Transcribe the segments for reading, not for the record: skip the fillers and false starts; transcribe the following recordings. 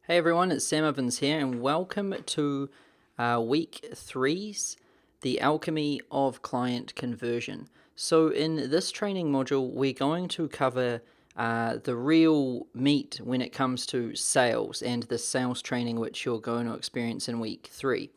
Hey everyone, it's Sam Evans here, and welcome to week three's the Alchemy of Client Conversion. So, in this training module, we're going to cover the real meat when it comes to sales and the sales training which you're going to experience in week three.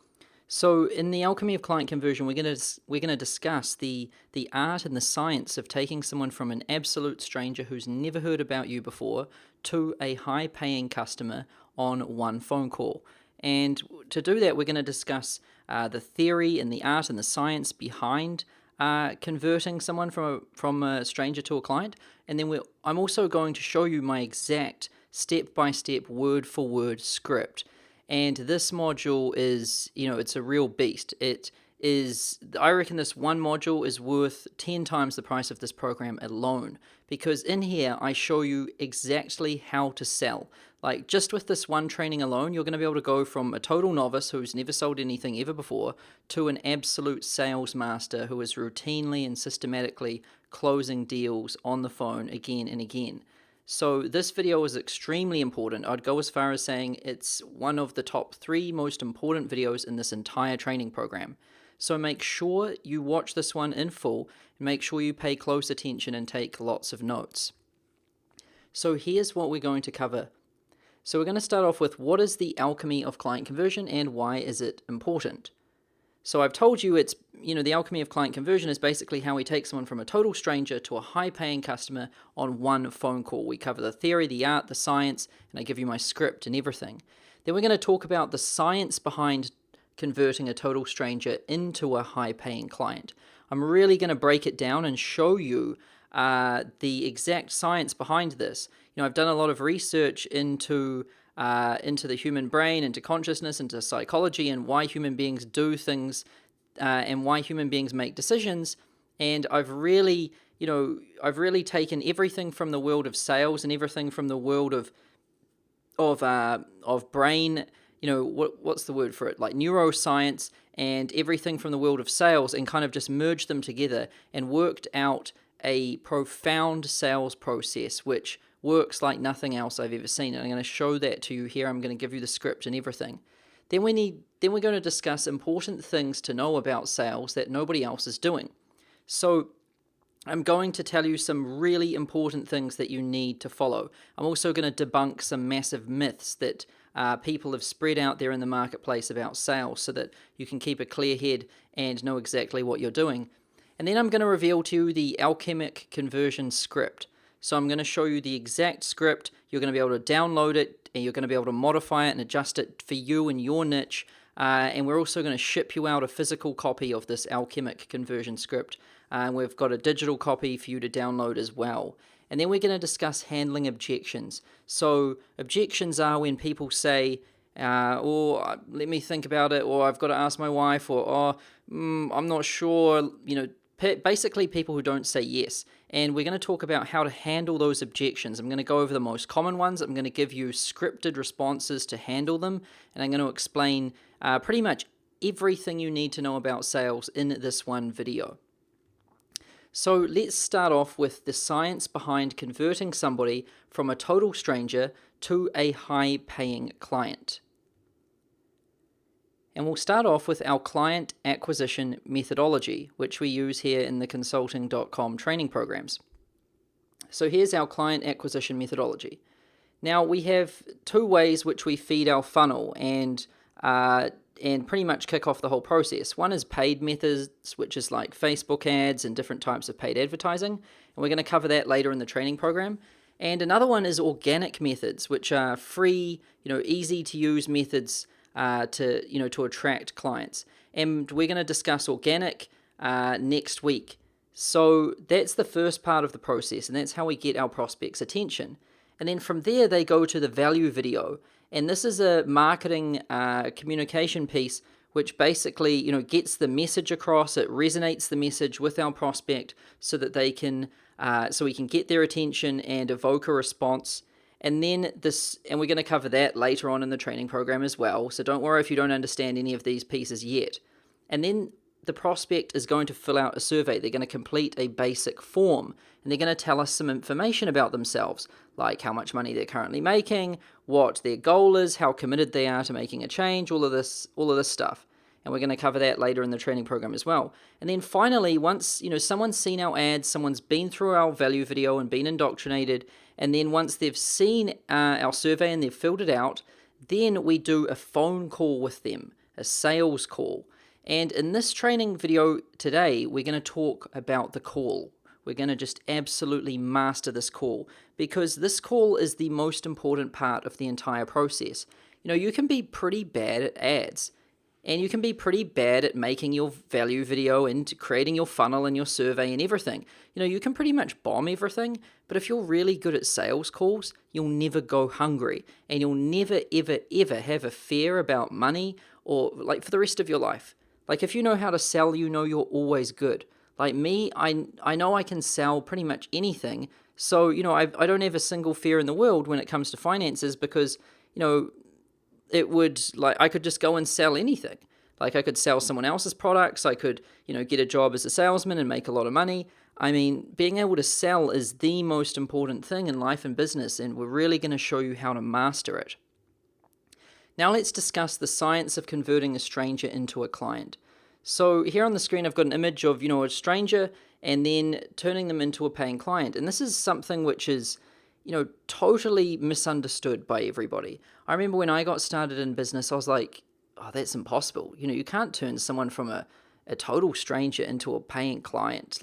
So, in the Alchemy of Client Conversion, we're going to discuss the art and the science of taking someone from an absolute stranger who's never heard about you before to a high-paying customer on one phone call. And to do that, we're going to discuss the theory and the art and the science behind converting someone from a stranger to a client. And then I'm also going to show you my exact step-by-step, word-for-word script. And this module is, it's a real beast. I reckon this one module is worth 10 times the price of this program alone, because in here I show you exactly how to sell. Like, just with this one training alone, you're going to be able to go from a total novice who's never sold anything ever before to an absolute sales master who is routinely and systematically closing deals on the phone again and again. So this video is extremely important. I'd go as far as saying it's one of the top 3 most important videos in this entire training program. So make sure you watch this one in full, and make sure you pay close attention and take lots of notes. So here's what we're going to cover. So we're going to start off with, what is the alchemy of client conversion and why is it important? So I've told you it's, the alchemy of client conversion is basically how we take someone from a total stranger to a high-paying customer on one phone call. We cover the theory, the art, the science, and I give you my script and everything. Then we're going to talk about the science behind converting a total stranger into a high-paying client. I'm really going to break it down and show you the exact science behind this. I've done a lot of research into the human brain, into consciousness, into psychology, and why human beings do things and why human beings make decisions. And I've really taken everything from the world of sales and everything from the world of brain. What's the word for it? Like neuroscience, and everything from the world of sales, and kind of just merged them together and worked out a profound sales process which works like nothing else I've ever seen. And I'm going to show that to you here. I'm going to give you the script and everything. Then we're going to discuss important things to know about sales that nobody else is doing. So I'm going to tell you some really important things that you need to follow. I'm also going to debunk some massive myths that people have spread out there in the marketplace about sales, so that you can keep a clear head and know exactly what you're doing. And then I'm going to reveal to you the alchemic conversion script. So I'm going to show you the exact script. You're going to be able to download it, and you're going to be able to modify it and adjust it for you and your niche. And we're also going to ship you out a physical copy of this alchemic conversion script. And we've got a digital copy for you to download as well. And then we're going to discuss handling objections. So objections are when people say, or let me think about it, or I've got to ask my wife, or I'm not sure, basically people who don't say yes. And we're going to talk about how to handle those objections. I'm going to go over the most common ones. I'm going to give you scripted responses to handle them, and I'm going to explain pretty much everything you need to know about sales in this one video. So let's start off with the science behind converting somebody from a total stranger to a high-paying client. And we'll start off with our client acquisition methodology, which we use here in the consulting.com training programs. So here's our client acquisition methodology. Now we have 2 ways which we feed our funnel and pretty much kick off the whole process. One is paid methods, which is like Facebook ads and different types of paid advertising. And we're going to cover that later in the training program. And another one is organic methods, which are free, easy to use methods to attract clients. And we're going to discuss organic next week. So that's the first part of the process, and that's how we get our prospects' attention. And then from there, they go to the value video. And this is a marketing communication piece which basically, gets the message across. It resonates the message with our prospect so that they can, so we can get their attention and evoke a response. And then and we're going to cover that later on in the training program as well. So don't worry if you don't understand any of these pieces yet. And then the prospect is going to fill out a survey. They're going to complete a basic form, and they're going to tell us some information about themselves, like how much money they're currently making, what their goal is, how committed they are to making a change, all of this stuff. And we're going to cover that later in the training program as well. And then finally, once someone's seen our ads, someone's been through our value video and been indoctrinated, and then once they've seen our survey and they've filled it out, then we do a phone call with them, a sales call. And in this training video today, we're going to talk about the call. We're going to just absolutely master this call, because this call is the most important part of the entire process. You can be pretty bad at ads, and you can be pretty bad at making your value video and creating your funnel and your survey and everything. You can pretty much bomb everything, but if you're really good at sales calls, you'll never go hungry, and you'll never, ever, ever have a fear about money or for the rest of your life. If you know how to sell, you're always good. Like me, I know I can sell pretty much anything, so, I don't have a single fear in the world when it comes to finances, because, it would, I could just go and sell anything. I could sell someone else's products, I could, get a job as a salesman and make a lot of money. I mean, being able to sell is the most important thing in life and business, and we're really going to show you how to master it. Now let's discuss the science of converting a stranger into a client. So here on the screen I've got an image of, a stranger and then turning them into a paying client. And this is something which is, totally misunderstood by everybody. I remember when I got started in business, I was like, oh, that's impossible. You can't turn someone from a total stranger into a paying client,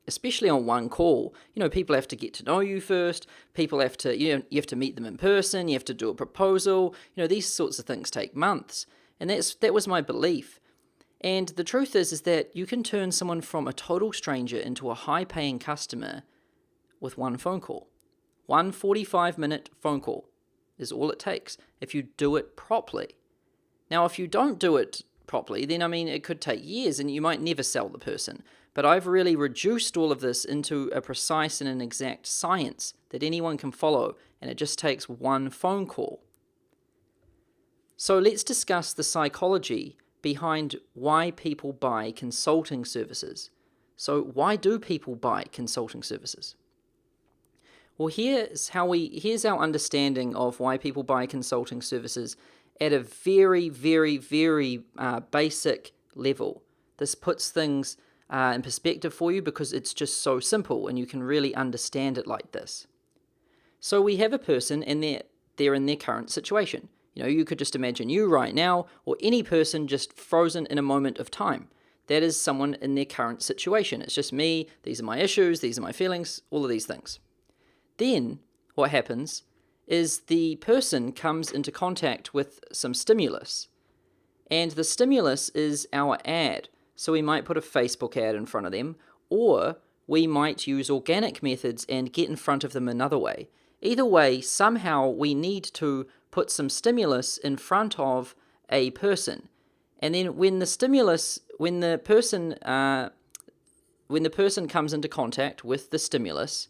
especially on one call. People have to get to know you first. People have to, you have to meet them in person. You have to do a proposal. These sorts of things take months. And that was my belief. And the truth is that you can turn someone from a total stranger into a high-paying customer with one phone call. One 45-minute phone call is all it takes if you do it properly. Now, if you don't do it properly, then, it could take years and you might never sell the person. But I've really reduced all of this into a precise and an exact science that anyone can follow, and it just takes one phone call. So let's discuss the psychology behind why people buy consulting services. So why do people buy consulting services? Well, here's our understanding of why people buy consulting services at a very, very, very basic level. This puts things in perspective for you because it's just so simple and you can really understand it like this. So we have a person and they're in their current situation. You could just imagine you right now, or any person just frozen in a moment of time. That is someone in their current situation. It's just me, these are my issues, these are my feelings, all of these things. Then what happens is the person comes into contact with some stimulus. And the stimulus is our ad. So we might put a Facebook ad in front of them, or we might use organic methods and get in front of them another way. Either way, somehow we need to put some stimulus in front of a person. And then when the person comes into contact with the stimulus,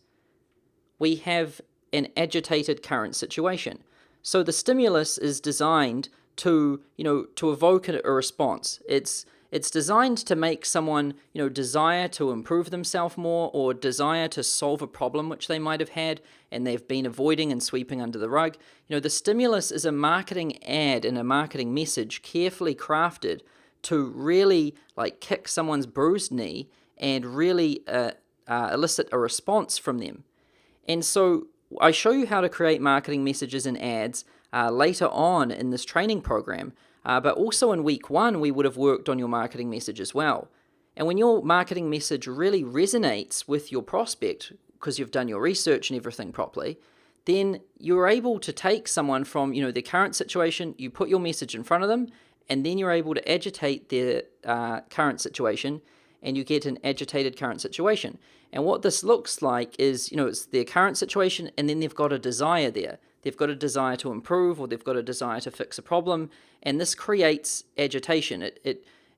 we have an agitated current situation. So the stimulus is designed to evoke a response. It's designed to make someone, desire to improve themselves more, or desire to solve a problem which they might have had and they've been avoiding and sweeping under the rug. The stimulus is a marketing ad and a marketing message carefully crafted to really kick someone's bruised knee and really elicit a response from them. And so I show you how to create marketing messages and ads later on in this training program, but also in week 1 we would have worked on your marketing message as well. And when your marketing message really resonates with your prospect, because you've done your research and everything properly, then you're able to take someone from their current situation, you put your message in front of them, and then you're able to agitate their current situation, and you get an agitated current situation. And what this looks like is, it's their current situation, and then they've got a desire there. They've got a desire to improve, or they've got a desire to fix a problem, and this creates agitation.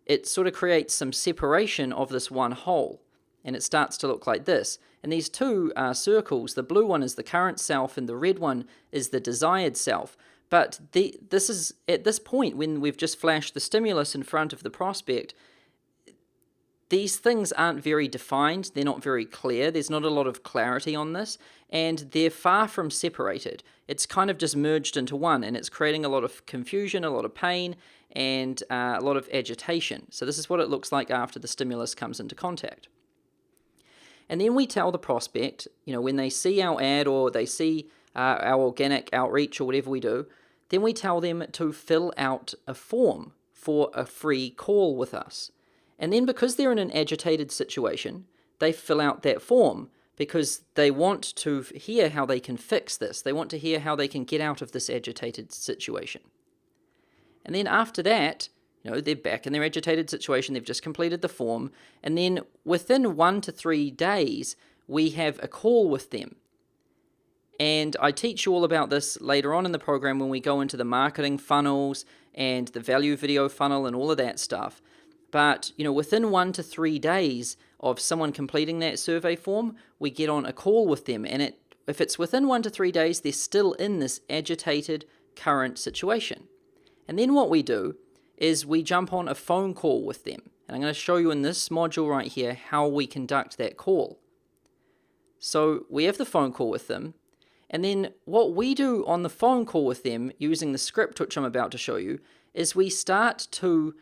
It sort of creates some separation of this one whole, and it starts to look like this. And these two circles, the blue one is the current self, and the red one is the desired self. But this is at this point when we've just flashed the stimulus in front of the prospect, these things aren't very defined, they're not very clear, there's not a lot of clarity on this, and they're far from separated. It's kind of just merged into one, and it's creating a lot of confusion, a lot of pain, and a lot of agitation. So this is what it looks like after the stimulus comes into contact. And then we tell the prospect, when they see our ad or they see our organic outreach or whatever we do, then we tell them to fill out a form for a free call with us. And then because they're in an agitated situation, they fill out that form because they want to hear how they can fix this. They want to hear how they can get out of this agitated situation. And then after that, they're back in their agitated situation, they've just completed the form, and then within 1 to 3 days, we have a call with them. And I teach you all about this later on in the program when we go into the marketing funnels and the value video funnel and all of that stuff. But, within 1 to 3 days of someone completing that survey form, we get on a call with them. And if it's within 1 to 3 days, they're still in this agitated current situation. And then what we do is we jump on a phone call with them. And I'm going to show you in this module right here how we conduct that call. So we have the phone call with them. And then what we do on the phone call with them, using the script which I'm about to show you, is we start to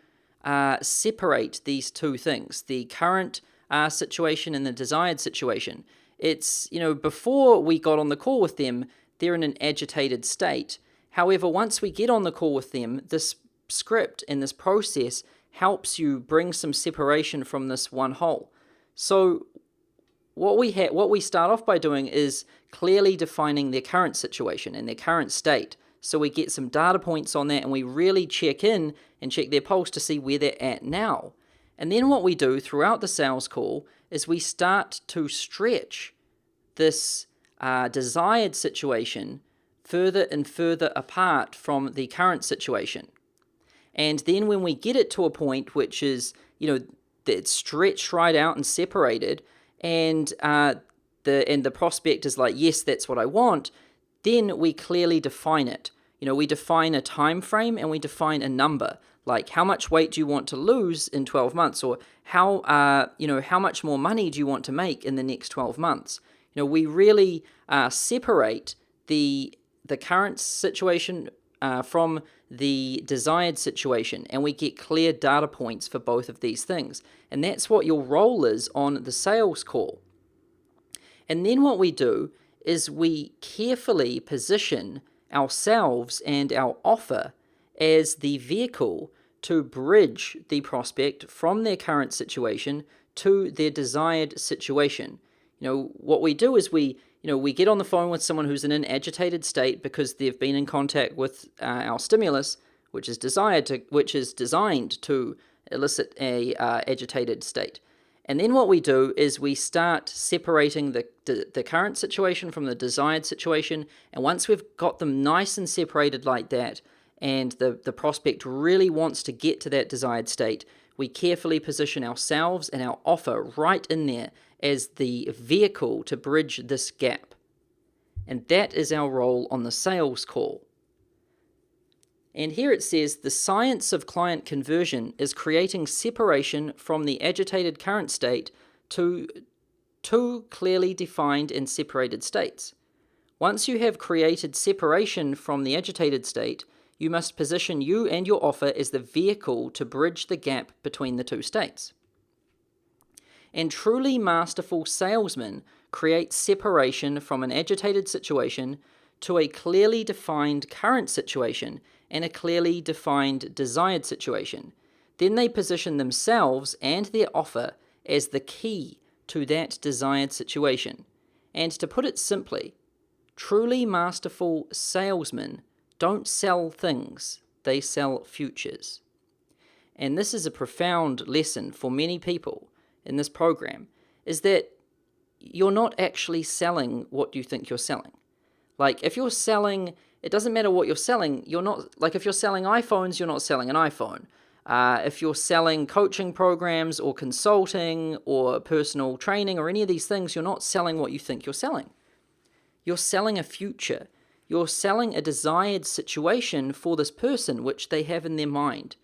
separate these two things, the current situation and the desired situation. It's, before we got on the call with them, they're in an agitated state. However, once we get on the call with them, this script and this process helps you bring some separation from this one whole. So what we start off by doing is clearly defining their current situation and their current state. So we get some data points on that and we really check in and check their pulse to see where they're at now. And then what we do throughout the sales call is we start to stretch this desired situation further and further apart from the current situation. And then when we get it to a point which is, it's stretched right out and separated, and the prospect is like, yes, that's what I want, then we clearly define it. We define a time frame and we define a number, like how much weight do you want to lose in 12 months, or how much more money do you want to make in the next 12 months. We really separate the current situation from the desired situation, and we get clear data points for both of these things. And that's what your role is on the sales call. And then what we do is we carefully position ourselves and our offer as the vehicle to bridge the prospect from their current situation to their desired situation. What we do is we get on the phone with someone who's in an agitated state because they've been in contact with our stimulus, which is designed to elicit a agitated state. And then what we do is we start separating the current situation from the desired situation. And once we've got them nice and separated like that, and the prospect really wants to get to that desired state, we carefully position ourselves and our offer right in there as the vehicle to bridge this gap. And that is our role on the sales call. And here it says, the science of client conversion is creating separation from the agitated current state to two clearly defined and separated states. Once you have created separation from the agitated state, you must position you and your offer as the vehicle to bridge the gap between the two states. And truly masterful salesmen create separation from an agitated situation to a clearly defined current situation and a clearly defined desired situation. Then they position themselves and their offer as the key to that desired situation. And to put it simply, truly masterful salesmen don't sell things, they sell futures. And this is a profound lesson for many people in this program, is that you're not actually selling what you think you're selling. Like, if you're selling, it doesn't matter what you're selling, you're not, like if you're selling iPhones, you're not selling an iPhone. If you're selling coaching programs or consulting or personal training or any of these things, you're not selling what you think you're selling. You're selling a future. You're selling a desired situation for this person which they have in their mind.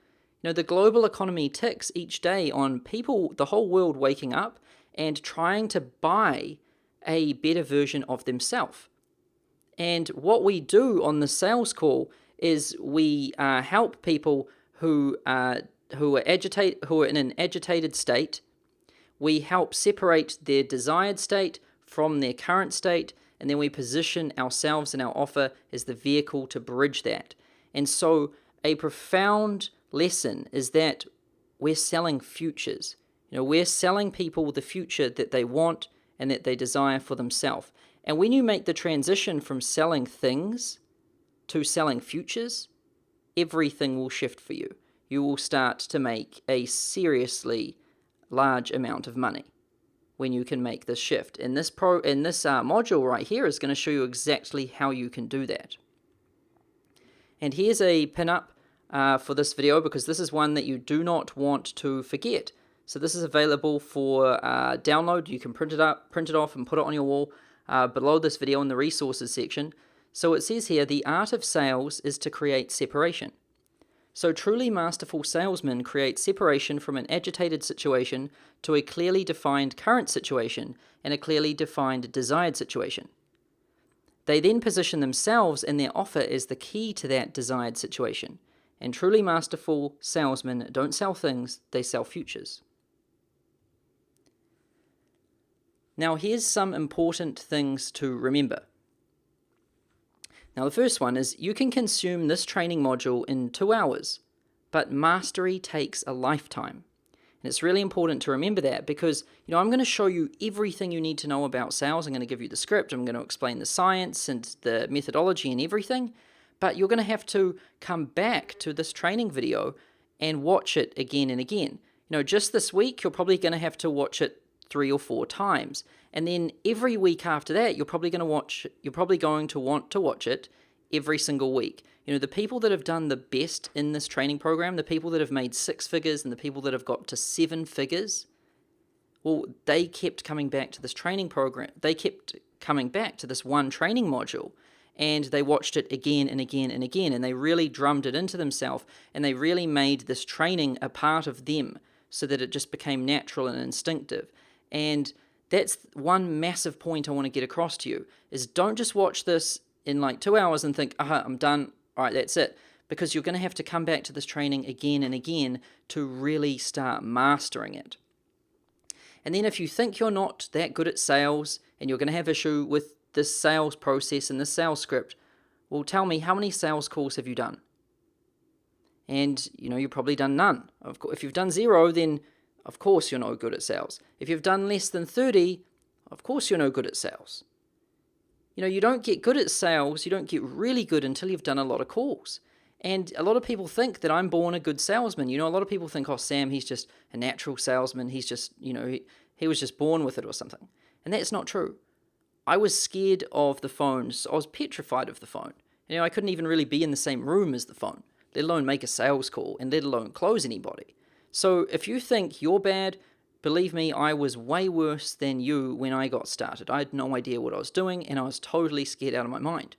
The global economy ticks each day on people, the whole world waking up and trying to buy a better version of themselves. And what we do on the sales call is we help people who are in an agitated state. We help separate their desired state from their current state, and then we position ourselves and our offer as the vehicle to bridge that. And so a profound lesson is that we're selling futures. We're selling people the future that they want and that they desire for themselves. And when you make the transition from selling things to selling futures, everything will shift for you. You will start to make a seriously large amount of money when you can make this shift. And this module right here is going to show you exactly how you can do that. And here's a pinup for this video, because this is one that you do not want to forget. So this is available for download. You can print it off and put it on your wall below this video in the resources section. So it says here, the art of sales is to create separation. So truly masterful salesmen create separation from an agitated situation to a clearly defined current situation and a clearly defined desired situation. They then position themselves and their offer as the key to that desired situation. And truly masterful salesmen don't sell things, they sell futures. Now here's some important things to remember. Now the first one is you can consume this training module in 2 hours, but mastery takes a lifetime. And it's really important to remember that, because I'm going to show you everything you need to know about sales. I'm going to give you the script, I'm going to explain the science and the methodology and everything, but you're going to have to come back to this training video and watch it again and again. Just this week, you're probably going to have to watch it 3 or 4 times. And then every week after that, you're probably going to want to watch it every single week. The people that have done the best in this training program, the people that have made 6 figures and the people that have got to 7 figures, well, they kept coming back to this training program. They kept coming back to this one training module, and they watched it again and again and again, and they really drummed it into themselves, and they really made this training a part of them so that it just became natural and instinctive. And that's one massive point I want to get across to you, is don't just watch this in like 2 hours and think, I'm done, all right, that's it. Because you're going to have to come back to this training again and again to really start mastering it. And then if you think you're not that good at sales and you're going to have issue with this sales process and this sales script, well, tell me, how many sales calls have you done? And, you've probably done none. Of course, if you've done 0, then of course you're no good at sales. If you've done less than 30, of course you're no good at sales. You don't get good at sales, you don't get really good until you've done a lot of calls. And a lot of people think that I'm born a good salesman. A lot of people think, oh, Sam, he's just a natural salesman. He's just, he was just born with it or something. And that's not true. I was scared of the phones. I was petrified of the phone. I couldn't even really be in the same room as the phone, let alone make a sales call and let alone close anybody. So if you think you're bad, believe me, I was way worse than you when I got started. I had no idea what I was doing, and I was totally scared out of my mind.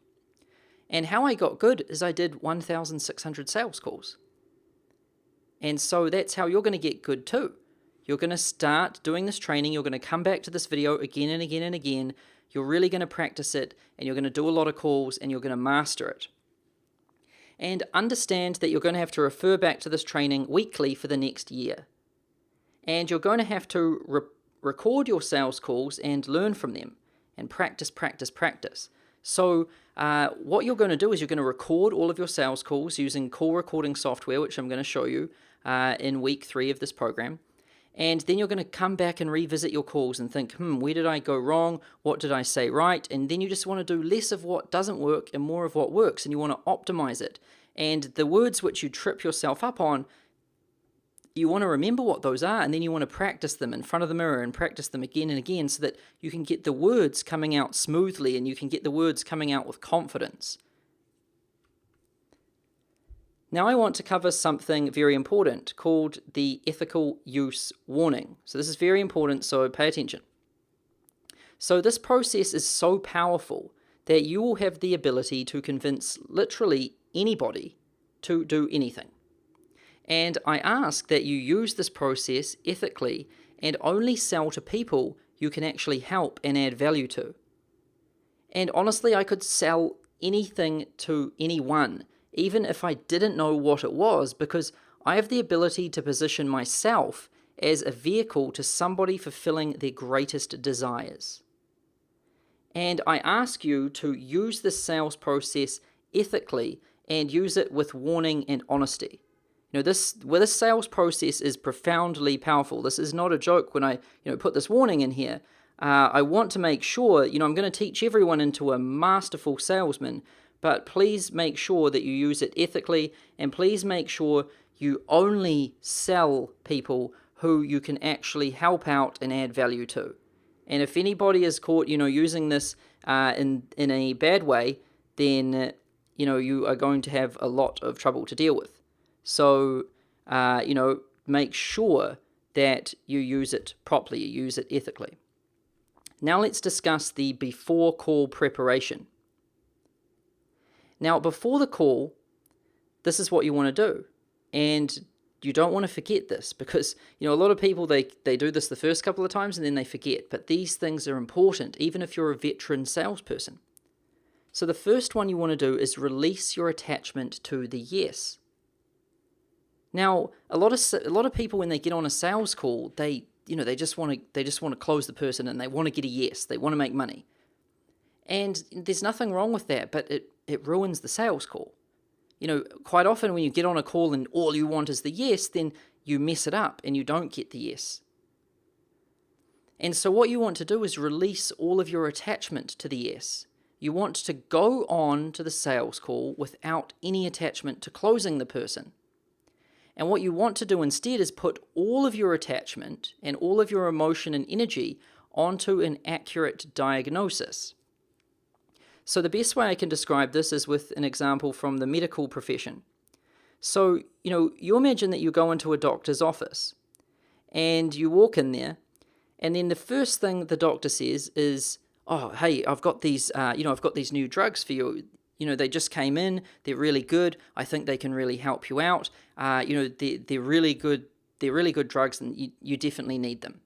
And how I got good is I did 1,600 sales calls. And so that's how you're going to get good too. You're going to start doing this training. You're going to come back to this video again and again and again. You're really going to practice it, and you're going to do a lot of calls, and you're going to master it. And understand that you're going to have to refer back to this training weekly for the next year. And you're going to have to record your sales calls and learn from them and practice. So what you're going to do is you're going to record all of your sales calls using call recording software, which I'm going to show you in week 3 of this program. And then you're going to come back and revisit your calls and think, where did I go wrong? What did I say right? And then you just want to do less of what doesn't work and more of what works, and you want to optimize it. And the words which you trip yourself up on, you want to remember what those are, and then you want to practice them in front of the mirror and practice them again and again so that you can get the words coming out smoothly and you can get the words coming out with confidence. Now I want to cover something very important called the ethical use warning. So this is very important, so pay attention. So this process is so powerful that you will have the ability to convince literally anybody to do anything. And I ask that you use this process ethically and only sell to people you can actually help and add value to. And honestly, I could sell anything to anyone, even if I didn't know what it was, because I have the ability to position myself as a vehicle to somebody fulfilling their greatest desires. And I ask you to use this sales process ethically and use it with warning and honesty. This sales process is profoundly powerful. This is not a joke when I put this warning in here. I want to make sure, I'm going to teach everyone into a masterful salesman, but please make sure that you use it ethically, and please make sure you only sell people who you can actually help out and add value to. And if anybody is caught, using this in a bad way, then, you are going to have a lot of trouble to deal with. So, make sure that you use it properly, you use it ethically. Now let's discuss the before call preparation. Now, before the call, this is what you want to do. And you don't want to forget this because, a lot of people, they do this the first couple of times and then they forget. But these things are important, even if you're a veteran salesperson. So the first one you want to do is release your attachment to the yes. Now, a lot of people, when they get on a sales call, they just want to close the person and they want to get a yes. They want to make money. And there's nothing wrong with that, but it ruins the sales call. Quite often when you get on a call and all you want is the yes, then you mess it up and you don't get the yes. And so what you want to do is release all of your attachment to the yes. You want to go on to the sales call without any attachment to closing the person. And what you want to do instead is put all of your attachment and all of your emotion and energy onto an accurate diagnosis. So the best way I can describe this is with an example from the medical profession. So, you imagine that you go into a doctor's office and you walk in there, and then the first thing the doctor says is, "Oh, hey, I've got these new drugs for you. They just came in. They're really good. I think they can really help you out. They're really good. They're really good drugs, and you definitely need them."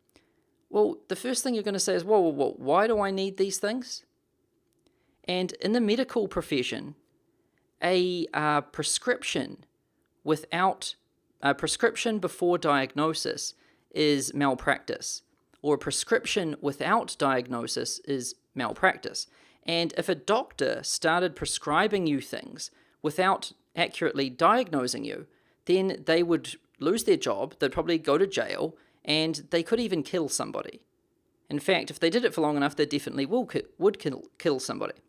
Well, the first thing you're going to say is, "Whoa, why do I need these things?" And in the medical profession, a prescription before diagnosis is malpractice, or a prescription without diagnosis is malpractice. And if a doctor started prescribing you things without accurately diagnosing you, then they would lose their job, they'd probably go to jail, and they could even kill somebody. In fact, if they did it for long enough, they definitely would kill somebody.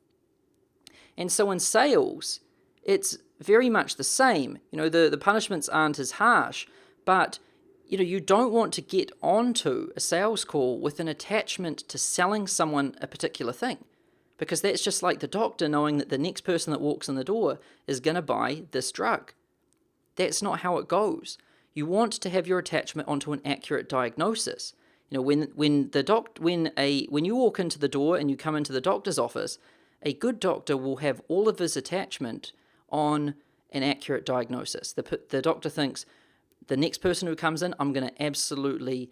And so in sales, it's very much the same. The punishments aren't as harsh, but you don't want to get onto a sales call with an attachment to selling someone a particular thing, because that's just like the doctor knowing that the next person that walks in the door is going to buy this drug. That's not how it goes. You want to have your attachment onto an accurate diagnosis. When you walk into the door and you come into the doctor's office, a good doctor will have all of his attachment on an accurate diagnosis. The doctor thinks, the next person who comes in, I'm going to absolutely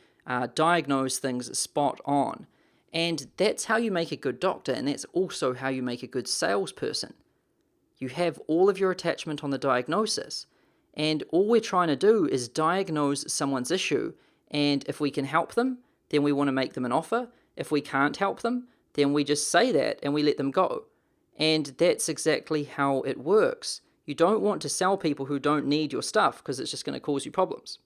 diagnose things spot on. And that's how you make a good doctor, and that's also how you make a good salesperson. You have all of your attachment on the diagnosis, and all we're trying to do is diagnose someone's issue, and if we can help them, then we want to make them an offer. If we can't help them, then we just say that and we let them go. And that's exactly how it works. You don't want to sell people who don't need your stuff because it's just going to cause you problems.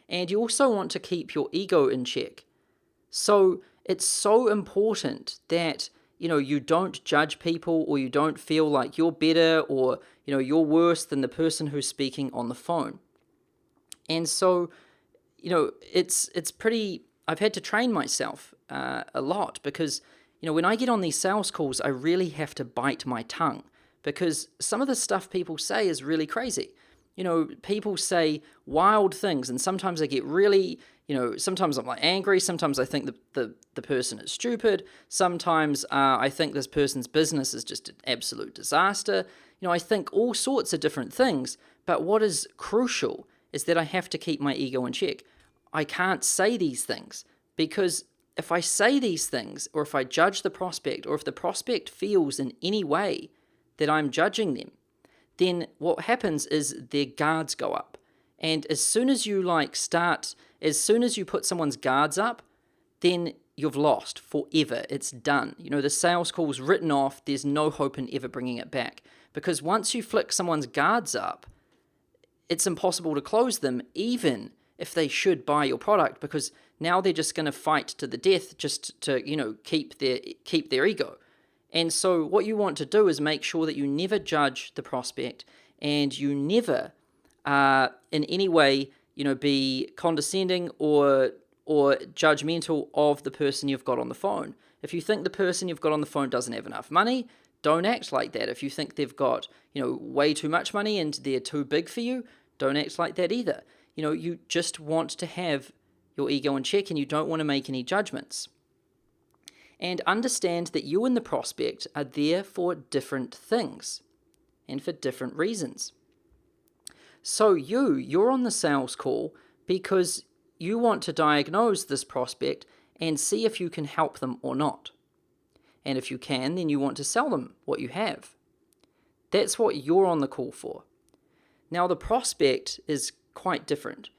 And you also want to keep your ego in check. So it's so important that you don't judge people, or you don't feel like you're better, or you're worse than the person who's speaking on the phone. And so it's pretty. I've had to train myself a lot because when I get on these sales calls, I really have to bite my tongue, because some of the stuff people say is really crazy. People say wild things, and sometimes I get really, sometimes I'm like angry, sometimes I think the person is stupid, sometimes I think this person's business is just an absolute disaster. I think all sorts of different things, But what is crucial is that I have to keep my ego in check. I can't say these things, because if I say these things, or if I judge the prospect, or if the prospect feels in any way that I'm judging them, then what happens is their guards go up. And as soon as you as soon as you put someone's guards up, then you've lost forever. It's done. The sales call's written off. There's no hope in ever bringing it back. Because once you flick someone's guards up, it's impossible to close them, even if they should buy your product, because now they're just going to fight to the death just to, keep their ego. And so what you want to do is make sure that you never judge the prospect, and you never in any way, be condescending or judgmental of the person you've got on the phone. If you think the person you've got on the phone doesn't have enough money, don't act like that. If you think they've got, way too much money and they're too big for you, don't act like that either. You just want to have your ego in check, and you don't want to make any judgments. And understand that you and the prospect are there for different things and for different reasons. So you're on the sales call because you want to diagnose this prospect and see if you can help them or not. And if you can, then you want to sell them what you have. That's what you're on the call for. Now, the prospect is quite different.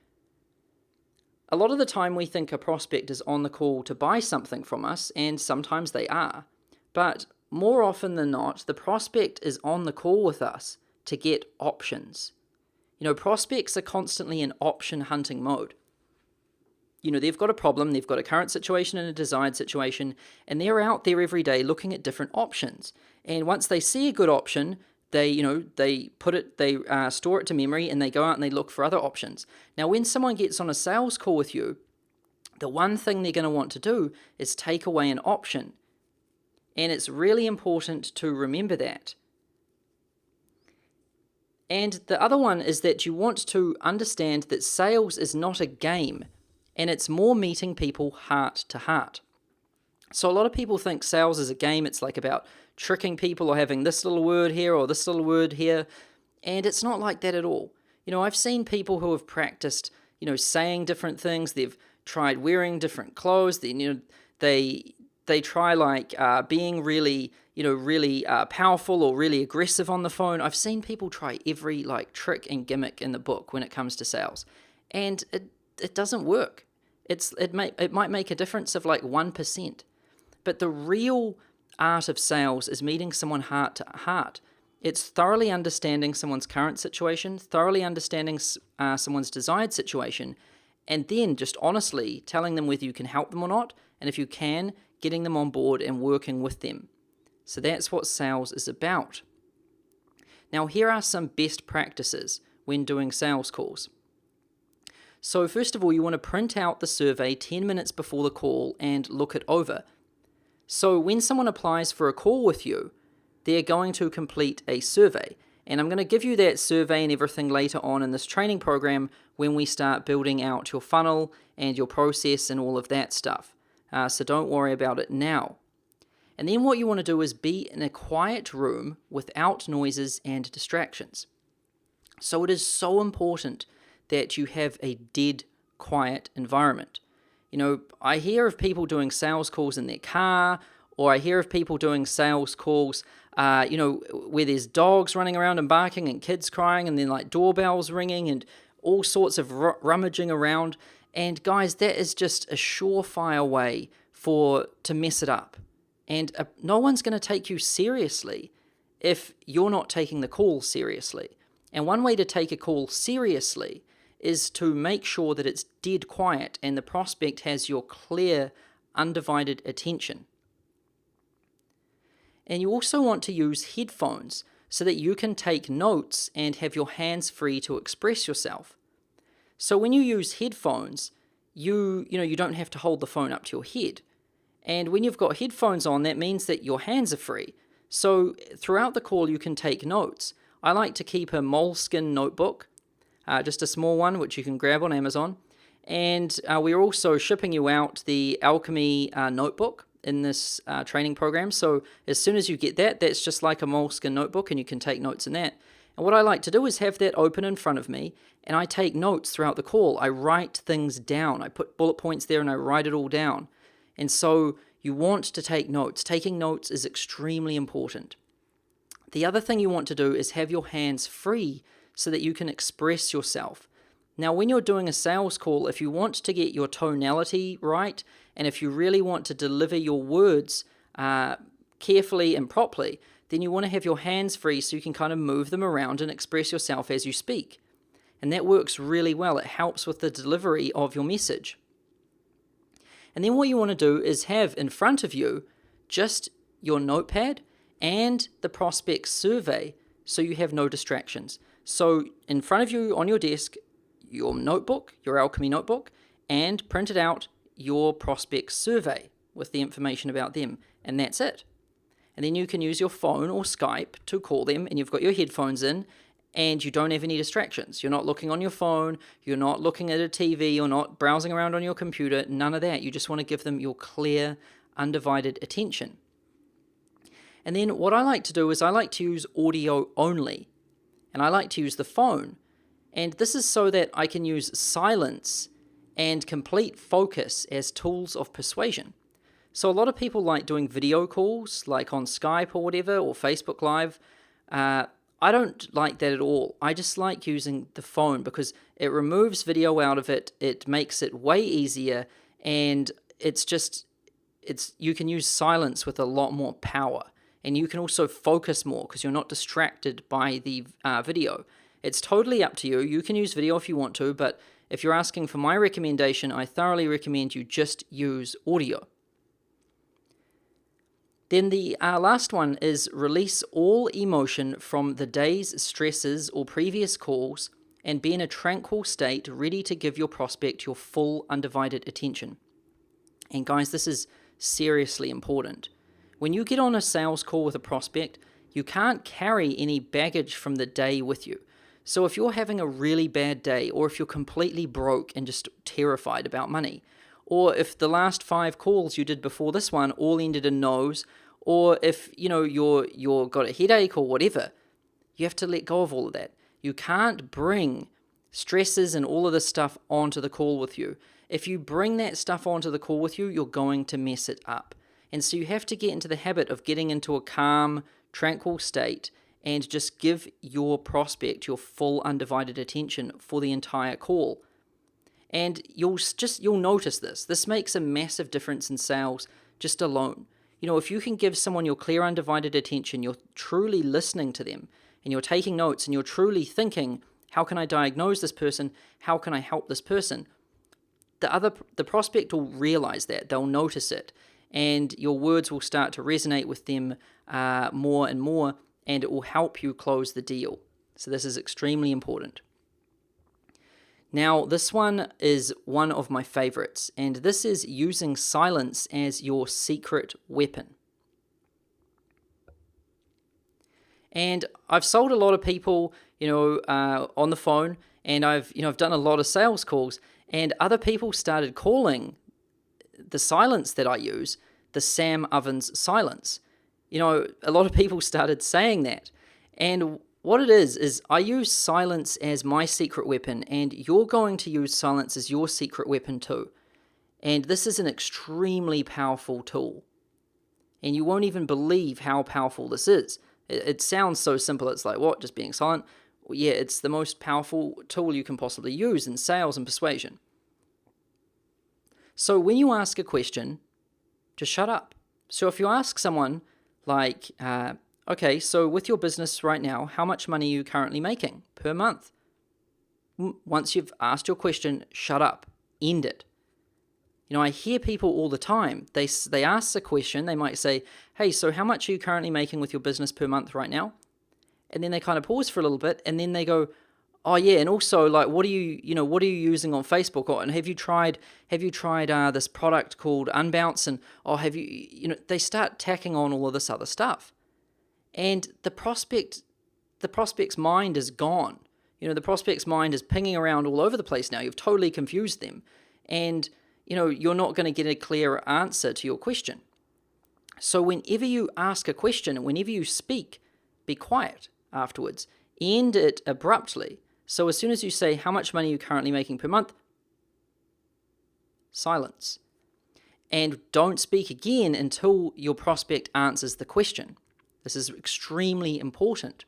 A lot of the time we think a prospect is on the call to buy something from us, and sometimes they are. But more often than not, the prospect is on the call with us to get options. Prospects are constantly in option hunting mode. They've got a problem, they've got a current situation and a desired situation, and they're out there every day looking at different options. And once they see a good option, they store it to memory, and they go out and they look for other options. Now, when someone gets on a sales call with you, the one thing they're going to want to do is take away an option. And it's really important to remember that. And the other one is that you want to understand that sales is not a game, and it's more meeting people heart to heart. So a lot of people think sales is a game. It's like about tricking people or having this little word here or this little word here, and it's not like that at all. I've seen people who have practiced, saying different things. They've tried wearing different clothes. They try being really powerful or really aggressive on the phone. I've seen people try every trick and gimmick in the book when it comes to sales, and it doesn't work. It might make a difference of 1%, but the real art of sales is meeting someone heart to heart. It's thoroughly understanding someone's current situation, thoroughly understanding someone's desired situation, and then just honestly telling them whether you can help them or not, and if you can, getting them on board and working with them. So that's what sales is about. Now, here are some best practices when doing sales calls. So first of all, you want to print out the survey 10 minutes before the call and look it over. So when someone applies for a call with you, they're going to complete a survey. And I'm going to give you that survey and everything later on in this training program when we start building out your funnel and your process and all of that stuff. So don't worry about it now. And then what you want to do is be in a quiet room without noises and distractions. So it is so important that you have a dead, quiet environment. I hear of people doing sales calls in their car, or I hear of people doing sales calls, where there's dogs running around and barking and kids crying and then doorbells ringing and all sorts of rummaging around. And guys, that is just a surefire way to mess it up. And no one's going to take you seriously if you're not taking the call seriously. And one way to take a call seriously is to make sure that it's dead quiet and the prospect has your clear, undivided attention. And you also want to use headphones so that you can take notes and have your hands free to express yourself. So when you use headphones, you don't have to hold the phone up to your head. And when you've got headphones on, that means that your hands are free. So throughout the call, you can take notes. I like to keep a moleskin notebook, just a small one, which you can grab on Amazon. And we're also shipping you out the Alchemy notebook in this training program. So as soon as you get that, that's just like a moleskin notebook, and you can take notes in that. And what I like to do is have that open in front of me, and I take notes throughout the call. I write things down. I put bullet points there and I write it all down. And so you want to take notes. Taking notes is extremely important. The other thing you want to do is have your hands free so that you can express yourself. Now, when you're doing a sales call, if you want to get your tonality right, and if you really want to deliver your words carefully and properly, then you want to have your hands free so you can kind of move them around and express yourself as you speak. And that works really well. It helps with the delivery of your message. And then what you want to do is have in front of you just your notepad and the prospect survey so you have no distractions. So in front of you on your desk, your notebook, your Alchemy notebook, and printed out your prospect survey with the information about them, and that's it. And then you can use your phone or Skype to call them, and you've got your headphones in, and you don't have any distractions. You're not looking on your phone, you're not looking at a TV, you're not browsing around on your computer, none of that. You just want to give them your clear, undivided attention. And then what I like to do is I like to use audio only, and I like to use the phone. And this is so that I can use silence and complete focus as tools of persuasion. So a lot of people like doing video calls, like on Skype or whatever, or Facebook Live. I don't like that at all. I just like using the phone because it removes video out of it. It makes it way easier, and you can use silence with a lot more power. And you can also focus more because you're not distracted by the video. It's totally up to you. You can use video if you want to, but if you're asking for my recommendation, I thoroughly recommend you just use audio. Then the last one is release all emotion from the day's stresses or previous calls and be in a tranquil state ready to give your prospect your full undivided attention. And guys, this is seriously important. When you get on a sales call with a prospect, you can't carry any baggage from the day with you. So if you're having a really bad day, or if you're completely broke and just terrified about money, or if the last 5 calls you did before this one all ended in no's, or if you're got a headache or whatever, you have to let go of all of that. You can't bring stresses and all of this stuff onto the call with you. If you bring that stuff onto the call with you, you're going to mess it up. And so you have to get into the habit of getting into a calm, tranquil state and just give your prospect your full undivided attention for the entire call. And you'll notice this. This makes a massive difference in sales just alone. If you can give someone your clear undivided attention, you're truly listening to them, and you're taking notes, and you're truly thinking, how can I diagnose this person? How can I help this person? The prospect will realize that. They'll notice it, and your words will start to resonate with them more and more, and it will help you close the deal. So this is extremely important. Now, this one is one of my favorites, and this is using silence as your secret weapon. And I've sold a lot of people, on the phone, and I've done a lot of sales calls, and other people started calling the silence that I use the Sam Ovens silence. A lot of people started saying that, and what it is I use silence as my secret weapon, and you're going to use silence as your secret weapon too. And this is an extremely powerful tool. And you won't even believe how powerful this is. It sounds so simple, it's like, what, just being silent? Well, yeah, it's the most powerful tool you can possibly use in sales and persuasion. So when you ask a question, just shut up. So if you ask someone like, okay, so with your business right now, how much money are you currently making per month? Once you've asked your question, shut up, end it. I hear people all the time, they ask a question, they might say, hey, so how much are you currently making with your business per month right now? And then they kind of pause for a little bit, and then they go, oh yeah, and also, like, what are you using on Facebook? And have you tried this product called Unbounce? And they start tacking on all of this other stuff. And the prospect's mind is gone. The prospect's mind is pinging around all over the place now. You've totally confused them. And, you're not going to get a clear answer to your question. So whenever you ask a question, whenever you speak, be quiet afterwards. end it abruptly. So as soon as you say, how much money are you currently making per month? Silence. And don't speak again until your prospect answers the question. This is extremely important.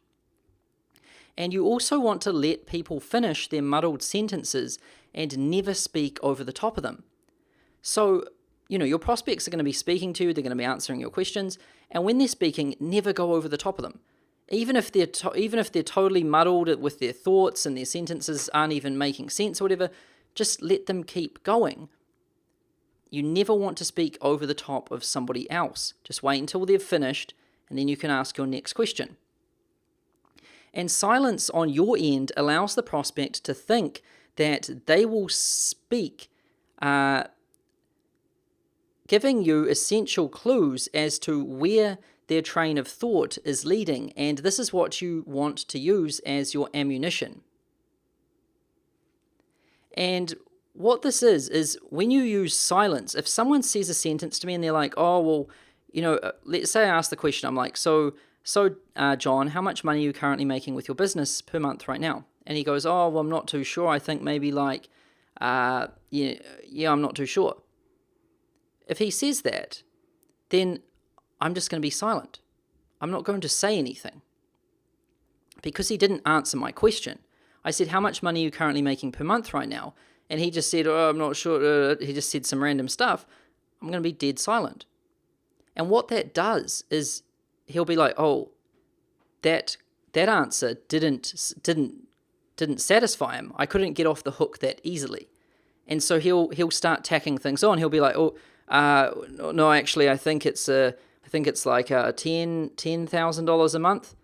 And you also want to let people finish their muddled sentences and never speak over the top of them. So, your prospects are going to be speaking to you, they're going to be answering your questions, and when they're speaking, never go over the top of them. Even if they're totally muddled with their thoughts and their sentences aren't even making sense or whatever, just let them keep going. You never want to speak over the top of somebody else. Just wait until they've finished, and then you can ask your next question. And silence on your end allows the prospect to think that they will speak, giving you essential clues as to where their train of thought is leading, and this is what you want to use as your ammunition. And what this is when you use silence, if someone says a sentence to me and they're like, oh, well, let's say I ask the question, I'm like, so John, how much money are you currently making with your business per month right now? And he goes, oh, well, I'm not too sure. I think maybe I'm not too sure. If he says that, then I'm just going to be silent. I'm not going to say anything because he didn't answer my question. I said, how much money are you currently making per month right now? And he just said, oh, I'm not sure. He just said some random stuff. I'm going to be dead silent. And what that does is he'll be like, oh, that answer didn't satisfy him. I couldn't get off the hook that easily. And so he'll start tacking things on. He'll be like, oh, no, actually, I think it's like $10,000 a month.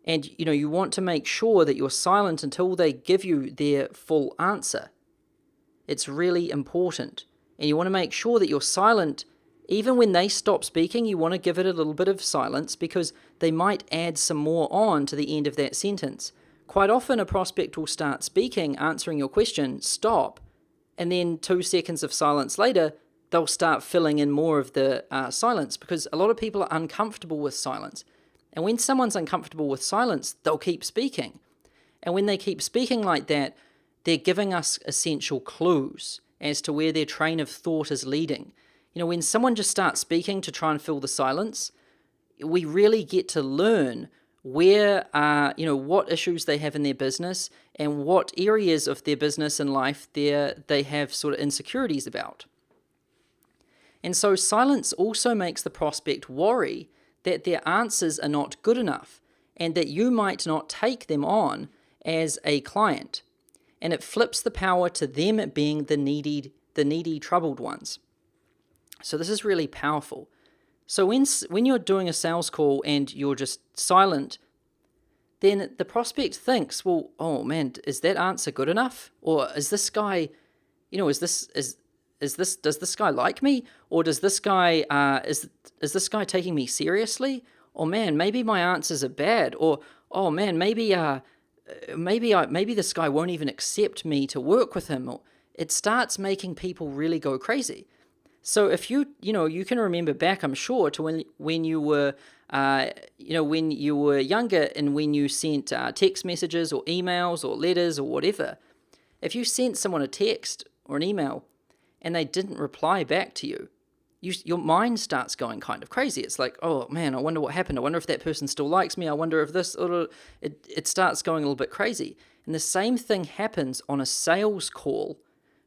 And, you want to make sure that you're silent until they give you their full answer. It's really important. And you want to make sure that you're silent. Even when they stop speaking, you want to give it a little bit of silence because they might add some more on to the end of that sentence. Quite often, a prospect will start speaking, answering your question, stop, and then 2 seconds of silence later, they'll start filling in more of the silence because a lot of people are uncomfortable with silence. And when someone's uncomfortable with silence, they'll keep speaking. And when they keep speaking like that, they're giving us essential clues as to where their train of thought is leading. When someone just starts speaking to try and fill the silence, we really get to learn where, what issues they have in their business and what areas of their business and life they have sort of insecurities about. And so silence also makes the prospect worry that their answers are not good enough and that you might not take them on as a client. And it flips the power to them being the needy troubled ones. So this is really powerful. So when you're doing a sales call and you're just silent, then the prospect thinks, well, oh man, is that answer good enough? Or is this guy, does this guy like me? Or does this guy, is this guy taking me seriously? Or man, maybe my answers are bad. Or, oh man, maybe this guy won't even accept me to work with him. Or it starts making people really go crazy. So if you can remember back, I'm sure, to when you were, when you were younger and when you sent text messages or emails or letters or whatever, if you sent someone a text or an email and they didn't reply back to you, your mind starts going kind of crazy. It's like, oh man, I wonder what happened. I wonder if that person still likes me. I wonder if this, it starts going a little bit crazy. And the same thing happens on a sales call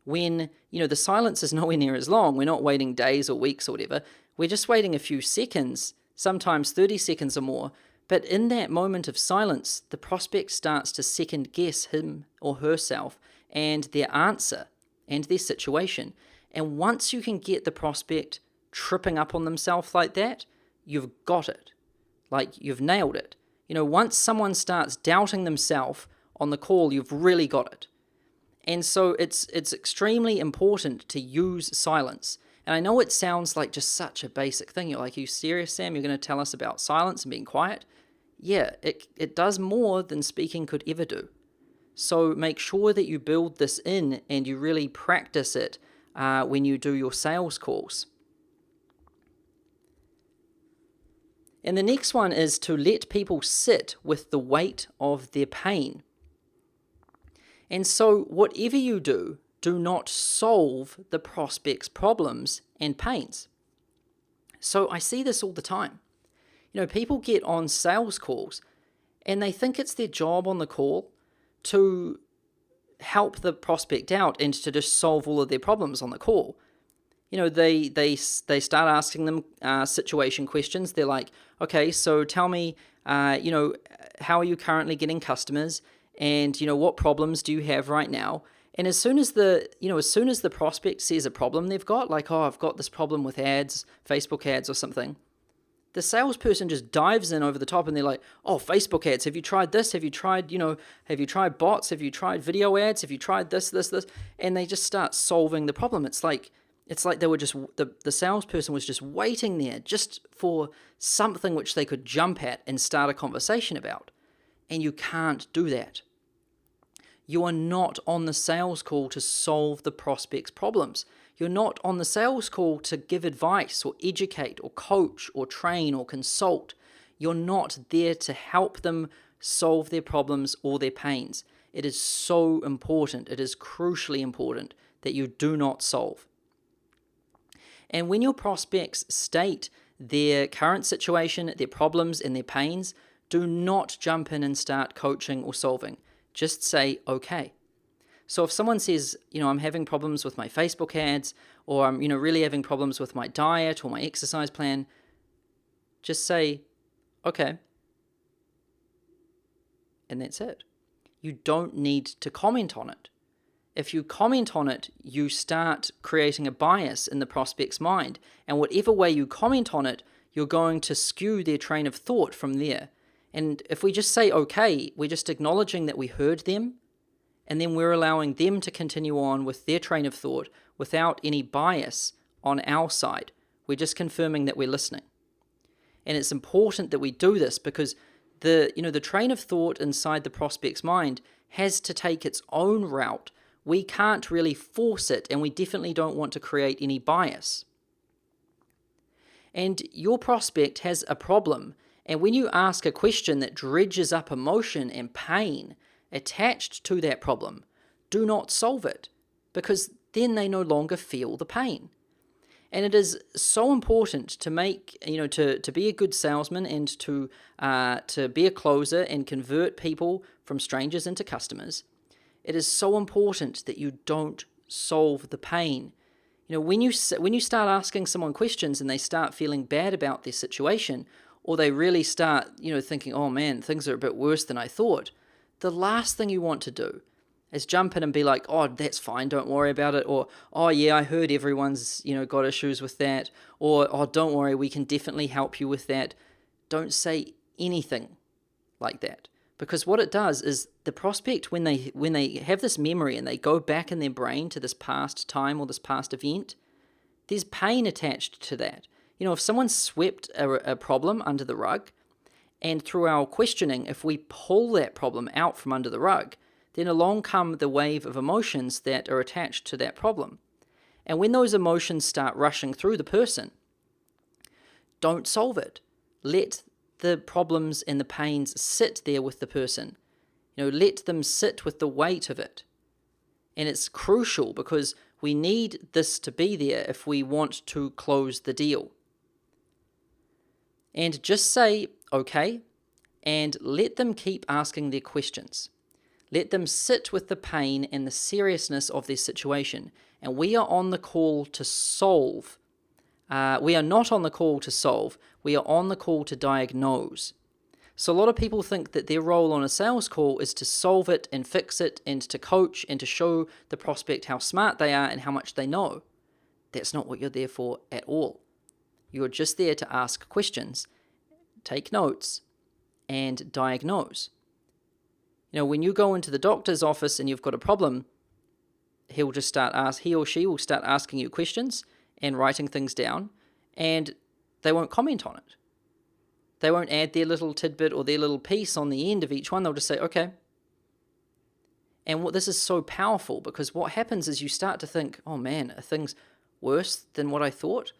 when, the silence is nowhere near as long. We're not waiting days or weeks or whatever. We're just waiting a few seconds, sometimes 30 seconds or more. But in that moment of silence, the prospect starts to second guess him or herself and their answer and their situation. And once you can get the prospect tripping up on themselves like that, you've got it. Like you've nailed it. Once someone starts doubting themselves on the call, you've really got it. And so it's extremely important to use silence. And I know it sounds like just such a basic thing. You're like, are you serious, Sam? You're going to tell us about silence and being quiet? Yeah, it does more than speaking could ever do. So make sure that you build this in and you really practice it when you do your sales calls. And the next one is to let people sit with the weight of their pain. And so whatever you do, do not solve the prospect's problems and pains. So I see this all the time. People get on sales calls and they think it's their job on the call to help the prospect out and to just solve all of their problems on the call. They start asking them situation questions. They're like, okay, so tell me, how are you currently getting customers, and what problems do you have right now? And as soon as the prospect sees a problem they've got, like, oh, I've got this problem with ads, Facebook ads or something, the salesperson just dives in over the top and they're like, oh, Facebook ads, have you tried this? Have you tried bots? Have you tried video ads? Have you tried this? And they just start solving the problem. It's like they were just, the salesperson was just waiting there just for something which they could jump at and start a conversation about. And you can't do that. You are not on the sales call to solve the prospect's problems. You're not on the sales call to give advice or educate or coach or train or consult. You're not there to help them solve their problems or their pains. It is so important. It is crucially important that you do not solve. And when your prospects state their current situation, their problems and their pains, do not jump in and start coaching or solving. Just say, okay. So if someone says, I'm having problems with my Facebook ads, or I'm, really having problems with my diet or my exercise plan, just say, okay. And that's it. You don't need to comment on it. If you comment on it, you start creating a bias in the prospect's mind. And whatever way you comment on it, you're going to skew their train of thought from there. And if we just say, okay, we're just acknowledging that we heard them, and then we're allowing them to continue on with their train of thought without any bias on our side. We're just confirming that we're listening. And it's important that we do this because the train of thought inside the prospect's mind has to take its own route. We can't really force it, and we definitely don't want to create any bias. And your prospect has a problem, and when you ask a question that dredges up emotion and pain attached to that problem, do not solve it, because then they no longer feel the pain. And it is so important to make, to be a good salesman and to be a closer and convert people from strangers into customers. It is so important that you don't solve the pain. When you start asking someone questions and they start feeling bad about their situation, or they really start, thinking, oh man, things are a bit worse than I thought, the last thing you want to do is jump in and be like, oh, that's fine, don't worry about it, or, oh yeah, I heard everyone's, got issues with that, or, oh, don't worry, we can definitely help you with that. Don't say anything like that, because what it does is the prospect, when they have this memory and they go back in their brain to this past time or this past event, there's pain attached to that. If someone swept a problem under the rug, and through our questioning, if we pull that problem out from under the rug, then along come the wave of emotions that are attached to that problem. And when those emotions start rushing through the person, don't solve it. Let the problems and the pains sit there with the person. Let them sit with the weight of it. And it's crucial because we need this to be there if we want to close the deal. And just say, okay, and let them keep asking their questions. Let them sit with the pain and the seriousness of their situation. And we are on the call to solve. We are not on the call to solve. We are on the call to diagnose. So a lot of people think that their role on a sales call is to solve it and fix it and to coach and to show the prospect how smart they are and how much they know. That's not what you're there for at all. You're just there to ask questions, take notes, and diagnose. When you go into the doctor's office and you've got a problem, he or she will start asking you questions and writing things down, and they won't comment on it. They won't add their little tidbit or their little piece on the end of each one. They'll just say, okay. And this is so powerful because what happens is you start to think, oh man, are things worse than what I thought?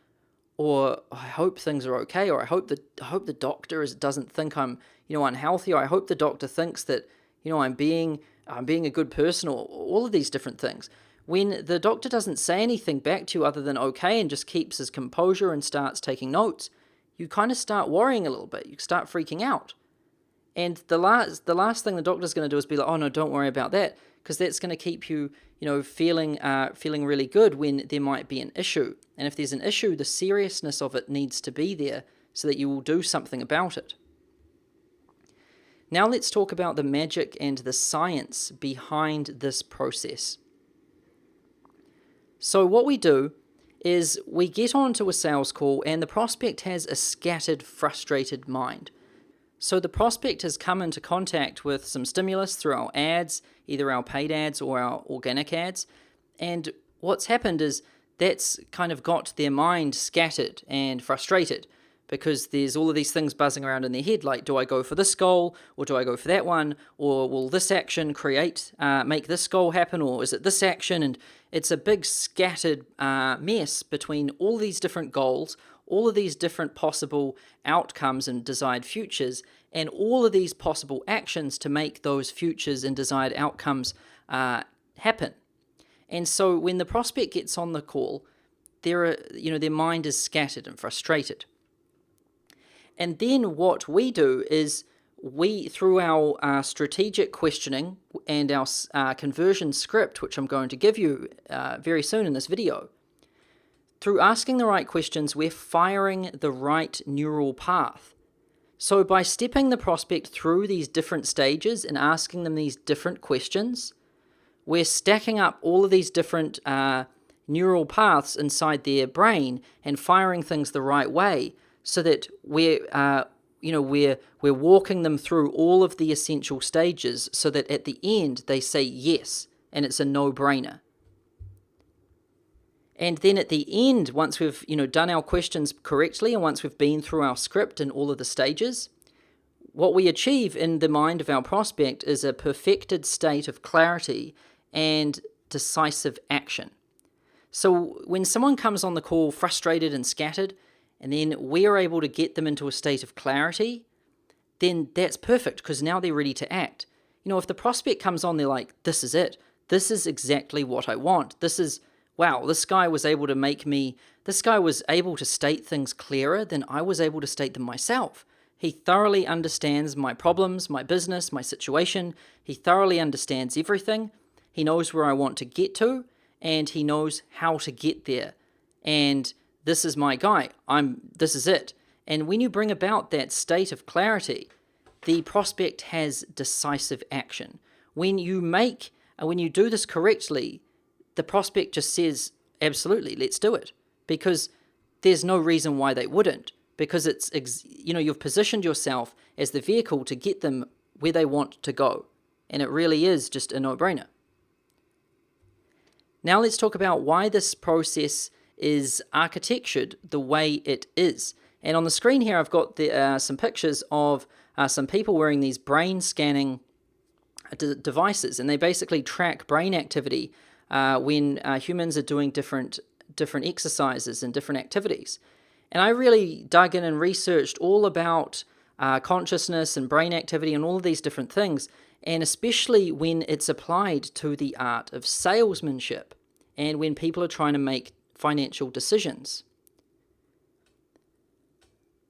or I hope things are okay, or I hope the doctor doesn't think I'm, unhealthy, or I hope the doctor thinks that, I'm being a good person, or all of these different things. When the doctor doesn't say anything back to you other than okay and just keeps his composure and starts taking notes, you kind of start worrying a little bit. You start freaking out. And the last thing the doctor's going to do is be like, oh no, don't worry about that, because that's going to keep you, feeling really good when there might be an issue. And if there's an issue, the seriousness of it needs to be there so that you will do something about it. Now let's talk about the magic and the science behind this process. So what we do is we get onto a sales call and the prospect has a scattered, frustrated mind. So the prospect has come into contact with some stimulus through our ads, either our paid ads or our organic ads, and what's happened is that's kind of got their mind scattered and frustrated because there's all of these things buzzing around in their head, like, do I go for this goal, or do I go for that one, or will this action make this goal happen, or is it this action? And it's a big scattered mess between all these different goals, all of these different possible outcomes and desired futures, and all of these possible actions to make those futures and desired outcomes happen. And so when the prospect gets on the call, their mind is scattered and frustrated. And then what we do is through our strategic questioning and our conversion script, which I'm going to give you very soon in this video, through asking the right questions, we're firing the right neural path. So by stepping the prospect through these different stages and asking them these different questions, we're stacking up all of these different neural paths inside their brain and firing things the right way, so that we're walking them through all of the essential stages, so that at the end they say yes, and it's a no-brainer. And then at the end, once we've done our questions correctly, and once we've been through our script and all of the stages, what we achieve in the mind of our prospect is a perfected state of clarity and decisive action. So when someone comes on the call frustrated and scattered, and then we are able to get them into a state of clarity, then that's perfect, because now they're ready to act. If the prospect comes on, they're like, this is it. This is exactly what I want. Wow, this guy was able to state things clearer than I was able to state them myself. He thoroughly understands my problems, my business, my situation. He thoroughly understands everything. He knows where I want to get to, and he knows how to get there. And this is my guy. This is it. And when you bring about that state of clarity, the prospect has decisive action. When you do this correctly, the prospect just says, absolutely, let's do it. Because there's no reason why they wouldn't. Because you've positioned yourself as the vehicle to get them where they want to go. And it really is just a no-brainer. Now let's talk about why this process is architectured the way it is. And on the screen here, I've got some pictures of some people wearing these brain scanning devices, and they basically track brain activity when humans are doing different exercises and different activities. And I really dug in and researched all about consciousness and brain activity and all of these different things, and especially when it's applied to the art of salesmanship and when people are trying to make financial decisions.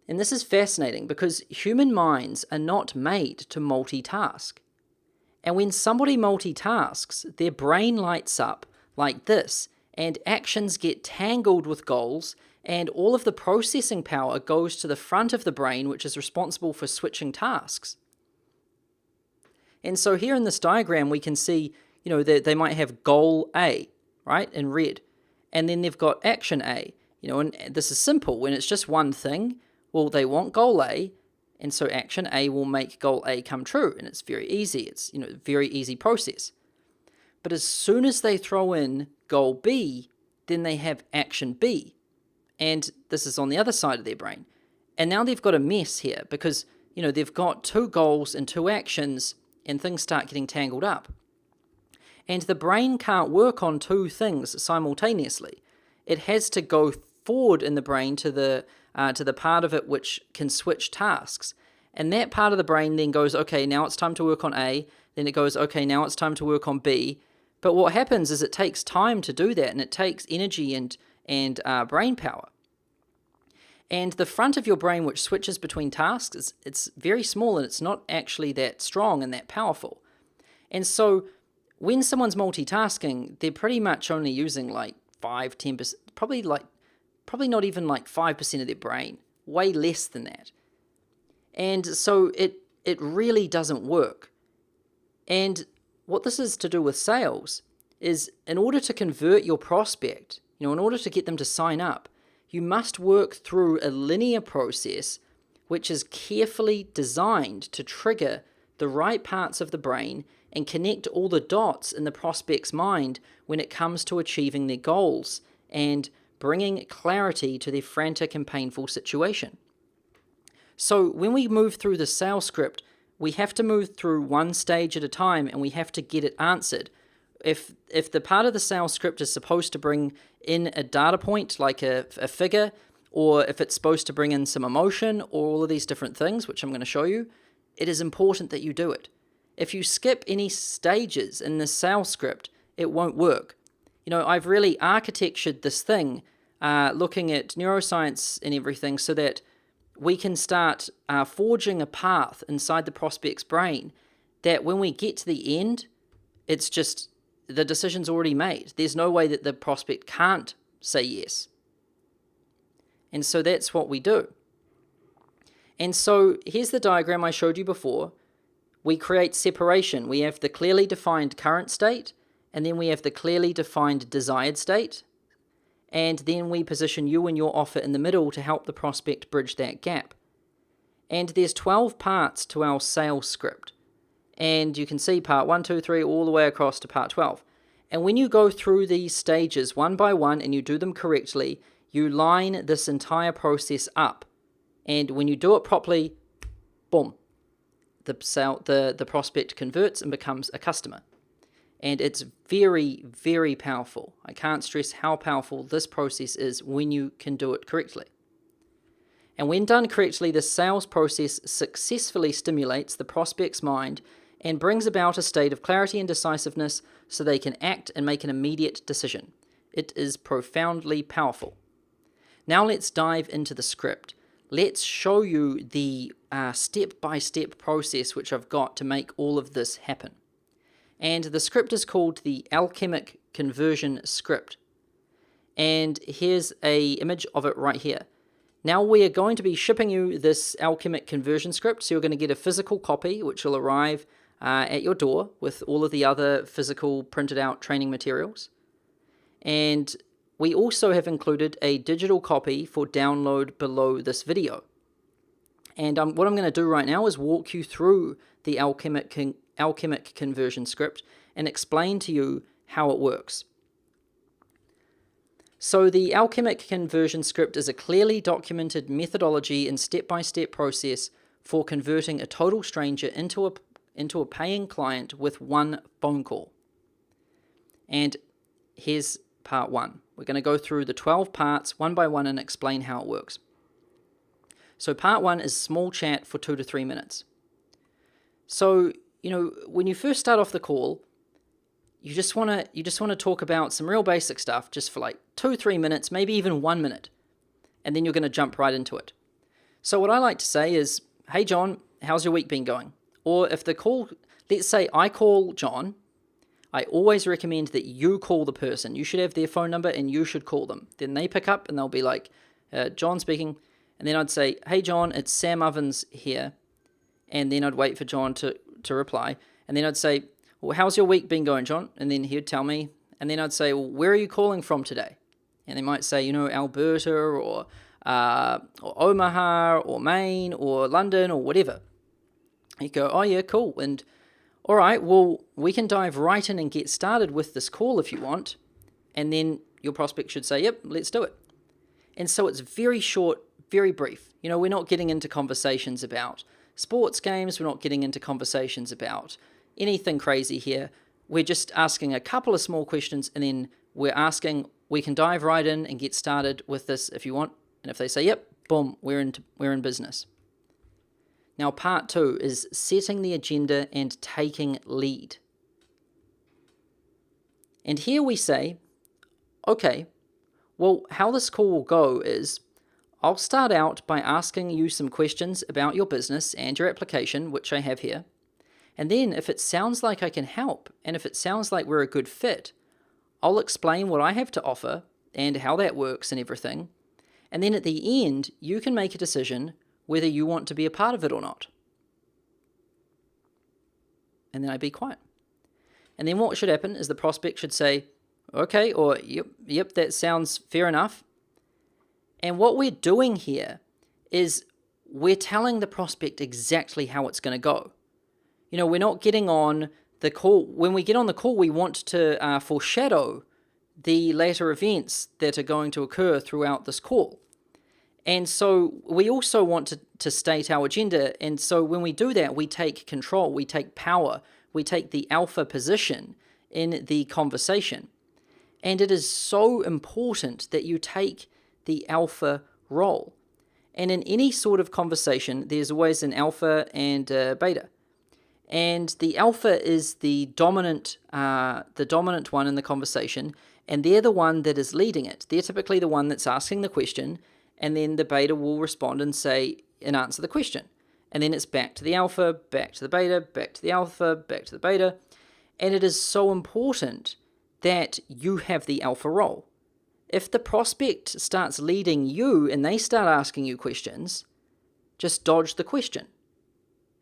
And this is fascinating because human minds are not made to multitask. And when somebody multitasks, their brain lights up like this, and actions get tangled with goals, and all of the processing power goes to the front of the brain, which is responsible for switching tasks. And so here in this diagram, we can see, that they might have goal A, right, in red. And then they've got action A, and this is simple. When it's just one thing, well, they want goal A, and so action A will make goal A come true, and it's very easy. It's, very easy process. But as soon as they throw in goal B, then they have action B, and this is on the other side of their brain. And now they've got a mess here because, they've got two goals and two actions, and things start getting tangled up. And the brain can't work on two things simultaneously. It has to go forward in the brain to the part of it which can switch tasks. And that part of the brain then goes, okay, now it's time to work on A. Then it goes, okay, now it's time to work on B. But what happens is it takes time to do that, and it takes energy and brain power. And the front of your brain, which switches between tasks, it's very small, and it's not actually that strong and that powerful. And so when someone's multitasking, they're pretty much only using like 5-10%, probably not even like 5% of their brain, way less than that. And so it really doesn't work. And what this is to do with sales is, in order to convert your prospect, in order to get them to sign up, you must work through a linear process which is carefully designed to trigger the right parts of the brain and connect all the dots in the prospect's mind when it comes to achieving their goals and bringing clarity to their frantic and painful situation. So when we move through the sales script, we have to move through one stage at a time, and we have to get it answered. If the part of the sales script is supposed to bring in a data point, like a figure, or if it's supposed to bring in some emotion, or all of these different things, which I'm going to show you, it is important that you do it. If you skip any stages in the sales script, it won't work. I've really architectured this thing, looking at neuroscience and everything, so that we can start forging a path inside the prospect's brain that when we get to the end, it's just the decision's already made. There's no way that the prospect can't say yes. And so that's what we do. And so here's the diagram I showed you before. We create separation. We have the clearly defined current state, and then we have the clearly defined desired state. And then we position you and your offer in the middle to help the prospect bridge that gap. And there's 12 parts to our sales script. And you can see part 1, 2, 3, all the way across to part 12. And when you go through these stages one by one and you do them correctly, you line this entire process up. And when you do it properly, boom, the prospect converts and becomes a customer. And it's very, very powerful. I can't stress how powerful this process is when you can do it correctly. And when done correctly, the sales process successfully stimulates the prospect's mind and brings about a state of clarity and decisiveness so they can act and make an immediate decision. It is profoundly powerful. Now let's dive into the script. Let's show you the step-by-step process which I've got to make all of this happen. And the script is called the Alchemic Conversion Script. And here's an image of it right here. Now we are going to be shipping you this Alchemic Conversion Script, so you're going to get a physical copy which will arrive at your door with all of the other physical printed out training materials. And we also have included a digital copy for download below this video. And what I'm going to do right now is walk you through the Alchemic Conversion Script and explain to you how it works. So the Alchemic Conversion Script is a clearly documented methodology and step-by-step process for converting a total stranger into a paying client with one phone call. And here's part 1. We're going to go through the 12 parts one by one and explain how it works. So part 1 is small chat for 2 to 3 minutes. So, when you first start off the call, you just want to talk about some real basic stuff just for like 2-3 minutes, maybe even 1 minute. And then you're going to jump right into it. So what I like to say is, hey John, how's your week been going? Or if the call, let's say I call John, I always recommend that you call the person. You should have their phone number and you should call them. Then they pick up and they'll be like, John speaking. And then I'd say, hey John, it's Sam Ovens here. And then I'd wait for John to reply. And then I'd say, well, how's your week been going, John? And then he'd tell me. And then I'd say, well, where are you calling from today? And they might say, Alberta or Omaha or Maine or London or whatever. You go, oh yeah, cool. And all right, well, we can dive right in and get started with this call if you want. And then your prospect should say, yep, let's do it. And so it's very short, very brief. We're not getting into conversations about sports games. We're not getting into conversations about anything crazy here. We're just asking a couple of small questions, and then we're asking we can dive right in and get started with this if you want. And if they say, yep, boom, we're in business. Now, part 2 is setting the agenda and taking lead. And here we say, okay, well, how this call will go is I'll start out by asking you some questions about your business and your application, which I have here. And then if it sounds like I can help, and if it sounds like we're a good fit, I'll explain what I have to offer and how that works and everything. And then at the end, you can make a decision whether you want to be a part of it or not. And then I'd be quiet. And then what should happen is the prospect should say, okay, or yep, that sounds fair enough. And what we're doing here is we're telling the prospect exactly how it's going to go. You know, we're not getting on the call. When we get on the call, we want to foreshadow the later events that are going to occur throughout this call. And so we also want to state our agenda. And so when we do that, we take control, we take power, we take the alpha position in the conversation. And it is so important that you take the alpha role. And in any sort of conversation, there's always an alpha and a beta. And the alpha is the dominant one in the conversation, and they're the one that is leading it. They're typically the one that's asking the question, and then the beta will respond and answer the question. And then it's back to the alpha, back to the beta, back to the alpha, back to the beta. And it is so important that you have the alpha role. If the prospect starts leading you and they start asking you questions, just dodge the question.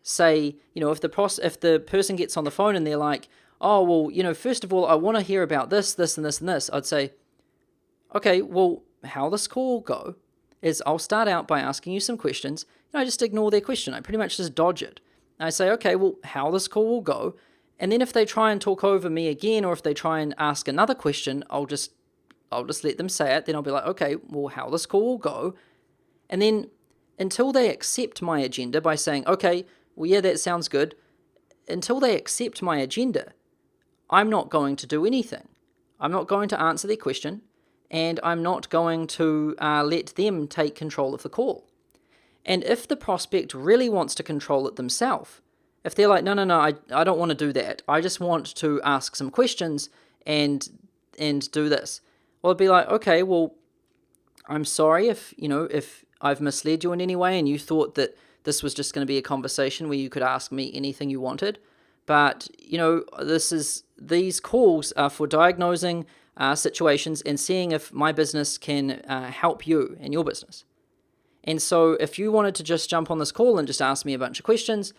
Say, if the person gets on the phone and they're like, oh, well, first of all, I want to hear about this, this, and this, and this. I'd say, okay, well, how this call will go is I'll start out by asking you some questions. I just ignore their question. I pretty much just dodge it. I say, okay, well, how this call will go. And then if they try and talk over me again, or if they try and ask another question, I'll just let them say it. Then I'll be like, okay, well, how this call will go. And then until they accept my agenda by saying, okay, well, yeah, that sounds good. Until they accept my agenda, I'm not going to do anything. I'm not going to answer their question, and I'm not going to let them take control of the call. And if the prospect really wants to control it themselves, if they're like, no, I don't want to do that. I just want to ask some questions and do this. Well, I'd be like, okay, well, I'm sorry if I've misled you in any way and you thought that this was just going to be a conversation where you could ask me anything you wanted. But, these calls are for diagnosing situations and seeing if my business can help you in your business. And so if you wanted to just jump on this call and just ask me a bunch of questions,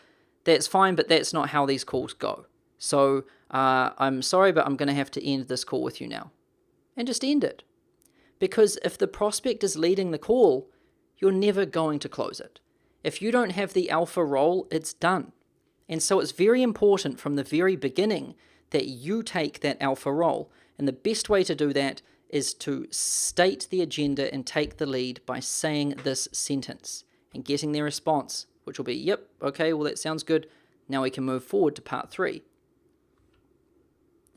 that's fine, but that's not how these calls go. So I'm sorry, but I'm going to have to end this call with you now. And just end it. Because if the prospect is leading the call, you're never going to close it. If you don't have the alpha role, it's done. And so it's very important from the very beginning that you take that alpha role. And the best way to do that is to state the agenda and take the lead by saying this sentence and getting their response, which will be, yep, okay, well, that sounds good. Now we can move forward to part 3.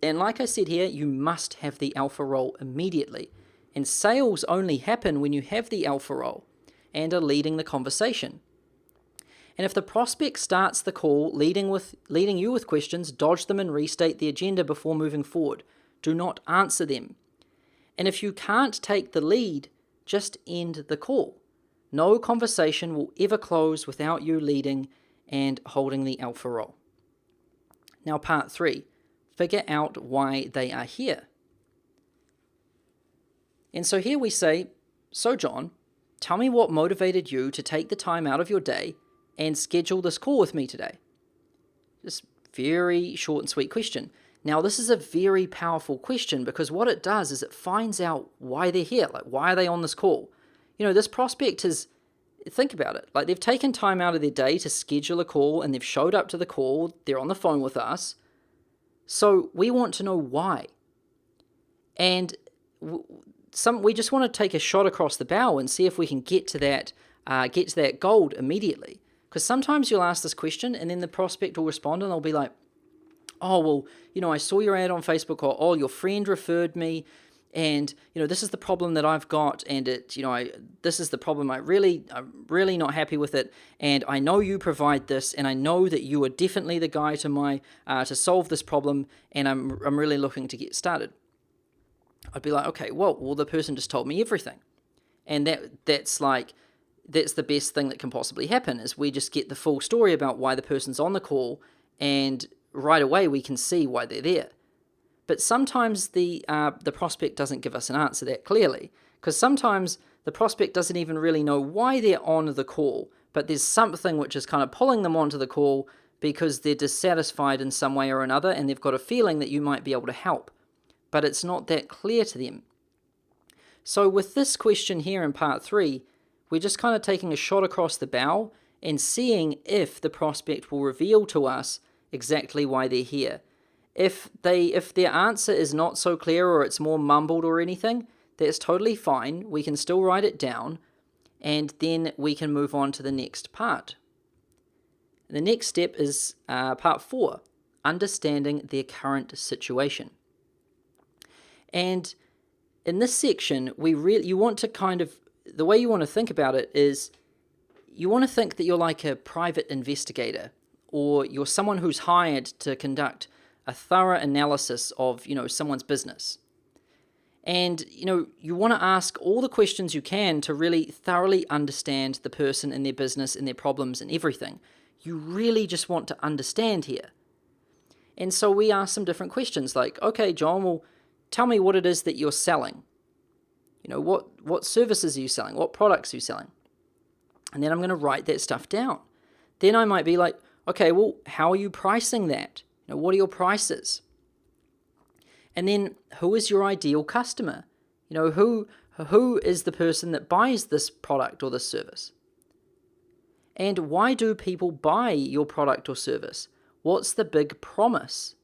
And like I said here, you must have the alpha role immediately. And sales only happen when you have the alpha role and are leading the conversation. And if the prospect starts the call leading you with questions, dodge them and restate the agenda before moving forward. Do not answer them. And if you can't take the lead, just end the call. No conversation will ever close without you leading and holding the alpha role. Now, part 3, figure out why they are here. And so here we say, so John, tell me what motivated you to take the time out of your day and schedule this call with me today. Just very short and sweet question. Now, this is a very powerful question because what it does is it finds out why they're here. Like, why are they on this call? This prospect think about it. Like, they've taken time out of their day to schedule a call and they've showed up to the call. They're on the phone with us. So we want to know why. And we just want to take a shot across the bow and see if we can get to that gold immediately. Because sometimes you'll ask this question and then the prospect will respond and they'll be like, oh, well, I saw your ad on Facebook, or, oh, your friend referred me, and this is the problem that I've got, and this is the problem. I'm really not happy with it, and I know you provide this, and I know that you are definitely the guy to solve this problem, and I'm really looking to get started. I'd be like, okay, well, the person just told me everything, and that's the best thing that can possibly happen, is we just get the full story about why the person's on the call, and right away we can see why they're there. But sometimes the prospect doesn't give us an answer that clearly, because sometimes the prospect doesn't even really know why they're on the call, but there's something which is kind of pulling them onto the call because they're dissatisfied in some way or another, and they've got a feeling that you might be able to help, but it's not that clear to them. So with this question here in part 3, we're just kind of taking a shot across the bow and seeing if the prospect will reveal to us exactly why they're here. If their answer is not so clear, or it's more mumbled or anything, that's totally fine. We can still write it down, and then we can move on to the next part. The next step is part 4, understanding their current situation. And in this section, you want to the way you want to think about it is, you want to think that you're like a private investigator, or you're someone who's hired to conduct a thorough analysis of, someone's business. And, you want to ask all the questions you can to really thoroughly understand the person and their business and their problems and everything. You really just want to understand here. And so we ask some different questions like, okay, John, well, tell me what it is that you're selling. What services are you selling? What products are you selling? And then I'm going to write that stuff down. Then I might be like, okay, well, how are you pricing that? What are your prices? And then, who is your ideal customer? Who is the person that buys this product or this service? And why do people buy your product or service? What's the big promise?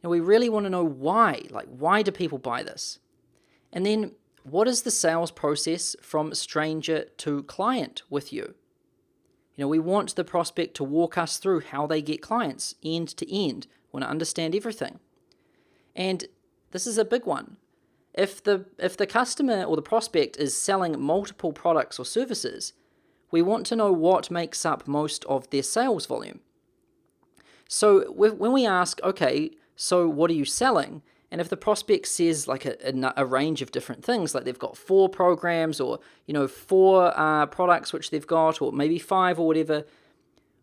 We really want to know why. Why do people buy this? And then, what is the sales process from stranger to client with you? We want the prospect to walk us through how they get clients end to end. We want to understand everything. And this is a big one. If the customer or the prospect is selling multiple products or services, we want to know what makes up most of their sales volume. So when we ask, okay, so what are you selling? And if the prospect says a range of different things, like they've got 4 programs, or 4 products which they've got, or maybe 5 or whatever,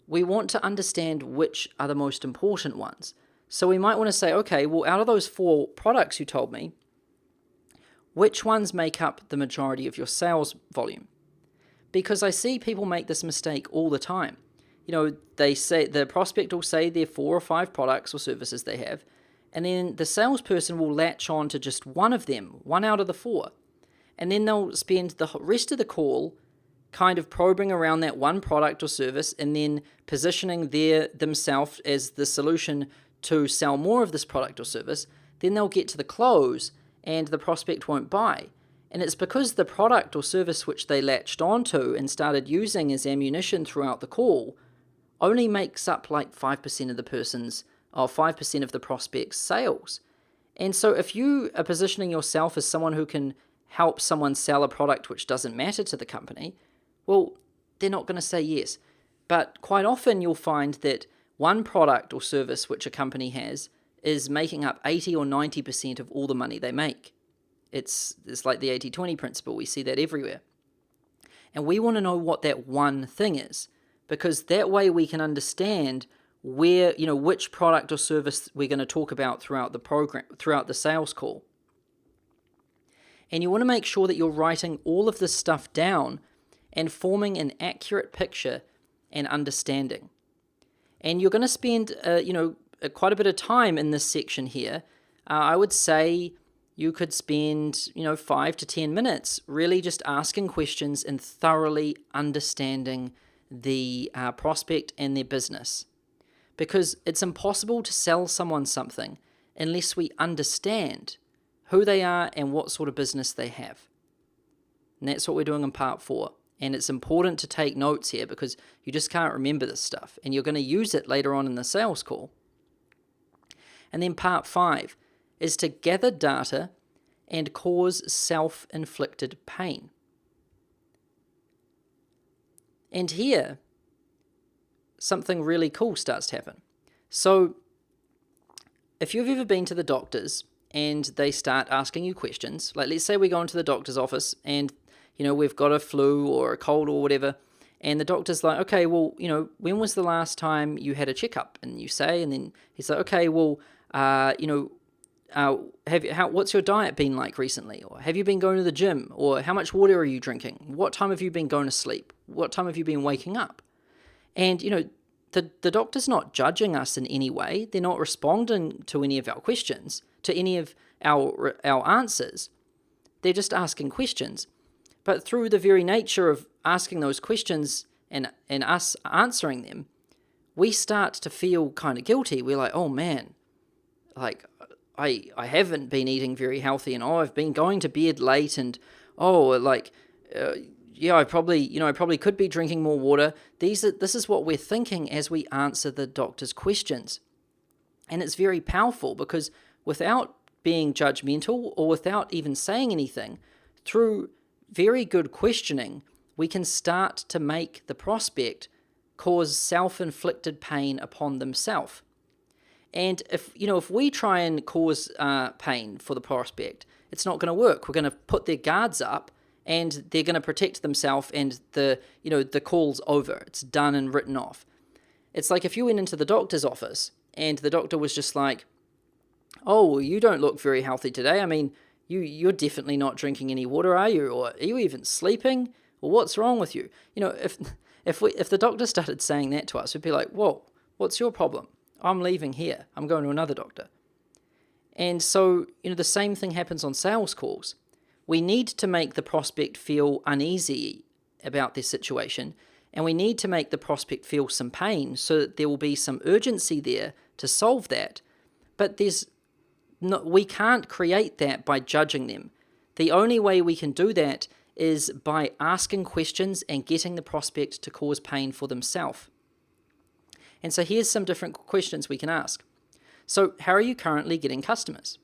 we want to understand which are the most important ones. So we might want to say, okay, well, out of those 4 products you told me, which ones make up the majority of your sales volume? Because I see people make this mistake all the time. They say, the prospect will say their 4 or 5 products or services they have, and then the salesperson will latch on to just one of them, 1 out of the 4. And then they'll spend the rest of the call kind of probing around that one product or service, and then positioning themselves as the solution to sell more of this product or service. Then they'll get to the close, and the prospect won't buy. And it's because the product or service which they latched onto and started using as ammunition throughout the call only makes up 5% of the person's, or 5% of the prospect's sales. And so if you are positioning yourself as someone who can help someone sell a product which doesn't matter to the company, well, they're not going to say yes. But quite often you'll find that one product or service which a company has is making up 80 or 90% of all the money they make. It's like the 80-20 principle. We see that everywhere. And we want to know what that one thing is, because that way we can understand where, which product or service we're going to talk about throughout the program, throughout the sales call. And you want to make sure that you're writing all of this stuff down and forming an accurate picture and understanding. And you're going to spend, quite a bit of time in this section here. I would say you could spend, 5 to 10 minutes really just asking questions and thoroughly understanding the prospect and their business. Because it's impossible to sell someone something unless we understand who they are and what sort of business they have. And that's what we're doing in part 4. And it's important to take notes here because you just can't remember this stuff, and you're going to use it later on in the sales call. And then part 5, is to gather data and cause self-inflicted pain. And here, something really cool starts to happen. So, if you've ever been to the doctors and they start asking you questions, like let's say we go into the doctor's office and, we've got a flu or a cold or whatever, and the doctor's like, okay, well, when was the last time you had a checkup? And you say, and then he's like, okay, well, what's your diet been like recently? Or have you been going to the gym? Or how much water are you drinking? What time have you been going to sleep? What time have you been waking up? And, the doctor's not judging us in any way. They're not responding to any of our questions, to any of our answers. They're just asking questions. But through the very nature of asking those questions and us answering them, we start to feel kind of guilty. We're like, oh man, like I haven't been eating very healthy, and I've been going to bed late, and I probably could be drinking more water. This is what we're thinking as we answer the doctor's questions. And it's very powerful because without being judgmental or without even saying anything, through very good questioning, we can start to make the prospect cause self-inflicted pain upon themselves. And if we try and cause pain for the prospect, it's not going to work. We're going to put their guards up, and they're going to protect themselves, and the call's over. It's done and written off. It's like if you went into the doctor's office and the doctor was just like, oh, you don't look very healthy today. I mean, you're definitely not drinking any water, are you? Or are you even sleeping? Or what's wrong with you? If the doctor started saying that to us, we'd be like, whoa, what's your problem? I'm leaving here. I'm going to another doctor. And so, the same thing happens on sales calls. We need to make the prospect feel uneasy about their situation, and we need to make the prospect feel some pain so that there will be some urgency there to solve that. But we can't create that by judging them. The only way we can do that is by asking questions and getting the prospect to cause pain for themselves. And so here's some different questions we can ask. So, how are you currently getting customers?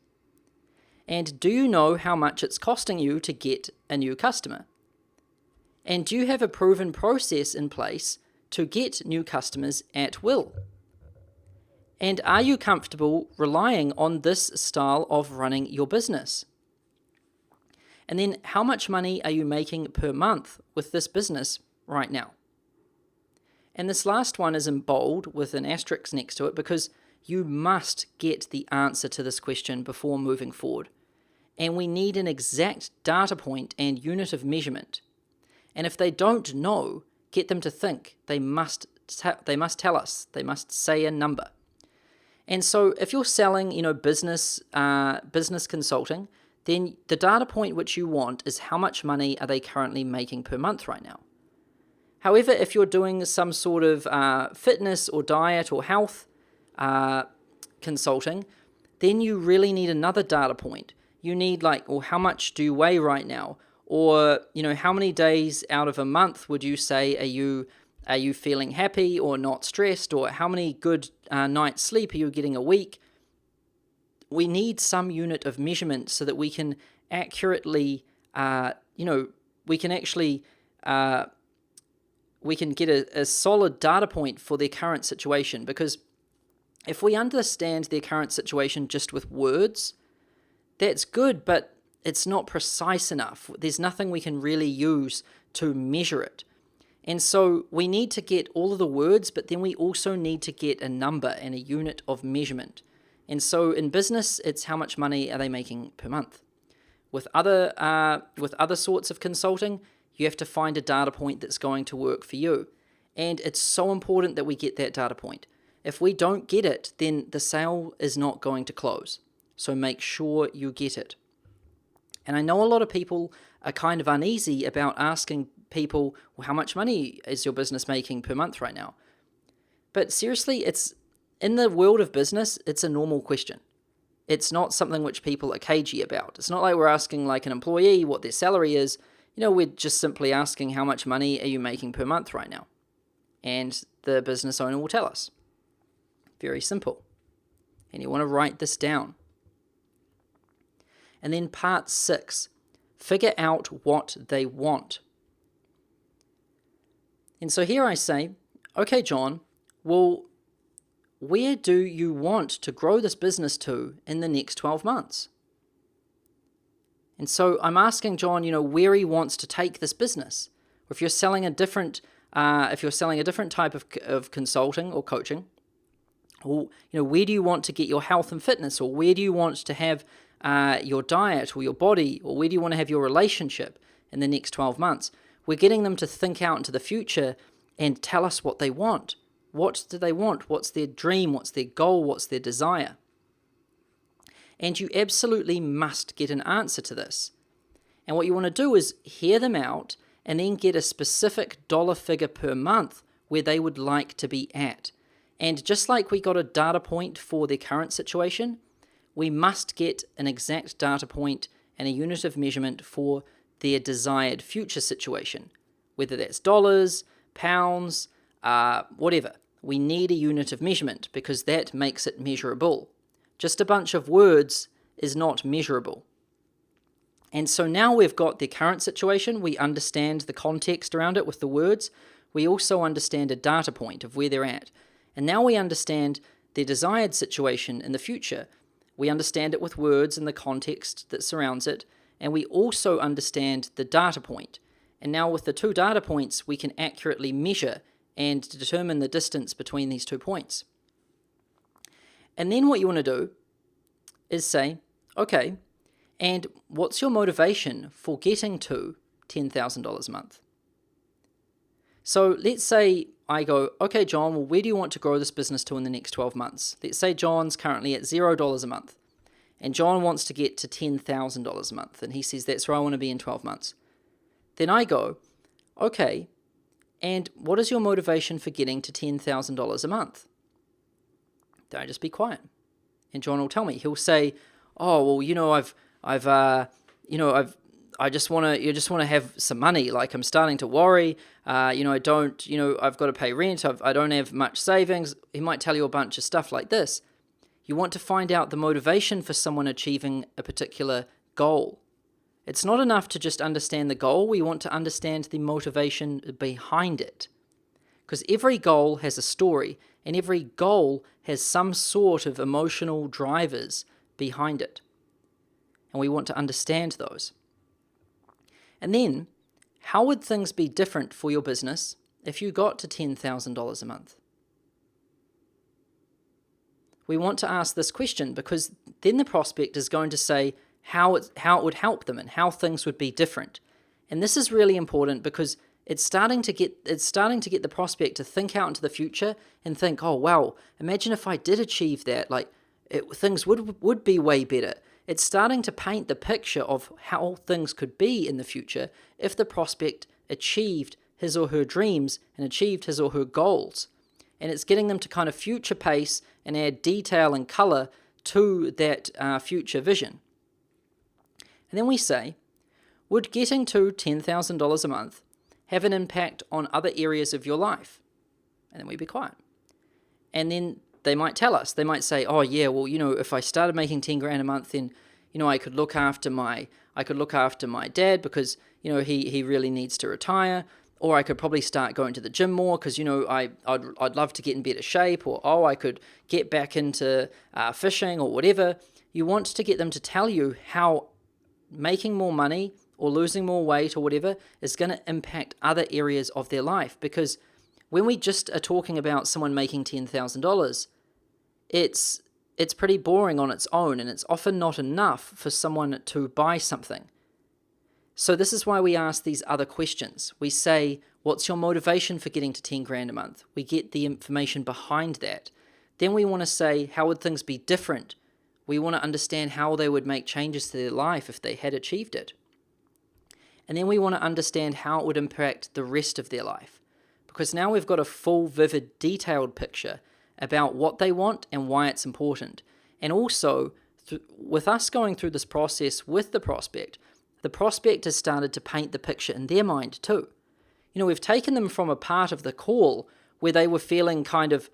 And do you know how much it's costing you to get a new customer? And do you have a proven process in place to get new customers at will? And are you comfortable relying on this style of running your business? And then how much money are you making per month with this business right now? And this last one is in bold with an asterisk next to it because you must get the answer to this question before moving forward. And we need an exact data point and unit of measurement. And if they don't know, get them to think. They must tell us. They must say a number. And so if you're selling, business consulting, then the data point which you want is how much money are they currently making per month right now. However, if you're doing some sort of fitness or diet or health consulting, then you really need another data point. You need how much do you weigh right now? Or, how many days out of a month would you say are you feeling happy or not stressed? Or how many good nights sleep are you getting a week? We need some unit of measurement so that we can accurately, we can get a solid data point for their current situation. Because if we understand their current situation just with words, that's good, but it's not precise enough. There's nothing we can really use to measure it. And so we need to get all of the words, but then we also need to get a number and a unit of measurement. And so in business, it's how much money are they making per month. With other sorts of consulting, you have to find a data point that's going to work for you. And it's so important that we get that data point. If we don't get it, then the sale is not going to close. So make sure you get it. And I know a lot of people are kind of uneasy about asking people, well, how much money is your business making per month right now? But seriously, it's in the world of business, it's a normal question. It's not something which people are cagey about. It's not like we're asking an employee what their salary is. We're just simply asking how much money are you making per month right now? And the business owner will tell us. Very simple. And you want to write this down. And then part 6, figure out what they want. And so here I say, okay, John, well, where do you want to grow this business to in the next 12 months? And so I'm asking John, where he wants to take this business. Or if you're selling a different type of consulting or coaching, or where do you want to get your health and fitness, or where do you want to have your diet or your body, or where do you want to have your relationship in the next 12 months? We're getting them to think out into the future and tell us what they want. What do they want? What's their dream? What's their goal? What's their desire? And you absolutely must get an answer to this. And what you want to do is hear them out and then get a specific dollar figure per month where they would like to be at. And just like we got a data point for their current situation, we must get an exact data point and a unit of measurement for their desired future situation, whether that's dollars, pounds, whatever. We need a unit of measurement because that makes it measurable. Just a bunch of words is not measurable. And so now we've got their current situation, we understand the context around it with the words, we also understand a data point of where they're at. And now we understand their desired situation in the future. We understand it with words and the context that surrounds it, and we also understand the data point. And now with the 2 data points, we can accurately measure and determine the distance between these 2 points. And then what you want to do is say, okay, and what's your motivation for getting to $10,000 a month? So let's say I go, okay, John, well, where do you want to grow this business to in the next 12 months? Let's say John's currently at $0 a month, and John wants to get to $10,000 a month, and he says, that's where I want to be in 12 months. Then I go, okay, and what is your motivation for getting to $10,000 a month? Then I just be quiet. And John will tell me. He'll say, oh, well, I just want to have some money. Like I'm starting to worry. I've got to pay rent. I don't have much savings. He might tell you a bunch of stuff like this. You want to find out the motivation for someone achieving a particular goal. It's not enough to just understand the goal. We want to understand the motivation behind it. Because every goal has a story, and every goal has some sort of emotional drivers behind it. And we want to understand those. And then, how would things be different for your business if you got to $10,000 a month? We want to ask this question because then the prospect is going to say how it would help them and how things would be different. And this is really important because it's starting to get the prospect to think out into the future and think, oh wow, imagine if I did achieve that, things would be way better. It's starting to paint the picture of how things could be in the future if the prospect achieved his or her dreams and achieved his or her goals. And it's getting them to kind of future pace and add detail and color to that future vision. And then we say, would getting to $10,000 a month have an impact on other areas of your life? And then we be quiet. And then they might tell us, they might say, oh yeah, well, if I started making 10 grand a month, then, I could look after my dad because, he really needs to retire. Or I could probably start going to the gym more because, I'd love to get in better shape. Or, I could get back into fishing or whatever. You want to get them to tell you how making more money or losing more weight or whatever is going to impact other areas of their life. Because when we just are talking about someone making $10,000, it's pretty boring on its own, and it's often not enough for someone to buy something. So this is why we ask these other questions. We say, what's your motivation for getting to 10 grand a month? We get the information behind that. Then we want to say, how would things be different? We want to understand how they would make changes to their life if they had achieved it. And then we want to understand how it would impact the rest of their life. Because now we've got a full, vivid, detailed picture about what they want and why it's important. And also, with us going through this process with the prospect has started to paint the picture in their mind too. We've taken them from a part of the call where they were feeling kind of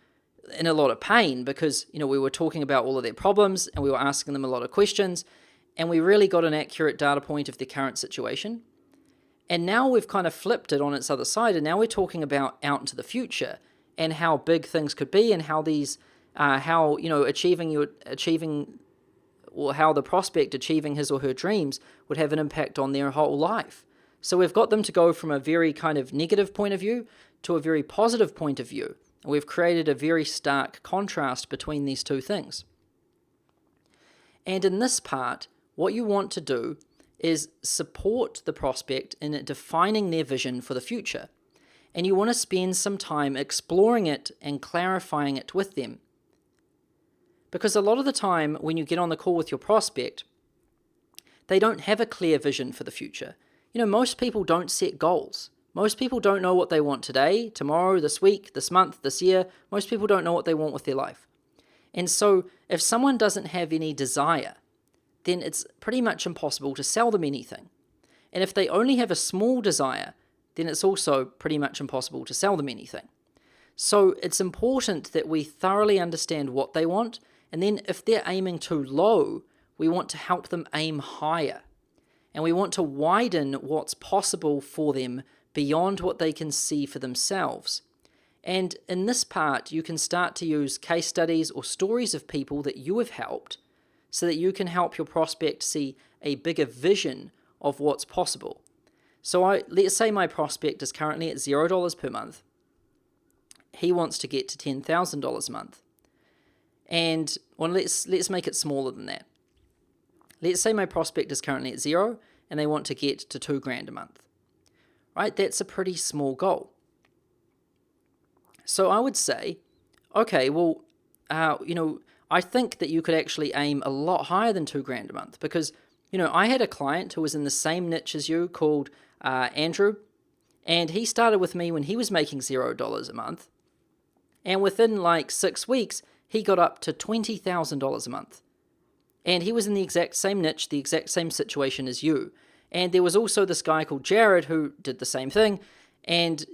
in a lot of pain because, we were talking about all of their problems and we were asking them a lot of questions. and we really got an accurate data point of their current situation. And now we've kind of flipped it on its other side, and now we're talking about out into the future and how big things could be, and how these, how how the prospect achieving his or her dreams would have an impact on their whole life. So we've got them to go from a very kind of negative point of view to a very positive point of view. And we've created a very stark contrast between these two things. And in this part, what you want to do is support the prospect in defining their vision for the future. And you want to spend some time exploring it and clarifying it with them. Because a lot of the time when you get on the call with your prospect, they don't have a clear vision for the future. Most people don't set goals. Most people don't know what they want today, tomorrow, this week, this month, this year. Most people don't know what they want with their life. And so if someone doesn't have any desire, then it's pretty much impossible to sell them anything. And if they only have a small desire, then it's also pretty much impossible to sell them anything. So it's important that we thoroughly understand what they want, and then if they're aiming too low, we want to help them aim higher. And we want to widen what's possible for them beyond what they can see for themselves. And in this part, you can start to use case studies or stories of people that you have helped so that you can help your prospect see a bigger vision of what's possible. So let's say my prospect is currently at $0 per month. He wants to get to $10,000 a month. And let's make it smaller than that. Let's say my prospect is currently at 0 and they want to get to $2,000 a month. Right? That's a pretty small goal. So I would say, okay, well, I think that you could actually aim a lot higher than $2,000 a month because, I had a client who was in the same niche as you called Andrew, and he started with me when he was making $0 a month, and within like 6 weeks, he got up to $20,000 a month. And he was in the exact same niche, the exact same situation as you. And there was also this guy called Jared who did the same thing. And,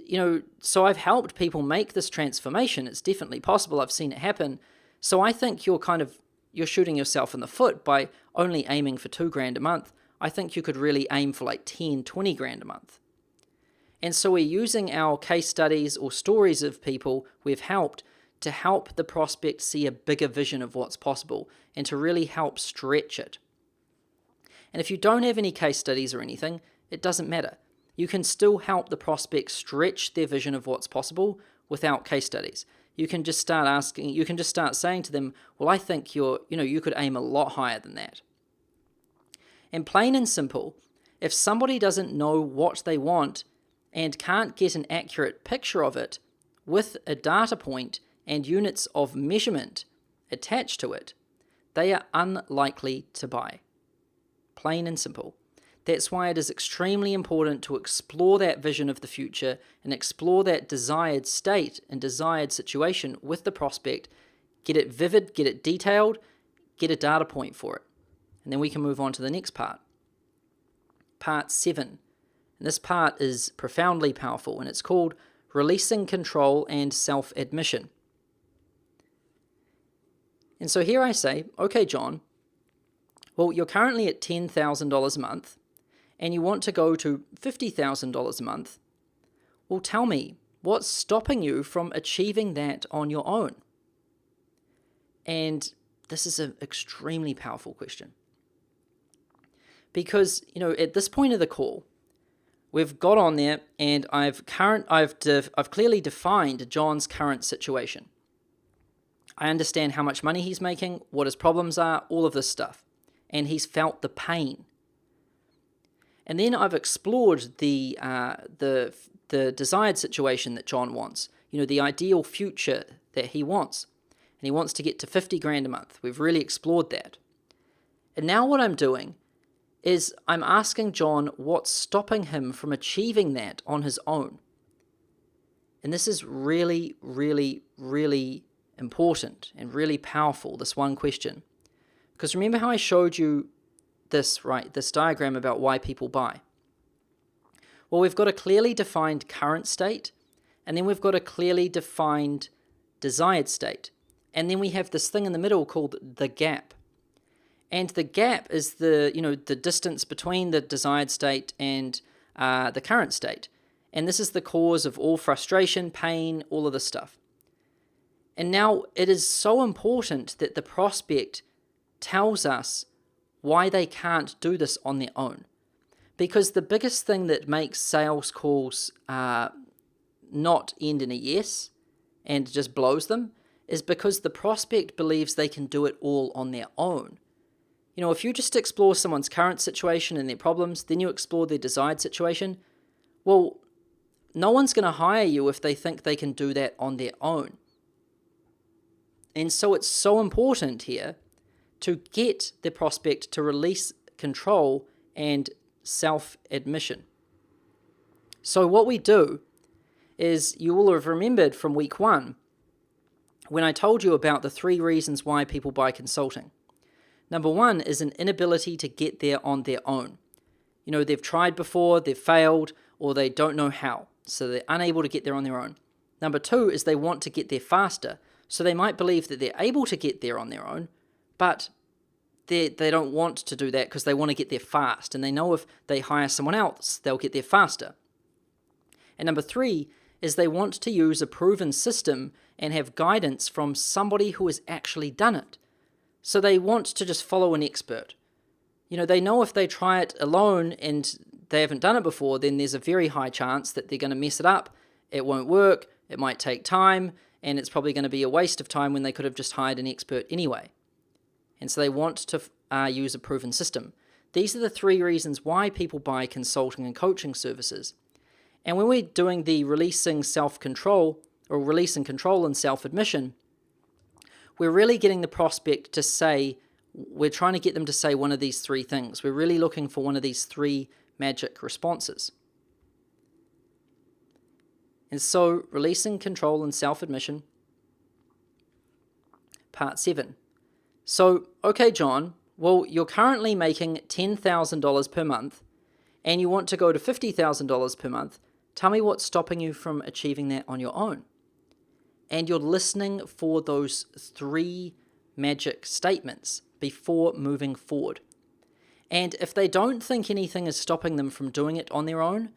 so I've helped people make this transformation. It's definitely possible. I've seen it happen. So I think you're shooting yourself in the foot by only aiming for $2,000 a month. I think you could really aim for like 10, 20 grand a month. And so we're using our case studies or stories of people we've helped to help the prospect see a bigger vision of what's possible and to really help stretch it. And if you don't have any case studies or anything, it doesn't matter. You can still help the prospect stretch their vision of what's possible without case studies. You can just start saying to them, well, I think you could aim a lot higher than that. And plain and simple, if somebody doesn't know what they want and can't get an accurate picture of it with a data point and units of measurement attached to it, they are unlikely to buy. Plain and simple. That's why it is extremely important to explore that vision of the future and explore that desired state and desired situation with the prospect. Get it vivid, get it detailed, get a data point for it. And then we can move on to the next part. Part 7. And this part is profoundly powerful, and it's called Releasing Control and Self-Admission. And so here I say, okay, John, well, you're currently at $10,000 a month, and you want to go to $50,000 a month. Well, tell me, what's stopping you from achieving that on your own? And this is an extremely powerful question. Because, at this point of the call, we've got on there and I've clearly defined John's current situation. I understand how much money he's making, what his problems are, all of this stuff. And he's felt the pain. And then I've explored the desired situation that John wants, the ideal future that he wants. And he wants to get to 50 grand a month. We've really explored that. And now what I'm doing is I'm asking John what's stopping him from achieving that on his own. And this is really, really, really important and really powerful, this one question. Because remember how I showed you this diagram about why people buy? Well, we've got a clearly defined current state, and then we've got a clearly defined desired state. And then we have this thing in the middle called the gap. And the gap is the distance between the desired state and the current state. And this is the cause of all frustration, pain, all of this stuff. And now it is so important that the prospect tells us why they can't do this on their own. Because the biggest thing that makes sales calls not end in a yes and just blows them is because the prospect believes they can do it all on their own. If you just explore someone's current situation and their problems, then you explore their desired situation, well, no one's going to hire you if they think they can do that on their own. And so it's so important here to get the prospect to release control and self-admission. So what we do is, you will have remembered from week 1 when I told you about the 3 reasons why people buy consulting. Number 1 is an inability to get there on their own. They've tried before, they've failed, or they don't know how, so they're unable to get there on their own. Number 2 is they want to get there faster, so they might believe that they're able to get there on their own, but they don't want to do that because they want to get there fast, and they know if they hire someone else, they'll get there faster. And number 3 is they want to use a proven system and have guidance from somebody who has actually done it. So they want to just follow an expert. They know if they try it alone and they haven't done it before, then there's a very high chance that they're going to mess it up. It won't work, it might take time, and it's probably going to be a waste of time when they could have just hired an expert anyway. And so they want to use a proven system. These are the 3 reasons why people buy consulting and coaching services. And when we're doing the releasing self-control, or releasing control and self-admission, we're really getting the prospect to say, we're trying to get them to say one of these 3 things. We're really looking for one of these 3 magic responses. And so, releasing control and self-admission, part 7. So, okay, John, well, you're currently making $10,000 per month, and you want to go to $50,000 per month. Tell me what's stopping you from achieving that on your own. And you're listening for those 3 magic statements before moving forward. And if they don't think anything is stopping them from doing it on their own,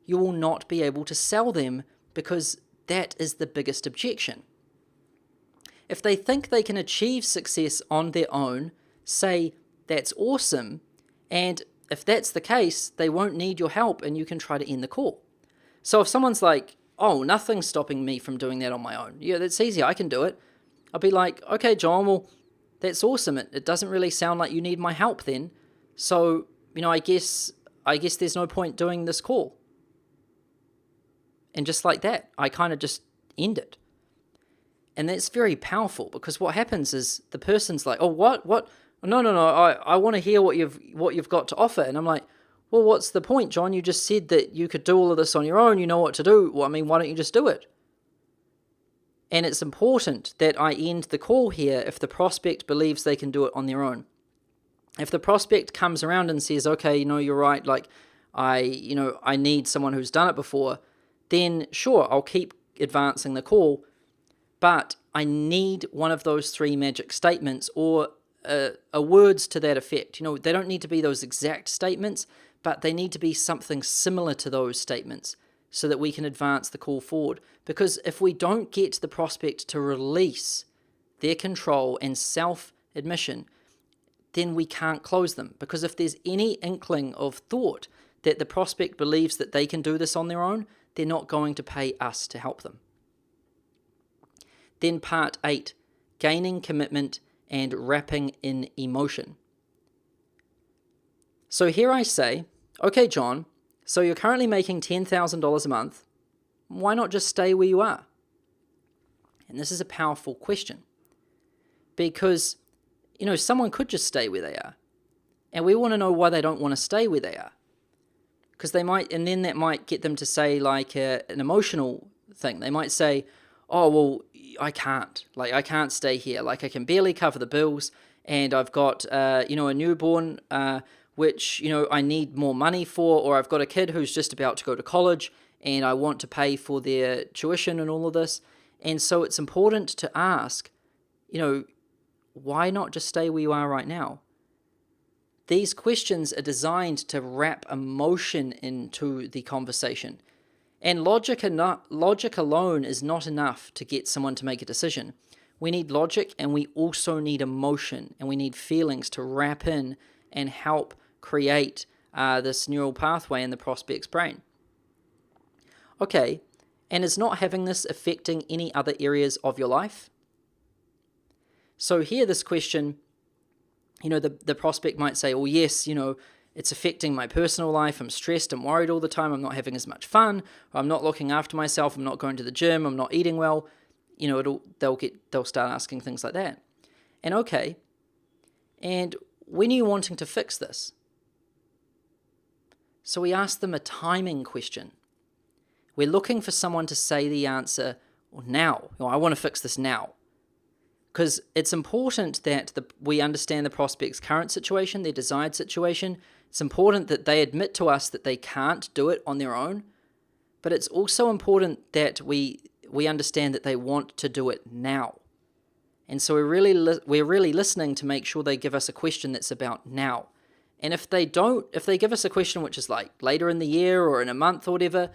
you will not be able to sell them, because that is the biggest objection. If they think they can achieve success on their own, say, that's awesome, and if that's the case, they won't need your help and you can try to end the call. So if someone's like, oh, nothing's stopping me from doing that on my own. Yeah, that's easy, I can do it. I'll be like, okay, John, well, that's awesome. It doesn't really sound like you need my help then. So, I guess there's no point doing this call. And just like that, I kind of just end it. And that's very powerful, because what happens is the person's like, oh, what? No, I want to hear what you've got to offer. And I'm like, well, what's the point, John? You just said that you could do all of this on your own. You know what to do. Well, why don't you just do it? And it's important that I end the call here if the prospect believes they can do it on their own. If the prospect comes around and says, okay, you're right, like, I need someone who's done it before, then sure, I'll keep advancing the call, but I need one of those 3 magic statements, or words to that effect. They don't need to be those exact statements, but they need to be something similar to those statements so that we can advance the call forward. Because if we don't get the prospect to release their control and self-admission, then we can't close them. Because if there's any inkling of thought that the prospect believes that they can do this on their own, they're not going to pay us to help them. Then part 8, gaining commitment and wrapping in emotion. So here I say, okay, John, so you're currently making $10,000 a month. Why not just stay where you are? And this is a powerful question, because, someone could just stay where they are. And we want to know why they don't want to stay where they are. Because they might, and then that might get them to say like an emotional thing. They might say, oh, well, I can't stay here. Like, I can barely cover the bills, and I've got, a newborn, which, I need more money for, or I've got a kid who's just about to go to college, and I want to pay for their tuition and all of this. And so it's important to ask, why not just stay where you are right now? these questions are designed to wrap emotion into the conversation. And logic alone is not enough to get someone to make a decision. We need logic, and we also need emotion, and we need feelings to wrap in and help create this neural pathway in the prospect's brain. Okay, and is not having this affecting any other areas of your life? So here, this question, the prospect might say, well, yes, it's affecting my personal life. I'm stressed, I'm worried all the time, I'm not having as much fun, I'm not looking after myself, I'm not going to the gym, I'm not eating well. They'll start asking things like that. And okay, and when are you wanting to fix this? So we ask them a timing question. We're looking for someone to say the answer now. I want to fix this now. Because it's important that we understand the prospect's current situation, their desired situation. It's important that they admit to us that they can't do it on their own. But it's also important that we understand that they want to do it now. And so we're really listening to make sure they give us a question that's about now. And if they give us a question which is like later in the year or in a month or whatever,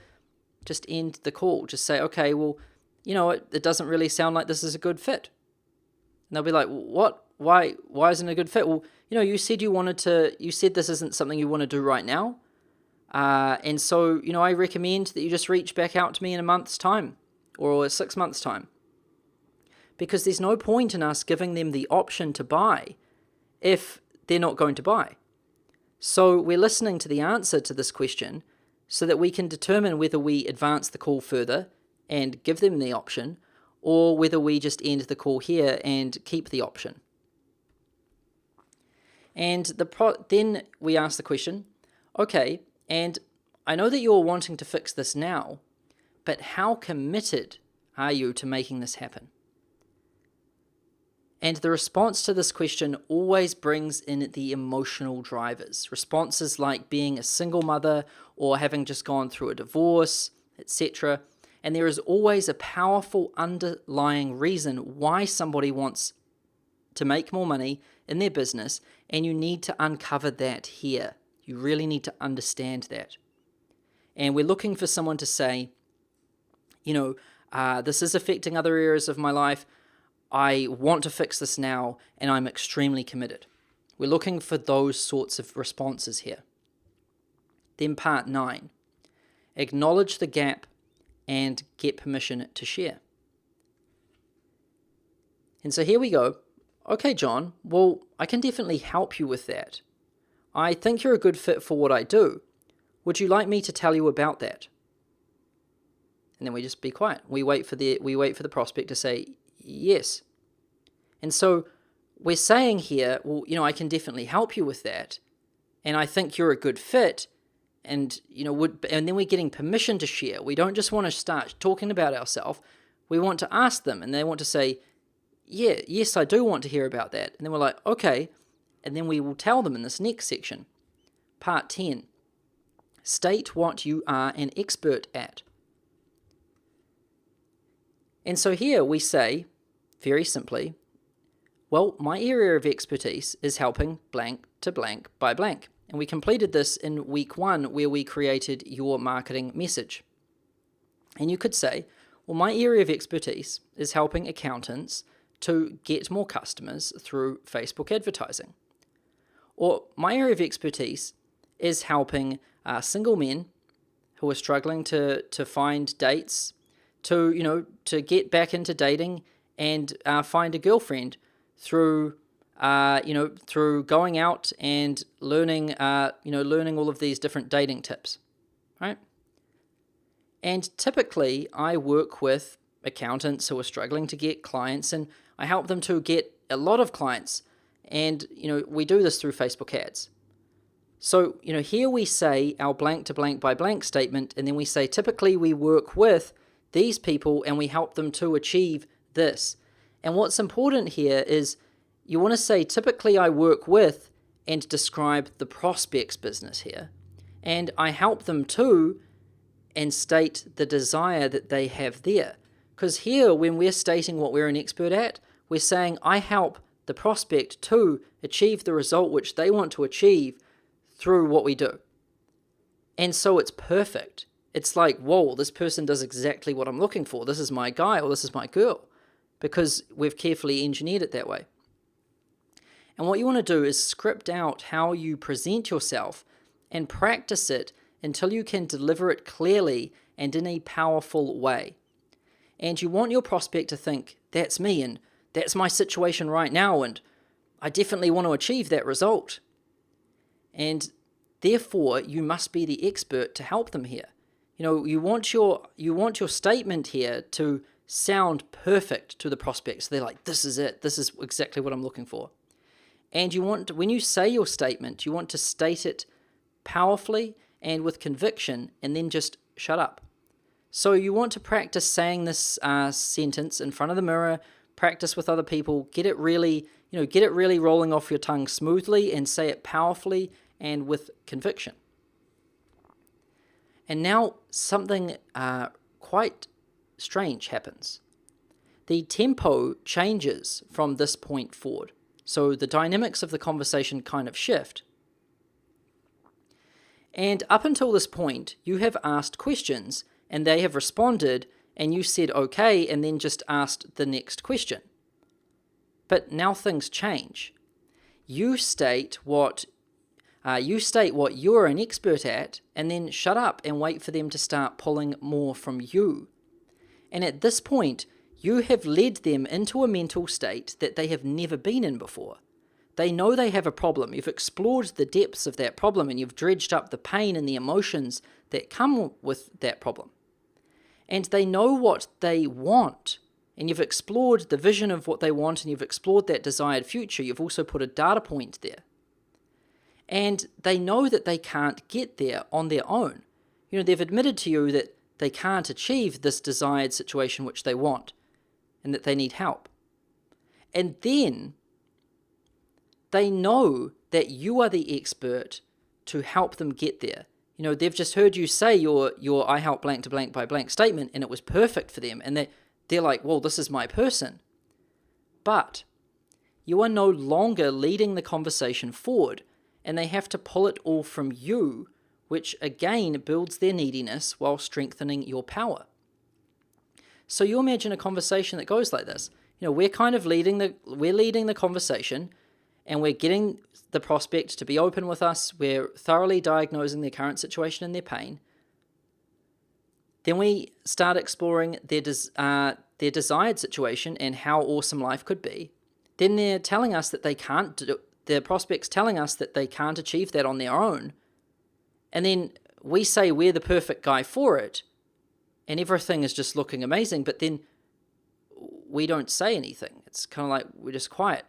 just end the call. Just say, okay, well, it doesn't really sound like this is a good fit. And they'll be like, what? Why isn't it a good fit? Well, you said you said this isn't something you want to do right now. And so, I recommend that you just reach back out to me in a month's time or 6 months' time. Because there's no point in us giving them the option to buy if they're not going to buy. So we're listening to the answer to this question so that we can determine whether we advance the call further and give them the option, or whether we just end the call here and keep the option. And then we ask the question, okay, and I know that you're wanting to fix this now, but how committed are you to making this happen? And the response to this question always brings in the emotional drivers. Responses like being a single mother or having just gone through a divorce, etc. And there is always a powerful underlying reason why somebody wants to make more money in their business, and you need to uncover that here. You really need to understand that. And we're looking for someone to say, this is affecting other areas of my life. I want to fix this now, and I'm extremely committed. We're looking for those sorts of responses here. Then part 9, acknowledge the gap and get permission to share. And so here we go. Okay, John, well, I can definitely help you with that. I think you're a good fit for what I do. Would you like me to tell you about that? And then we just be quiet. We wait for the prospect to say yes. And so we're saying here, well, I can definitely help you with that, and I think you're a good fit, and and then we're getting permission to share. We don't just want to start talking about ourselves. We want to ask them, and they want to say, yes, I do want to hear about that. And then we're like, okay, and then we will tell them in this next section. Part 10, state what you are an expert at. And so here we say, very simply, well, my area of expertise is helping blank to blank by blank. And we completed this in week 1 where we created your marketing message. And you could say, well, my area of expertise is helping accountants to get more customers through Facebook advertising. Or my area of expertise is helping single men who are struggling to find dates, to get back into dating and find a girlfriend through going out and learning all of these different dating tips, right? And typically, I work with accountants who are struggling to get clients, and I help them to get a lot of clients. And we do this through Facebook ads. So here we say our blank to blank by blank statement, and then we say typically we work with these people and we help them to achieve this. And what's important here is you want to say typically I work with and describe the prospect's business here. And I help them to and state the desire that they have there. Because here, when we're stating what we're an expert at, we're saying I help the prospect to achieve the result which they want to achieve through what we do. And so it's perfect. It's like, whoa, this person does exactly what I'm looking for. This is my guy or this is my girl, because we've carefully engineered it that way. And what you want to do is script out how you present yourself and practice it until you can deliver it clearly and in a powerful way. And you want your prospect to think, that's me and that's my situation right now, and I definitely want to achieve that result. And therefore, you must be the expert to help them here. You want your statement here to sound perfect to the prospect. So they're like, this is it. This is exactly what I'm looking for. And when you say your statement, you want to state it powerfully and with conviction, and then just shut up. So you want to practice saying this sentence in front of the mirror, practice with other people, get it really rolling off your tongue smoothly, and say it powerfully and with conviction. And now something quite strange happens. The tempo changes from this point forward. So the dynamics of the conversation kind of shift. And up until this point, you have asked questions and they have responded, and you said okay and then just asked the next question. But now things change. You state what you're an expert at, and then shut up and wait for them to start pulling more from you. And at this point, you have led them into a mental state that they have never been in before. They know they have a problem. You've explored the depths of that problem, and you've dredged up the pain and the emotions that come with that problem. And they know what they want, and you've explored the vision of what they want, and you've explored that desired future. You've also put a data point there. And they know that they can't get there on their own. They've admitted to you that they can't achieve this desired situation which they want, and that they need help. And then they know that you are the expert to help them get there. They've just heard you say your I help blank to blank by blank statement, and it was perfect for them. And they're like, well, this is my person. But you are no longer leading the conversation forward, and they have to pull it all from you, which again builds their neediness while strengthening your power. So you imagine a conversation that goes like this. We're kind of leading the conversation, and we're getting the prospect to be open with us. We're thoroughly diagnosing their current situation and their pain. Then we start exploring their desired situation and how awesome life could be. Then they're telling us that their prospect's telling us that they can't achieve that on their own. And then we say we're the perfect guy for it, and everything is just looking amazing, but then we don't say anything. It's kind of like we're just quiet.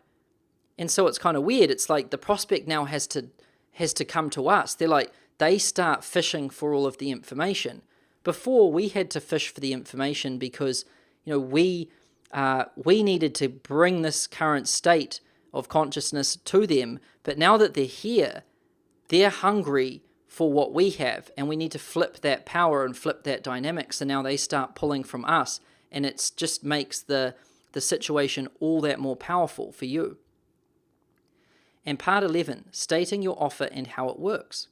And so it's kind of weird. It's like the prospect now has to come to us. They start fishing for all of the information. Before, we had to fish for the information because we needed to bring this current state of consciousness to them. But now that they're here, they're hungry for what we have, and we need to flip that power and flip that dynamic. So now they start pulling from us, and it just makes the situation all that more powerful for you. And part 11, stating your offer and how it works.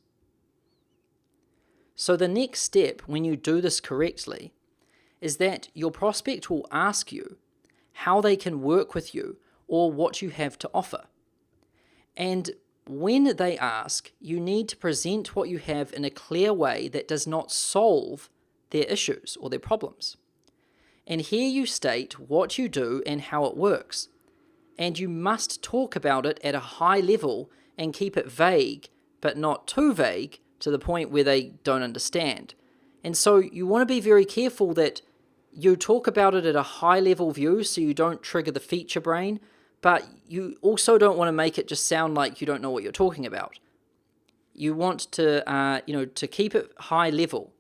So the next step when you do this correctly is that your prospect will ask you how they can work with you or what you have to offer. And when they ask, you need to present what you have in a clear way that does not solve their issues or their problems. And here you state what you do and how it works. And you must talk about it at a high level and keep it vague, but not too vague to the point where they don't understand. And so you want to be very careful that you talk about it at a high level view so you don't trigger the feature brain, but you also don't want to make it just sound like you don't know what you're talking about. You want to, to keep it high level.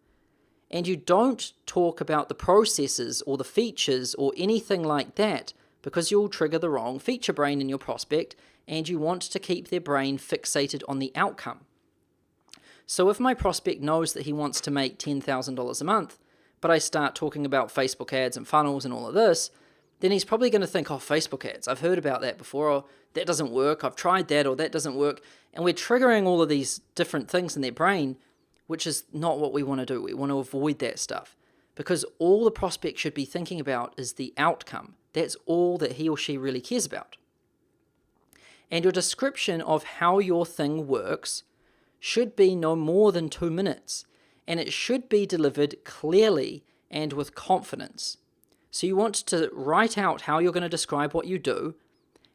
And you don't talk about the processes or the features or anything like that, because you'll trigger the wrong feature brain in your prospect, and you want to keep their brain fixated on the outcome. So if my prospect knows that he wants to make $10,000 a month, but I start talking about Facebook ads and funnels and all of this, then he's probably going to think, oh, Facebook ads, I've heard about that before, or that doesn't work, I've tried that, or that doesn't work. And we're triggering all of these different things in their brain, which is not what we want to do. We want to avoid that stuff, because all the prospect should be thinking about is the outcome. That's all that he or she really cares about. And your description of how your thing works should be no more than 2 minutes, and it should be delivered clearly and with confidence. So you want to write out how you're going to describe what you do,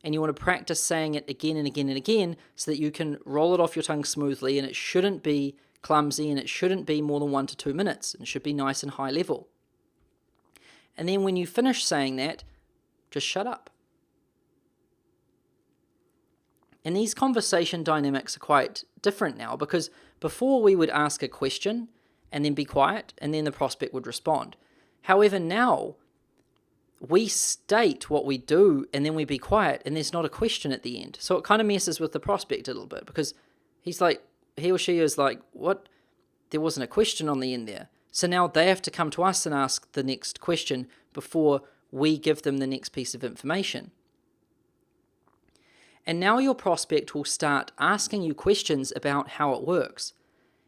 and you want to practice saying it again and again and again so that you can roll it off your tongue smoothly, and it shouldn't be clumsy, and it shouldn't be more than 1 to 2 minutes. It should be nice and high level. And then when you finish saying that, just shut up. And these conversation dynamics are quite different now, because before we would ask a question and then be quiet, and then the prospect would respond. However, now we state what we do and then we be quiet, and there's not a question at the end. So it kind of messes with the prospect a little bit, because he or she is like, what? There wasn't a question on the end there. So now they have to come to us and ask the next question before we give them the next piece of information. And now your prospect will start asking you questions about how it works.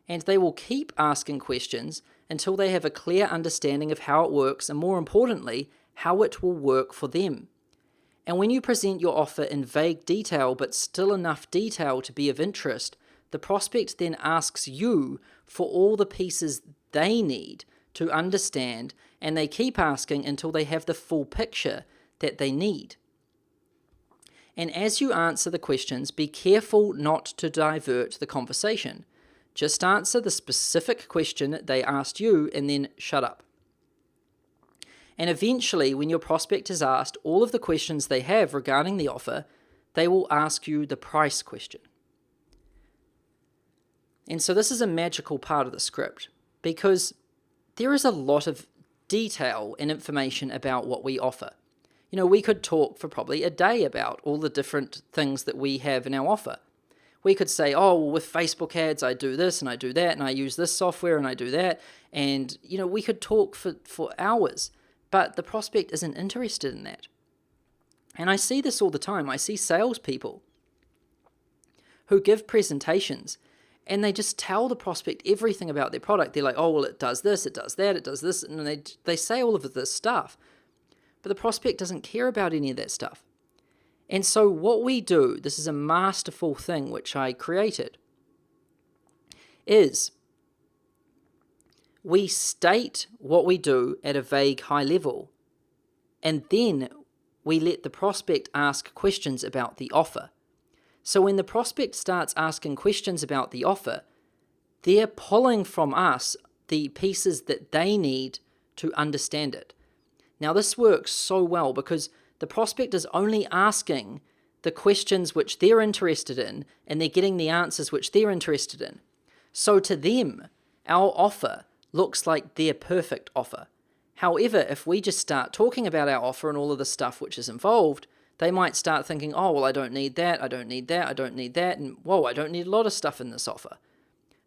And they will keep asking questions until they have a clear understanding of how it works, and more importantly, how it will work for them. And when you present your offer in vague detail, but still enough detail to be of interest, the prospect then asks you for all the pieces they need to understand, and they keep asking until they have the full picture that they need. And as you answer the questions, be careful not to divert the conversation. Just answer the specific question they asked you, and then shut up. And eventually, when your prospect is asked all of the questions they have regarding the offer, they will ask you the price question. And so this is a magical part of the script, because there is a lot of detail and information about what we offer. You know, we could talk for probably a day about all the different things that we have in our offer. We could say, oh, well, with Facebook ads, I do this and I do that, and I use this software and I do that. And, you know, we could talk for hours, but the prospect isn't interested in that. And I see this all the time. I see salespeople who give presentations, and they just tell the prospect everything about their product. They're like, oh, well, it does this, it does that, it does this, and they say all of this stuff. But the prospect doesn't care about any of that stuff. And so what we do, this is a masterful thing which I created, is we state what we do at a vague high level, and then we let the prospect ask questions about the offer. So when the prospect starts asking questions about the offer, they're pulling from us the pieces that they need to understand it. Now this works so well because the prospect is only asking the questions which they're interested in, and they're getting the answers which they're interested in. So to them, our offer looks like their perfect offer. However, if we just start talking about our offer and all of the stuff which is involved, they might start thinking, oh, well, I don't need that, I don't need that, I don't need that, and whoa, I don't need a lot of stuff in this offer.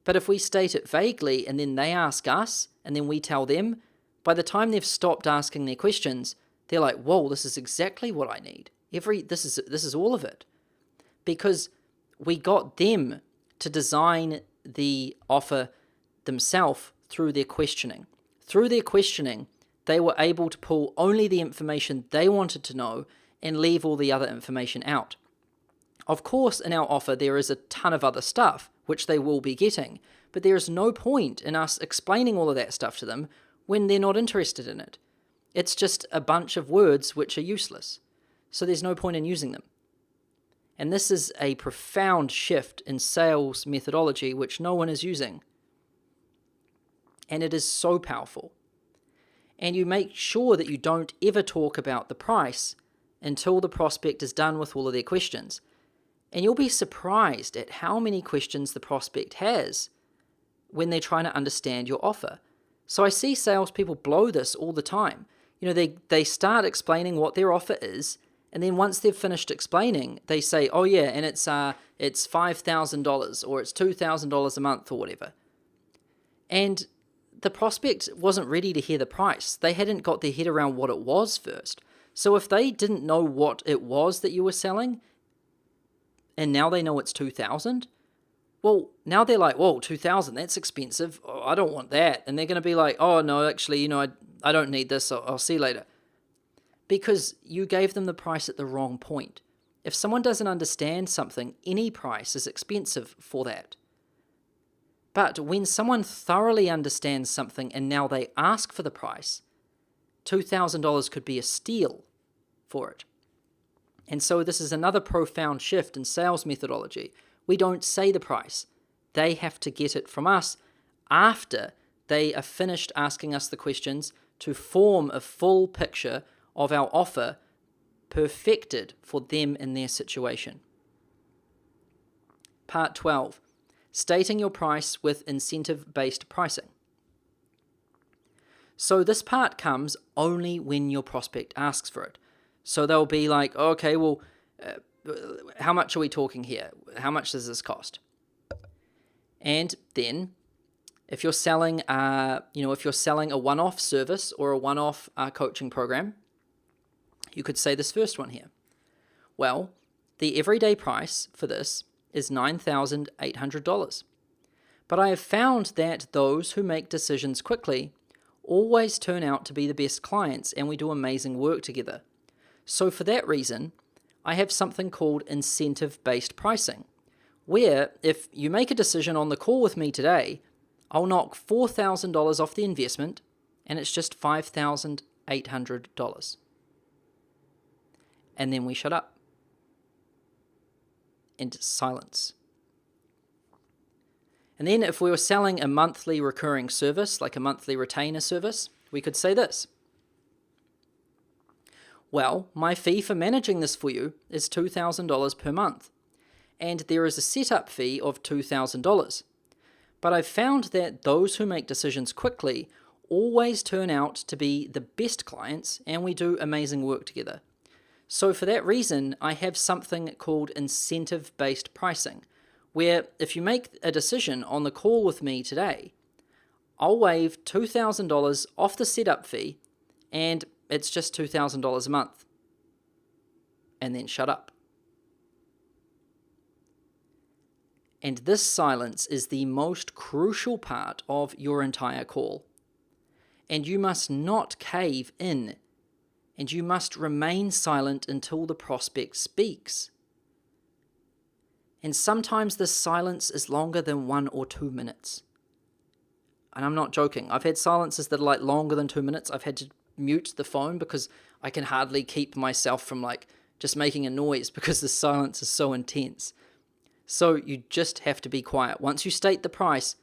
But if we state it vaguely and then they ask us and then we tell them, by the time they've stopped asking their questions, they're like, whoa, this is exactly what I need. This is all of it. Because we got them to design the offer themselves through their questioning. Through their questioning, they were able to pull only the information they wanted to know and leave all the other information out. Of course, in our offer, there is a ton of other stuff, which they will be getting, but there is no point in us explaining all of that stuff to them when they're not interested in it. It's just a bunch of words which are useless, so there's no point in using them. And this is a profound shift in sales methodology which no one is using. And it is so powerful. And you make sure that you don't ever talk about the price until the prospect is done with all of their questions. And you'll be surprised at how many questions the prospect has when they're trying to understand your offer. So I see salespeople blow this all the time. You know, they start explaining what their offer is, and then once they've finished explaining, they say, oh yeah, and it's $5,000 or it's $2,000 a month or whatever. And the prospect wasn't ready to hear the price. They hadn't got their head around what it was first. So if they didn't know what it was that you were selling, and now they know it's 2,000, well, now they're like, whoa, 2,000, that's expensive. Oh, I don't want that. And they're going to be like, oh, no, actually, I don't need this. I'll see you later. Because you gave them the price at the wrong point. If someone doesn't understand something, any price is expensive for that. But when someone thoroughly understands something and now they ask for the price, $2,000 could be a steal for it. And so this is another profound shift in sales methodology. We don't say the price. They have to get it from us after they are finished asking us the questions to form a full picture of our offer perfected for them in their situation. Part 12. Stating your price with incentive-based pricing. So this part comes only when your prospect asks for it. So they'll be like, okay, well, how much are we talking here? How much does this cost? And then, if you're selling, if you're selling a one-off service or a one-off coaching program, you could say this first one here. Well, the everyday price for this is $9,800. But I have found that those who make decisions quickly always turn out to be the best clients, and we do amazing work together. So for that reason, I have something called incentive-based pricing, where if you make a decision on the call with me today, I'll knock $4,000 off the investment, and it's just $5,800. And then we shut up. Into silence. And then if we were selling a monthly recurring service, like a monthly retainer service, we could say this. Well, my fee for managing this for you is $2,000 per month, and there is a setup fee of $2,000. But I've found that those who make decisions quickly always turn out to be the best clients, and we do amazing work together. So for that reason, I have something called incentive-based pricing, where if you make a decision on the call with me today, I'll waive $2,000 off the setup fee, and it's just $2,000 a month. And then shut up. And this silence is the most crucial part of your entire call. And you must not cave in, and you must remain silent until the prospect speaks. And sometimes this silence is longer than 1 or 2 minutes. And I'm not joking. I've had silences that are like longer than 2 minutes. I've had to mute the phone because I can hardly keep myself from just making a noise because the silence is so intense. So you just have to be quiet. Once you state the price,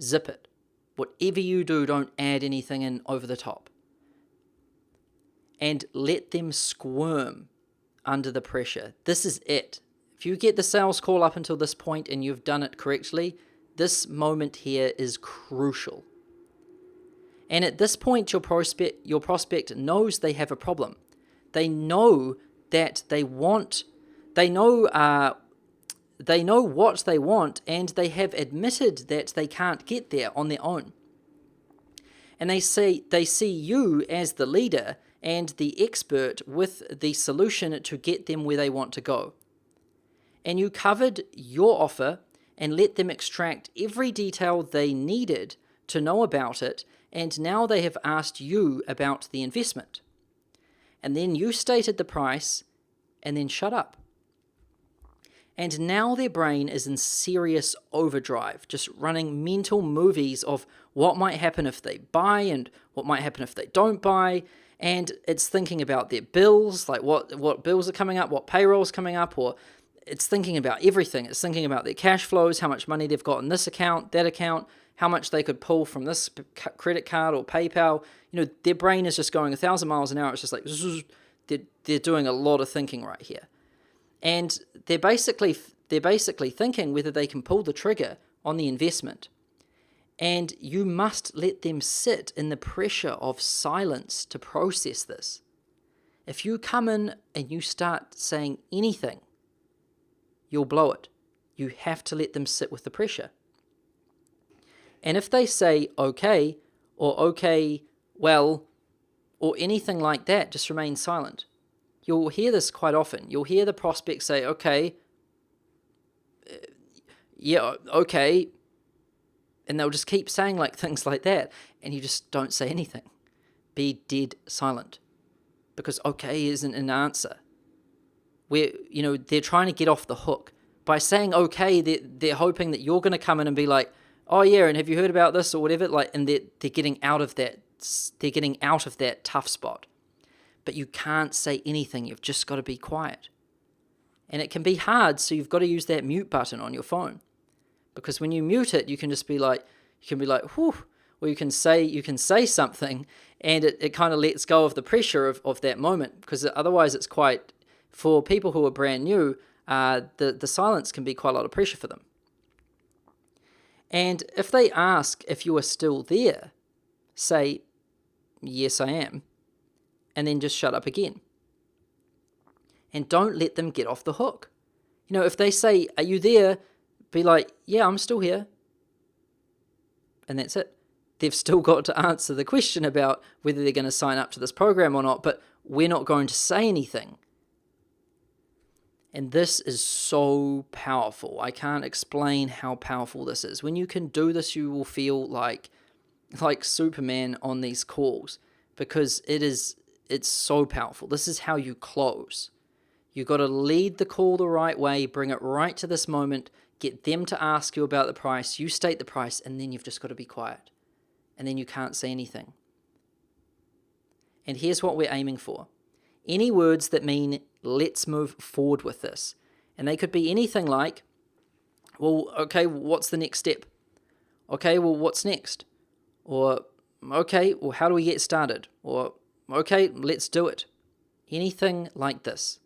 zip it. Whatever you do, don't add anything in over the top. And let them squirm under the pressure. This is it. If you get the sales call up until this point and you've done it correctly, this moment here is crucial. And at this point, your prospect knows they have a problem. They know that they know what they want, and they have admitted that they can't get there on their own. And they see you as the leader and the expert with the solution to get them where they want to go. And you covered your offer and let them extract every detail they needed to know about it, and now they have asked you about the investment. And then you stated the price, and then shut up. And now their brain is in serious overdrive, just running mental movies of what might happen if they buy and what might happen if they don't buy. And it's thinking about their bills, like what bills are coming up, what payroll's coming up, or it's thinking about everything. It's thinking about their cash flows, how much money they've got in this account, that account, how much they could pull from this credit card or PayPal. Their brain is just going 1,000 miles an hour. It's just like, they're doing a lot of thinking right here. And they're basically thinking whether they can pull the trigger on the investment. And you must let them sit in the pressure of silence to process this. If you come in and you start saying anything, you'll blow it. You have to let them sit with the pressure. And if they say okay, or okay, well, or anything like that, just remain silent. You'll hear this quite often. You'll hear the prospect say, okay, yeah, okay, and they'll just keep saying like things like that, and you just don't say anything. Be dead silent, because okay isn't an answer. They're trying to get off the hook. By saying okay, they're hoping that you're going to come in and be like, oh yeah, and have you heard about this or whatever, and they're getting out of that tough spot. But you can't say anything. You've just got to be quiet. And it can be hard, so you've got to use that mute button on your phone. Because when you mute it, you can be like, whew, or you can say something, and it kind of lets go of the pressure of that moment. Because otherwise it's quite, for people who are brand new, the silence can be quite a lot of pressure for them. And if they ask if you are still there, say, yes, I am, and then just shut up again. And don't let them get off the hook. If they say, are you there? Be like, yeah, I'm still here. And that's it. They've still got to answer the question about whether they're going to sign up to this program or not, but we're not going to say anything. And this is so powerful. I can't explain how powerful this is. When you can do this, you will feel like Superman on these calls, because it's so powerful. This is how you close. You've got to lead the call the right way, bring it right to this moment, get them to ask you about the price, you state the price, and then you've just got to be quiet. And then you can't say anything. And here's what we're aiming for. Any words that mean, let's move forward with this. And they could be anything like, well, okay, what's the next step? Okay, well, what's next? Or, okay, well, how do we get started? Or, okay, let's do it. Anything like this.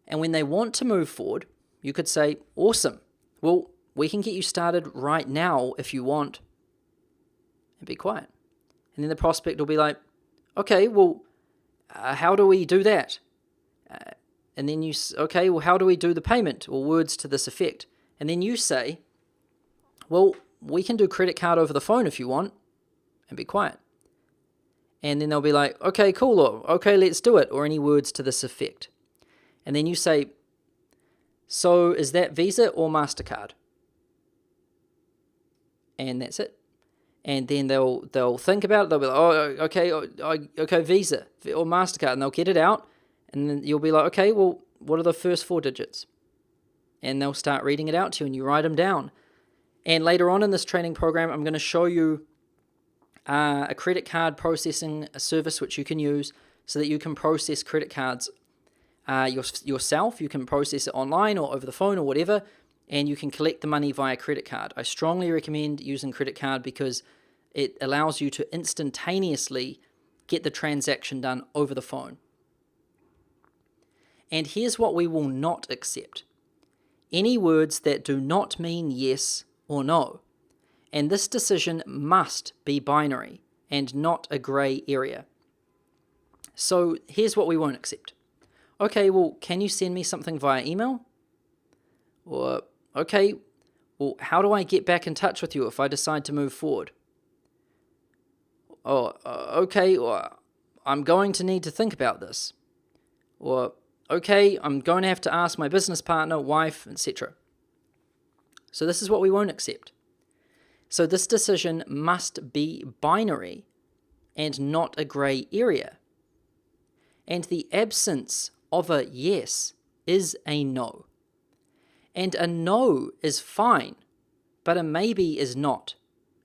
And when they want to move forward, you could say, awesome. Well, we can get you started right now if you want. And be quiet. And then the prospect will be like, okay, well, how do we do that? And then okay, well, how do we do the payment? Or words to this effect. And then you say, well, we can do credit card over the phone if you want. And be quiet. And then they'll be like, okay, cool, or okay, let's do it, or any words to this effect. And then you say, so is that Visa or MasterCard? And that's it. And then they'll think about it. They'll be like, okay, Visa or MasterCard, and they'll get it out. And then you'll be like, okay, well, what are the first 4 digits? And they'll start reading it out to you, and you write them down. And later on in this training program, I'm going to show you a credit card processing service which you can use so that you can process credit cards yourself. You can process it online or over the phone or whatever, and you can collect the money via credit card. I strongly recommend using credit card because it allows you to instantaneously get the transaction done over the phone. And here's what we will not accept. Any words that do not mean yes or no. And this decision must be binary and not a grey area. So here's what we won't accept. Okay, well, can you send me something via email? Or, okay, well, how do I get back in touch with you if I decide to move forward? Or, okay, or I'm going to need to think about this. Or, okay, I'm going to have to ask my business partner, wife, etc. So this is what we won't accept. So this decision must be binary and not a grey area. And the absence of a yes is a no. And a no is fine, but a maybe is not.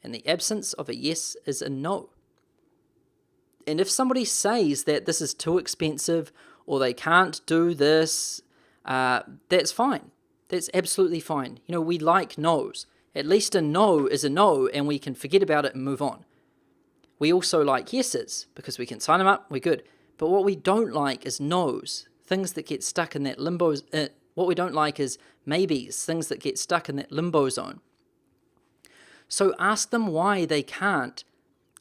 And the absence of a yes is a no. And if somebody says that this is too expensive or they can't do this, that's fine. That's absolutely fine. We like no's. At least a no is a no and we can forget about it and move on. We also like yeses because we can sign them up, we're good. But what we don't like is no's, things that get stuck in that limbo. What we don't like is maybes, things that get stuck in that limbo zone. So ask them why they can't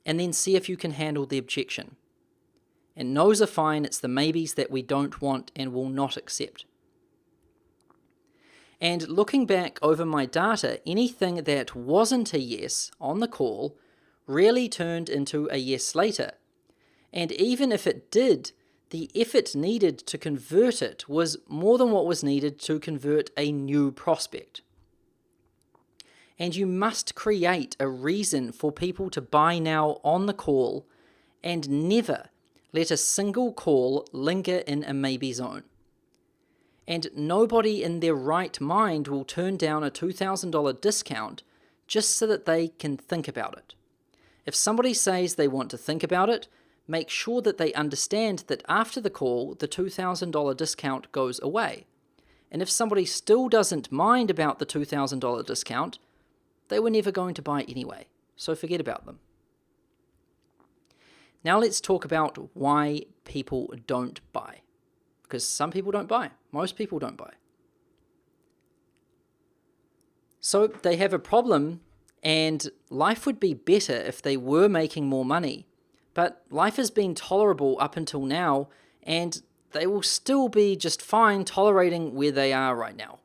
and then see if you can handle the objection. And no's are fine, it's the maybes that we don't want and will not accept. And looking back over my data, anything that wasn't a yes on the call really turned into a yes later. And even if it did, the effort needed to convert it was more than what was needed to convert a new prospect. And you must create a reason for people to buy now on the call, and never let a single call linger in a maybe zone. And nobody in their right mind will turn down a $2,000 discount just so that they can think about it. If somebody says they want to think about it, make sure that they understand that after the call, the $2,000 discount goes away. And if somebody still doesn't mind about the $2,000 discount, they were never going to buy anyway, so forget about them. Now let's talk about why people don't buy. Because some people don't buy. Most people don't buy. So they have a problem, and life would be better if they were making more money. But life has been tolerable up until now, and they will still be just fine tolerating where they are right now.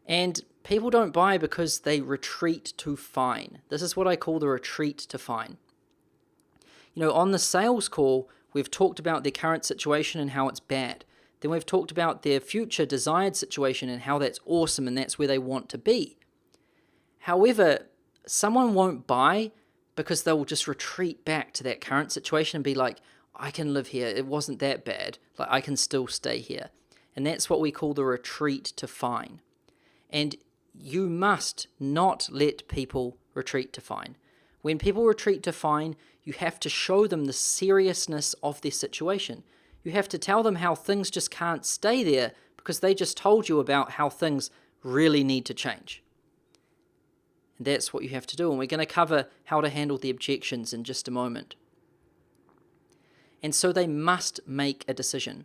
And people don't buy because they retreat to fine. This is what I call the retreat to fine. On the sales call, we've talked about their current situation and how it's bad. Then we've talked about their future desired situation and how that's awesome and that's where they want to be. However, someone won't buy because they'll just retreat back to that current situation and be like, I can live here. It wasn't that bad. Like, I can still stay here. And that's what we call the retreat to fine. And you must not let people retreat to fine. When people retreat to fine, you have to show them the seriousness of their situation. You have to tell them how things just can't stay there because they just told you about how things really need to change. And that's what you have to do. And we're going to cover how to handle the objections in just a moment. And so they must make a decision.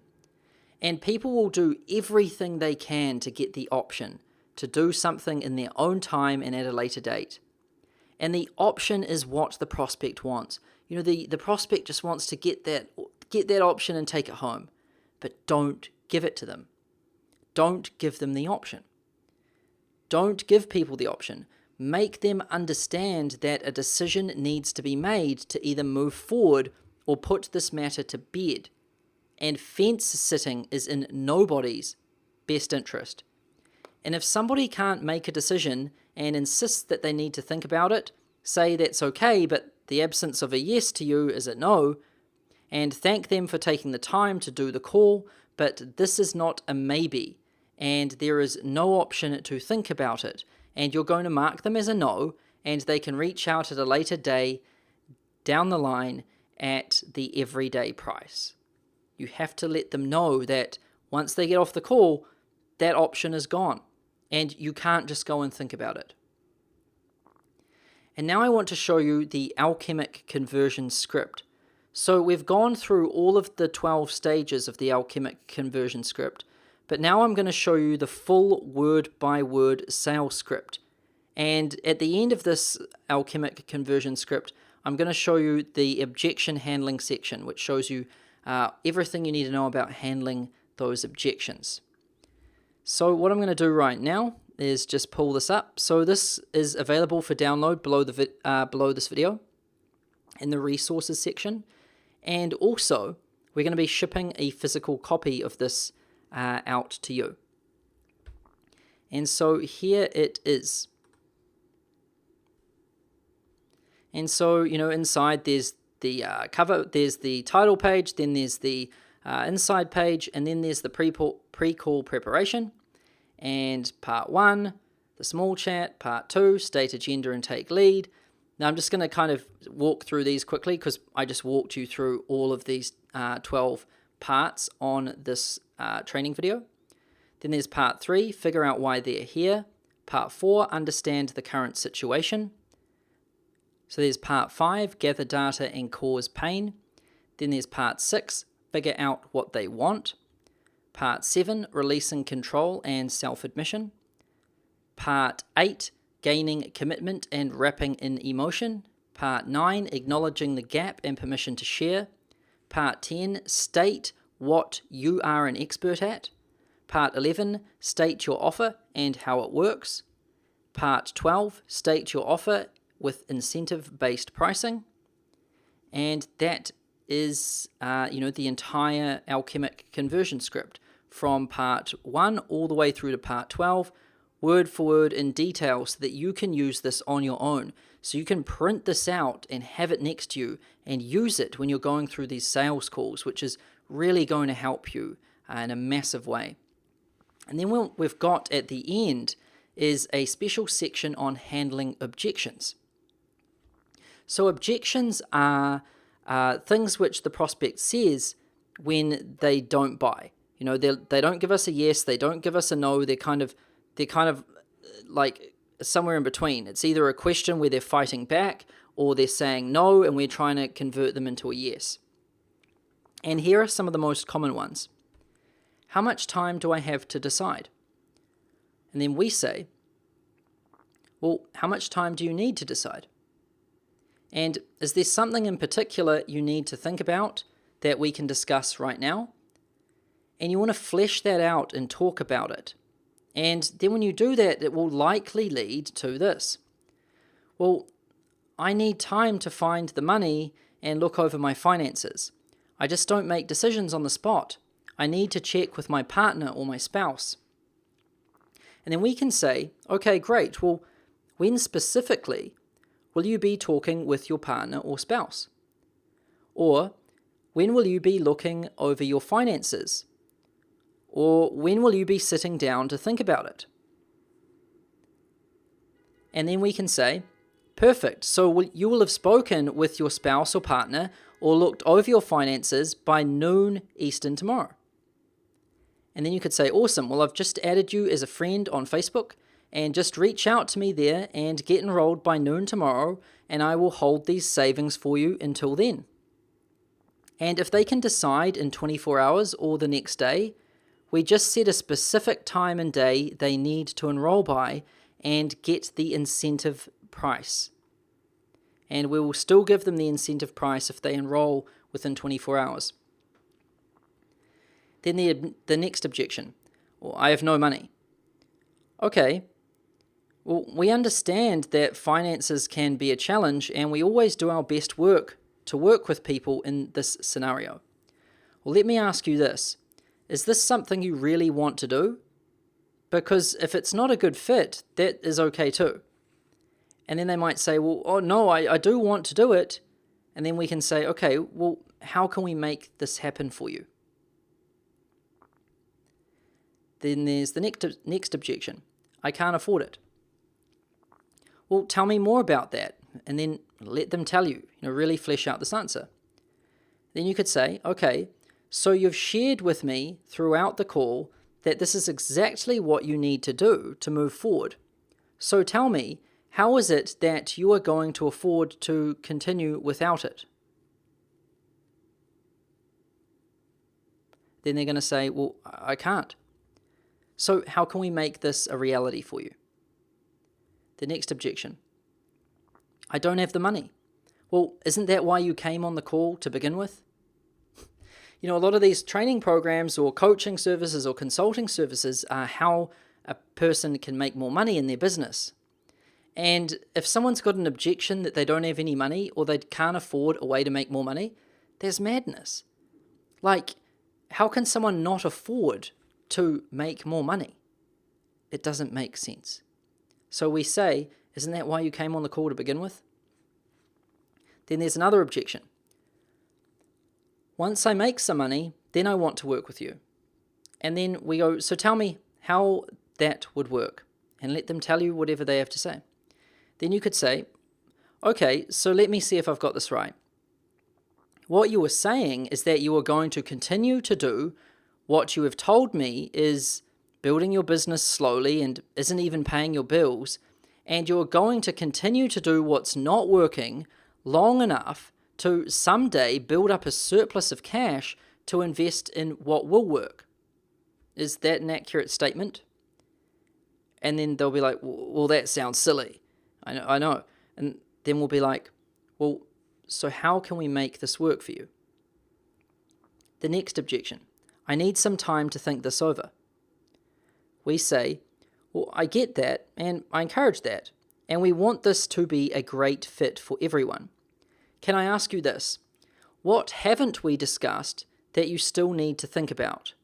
And people will do everything they can to get the option to do something in their own time and at a later date. And the option is what the prospect wants. The prospect just wants to get that option and take it home. But don't give it to them. Don't give them the option. Don't give people the option. Make them understand that a decision needs to be made to either move forward or put this matter to bed. And fence sitting is in nobody's best interest. And if somebody can't make a decision and insists that they need to think about it, say that's okay, but the absence of a yes to you is a no, and thank them for taking the time to do the call, but this is not a maybe, and there is no option to think about it, and you're going to mark them as a no, and they can reach out at a later day down the line at the everyday price. You have to let them know that once they get off the call, that option is gone, and you can't just go and think about it. And now I want to show you the alchemic conversion script. So we've gone through all of the 12 stages of the alchemic conversion script, but now I'm going to show you the full word-by-word sales script. And at the end of this alchemic conversion script, I'm going to show you the objection handling section, which shows you everything you need to know about handling those objections. So what I'm going to do right now is just pull this up. So this is available for download below this video in the resources section. And also, we're going to be shipping a physical copy of this out to you. And so here it is. And so, inside there's the cover, there's the title page, then there's the inside page, and then there's the pre-call preparation. And part 1, the small chat. Part 2, state agenda and take lead. Now I'm just going to kind of walk through these quickly because I just walked you through all of these 12 parts on this training video. Then there's part 3, figure out why they're here. Part 4, understand the current situation. So there's part 5, gather data and cause pain. Then there's part 6, figure out what they want. Part 7, releasing control and self-admission. Part 8, gaining commitment and wrapping in emotion. Part 9, acknowledging the gap and permission to share. Part 10, state what you are an expert at. Part 11, state your offer and how it works. Part 12, state your offer with incentive-based pricing. And that is, the entire alchemic conversion script from part 1 all the way through to part 12, word for word in detail, so that you can use this on your own. So you can print this out and have it next to you and use it when you're going through these sales calls, which is really going to help you in a massive way. And then what we've got at the end is a special section on handling objections. So objections are things which the prospect says when they don't buy. They don't give us a yes, they don't give us a no. They're kind of like somewhere in between. It's either a question where they're fighting back, or they're saying no and we're trying to convert them into a yes. And here are some of the most common ones. How much time do I have to decide? And then we say, well, how much time do you need to decide? And is there something in particular you need to think about that we can discuss right now? And you want to flesh that out and talk about it. And then when you do that, it will likely lead to this. Well, I need time to find the money and look over my finances. I just don't make decisions on the spot. I need to check with my partner or my spouse. And then we can say, okay, great. Well, when specifically will you be talking with your partner or spouse? Or when will you be looking over your finances? Or when will you be sitting down to think about it? And then we can say, perfect. So you will have spoken with your spouse or partner or looked over your finances by noon Eastern tomorrow. And then you could say, awesome, well, I've just added you as a friend on Facebook, and just reach out to me there and get enrolled by noon tomorrow, and I will hold these savings for you until then. And if they can decide in 24 hours or the next day, we just set a specific time and day they need to enroll by and get the incentive price. And we will still give them the incentive price if they enroll within 24 hours. Then the next objection, well, I have no money. Okay, well, we understand that finances can be a challenge, and we always do our best work to work with people in this scenario. Well, let me ask you this. Is this something you really want to do? Because if it's not a good fit, that is okay too. And then they might say, well, oh no, I do want to do it. And then we can say, okay, well, how can we make this happen for you? Then there's the next objection. I can't afford it. Well, tell me more about that, and then let them tell you, really flesh out this answer. Then you could say, okay, so you've shared with me throughout the call that this is exactly what you need to do to move forward. So tell me, how is it that you are going to afford to continue without it? Then they're going to say, well, I can't. So how can we make this a reality for you? The next objection. I don't have the money. Well, isn't that why you came on the call to begin with? A lot of these training programs or coaching services or consulting services are how a person can make more money in their business. And if someone's got an objection that they don't have any money or they can't afford a way to make more money, there's madness. Like, how can someone not afford to make more money? It doesn't make sense. So we say, isn't that why you came on the call to begin with? Then there's another objection. Once I make some money, then I want to work with you. And then we go, so tell me how that would work, and let them tell you whatever they have to say. Then you could say, okay, so let me see if I've got this right. What you were saying is that you are going to continue to do what you have told me is building your business slowly and isn't even paying your bills, and you're going to continue to do what's not working long enough to someday build up a surplus of cash to invest in what will work. Is that an accurate statement? And then they'll be like, well, that sounds silly. I know. And then we'll be like, well, so how can we make this work for you? The next objection. I need some time to think this over. We say, well, I get that, and I encourage that, and we want this to be a great fit for everyone. Can I ask you this? What haven't we discussed that you still need to think about?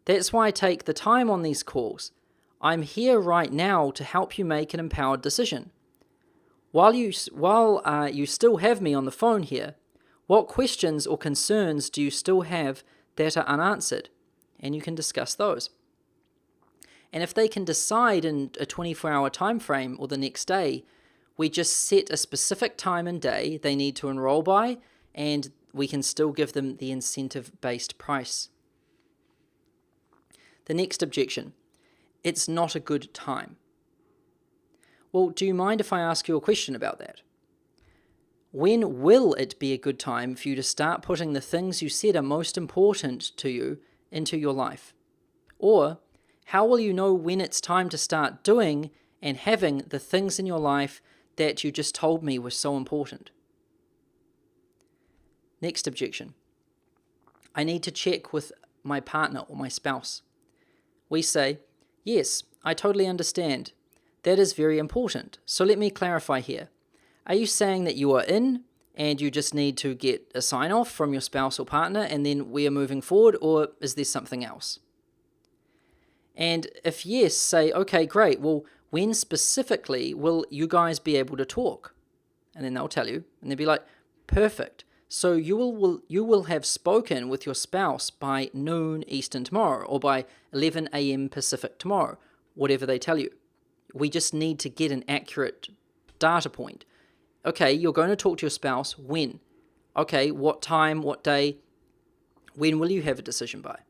That's why I take the time on these calls. I'm here right now to help you make an empowered decision. While you still have me on the phone here, what questions or concerns do you still have that are unanswered? And you can discuss those. And if they can decide in a 24-hour time frame or the next day, we just set a specific time and day they need to enroll by, and we can still give them the incentive-based price. The next objection: it's not a good time. Well, do you mind if I ask you a question about that? When will it be a good time for you to start putting the things you said are most important to you into your life? Or how will you know when it's time to start doing and having the things in your life that you just told me were so important? Next objection: I need to check with my partner or my spouse. We say, yes, I totally understand. That is very important. So let me clarify here. Are you saying that you are in and you just need to get a sign-off from your spouse or partner and then we are moving forward, or is there something else? And if yes, say, okay, great. Well, when specifically will you guys be able to talk? And then they'll tell you, and they'll be like, perfect. So you will have spoken with your spouse by noon Eastern tomorrow, or by 11 a.m. Pacific tomorrow, whatever they tell you. We just need to get an accurate data point. Okay, you're going to talk to your spouse when? Okay, what time, what day? When will you have a decision by?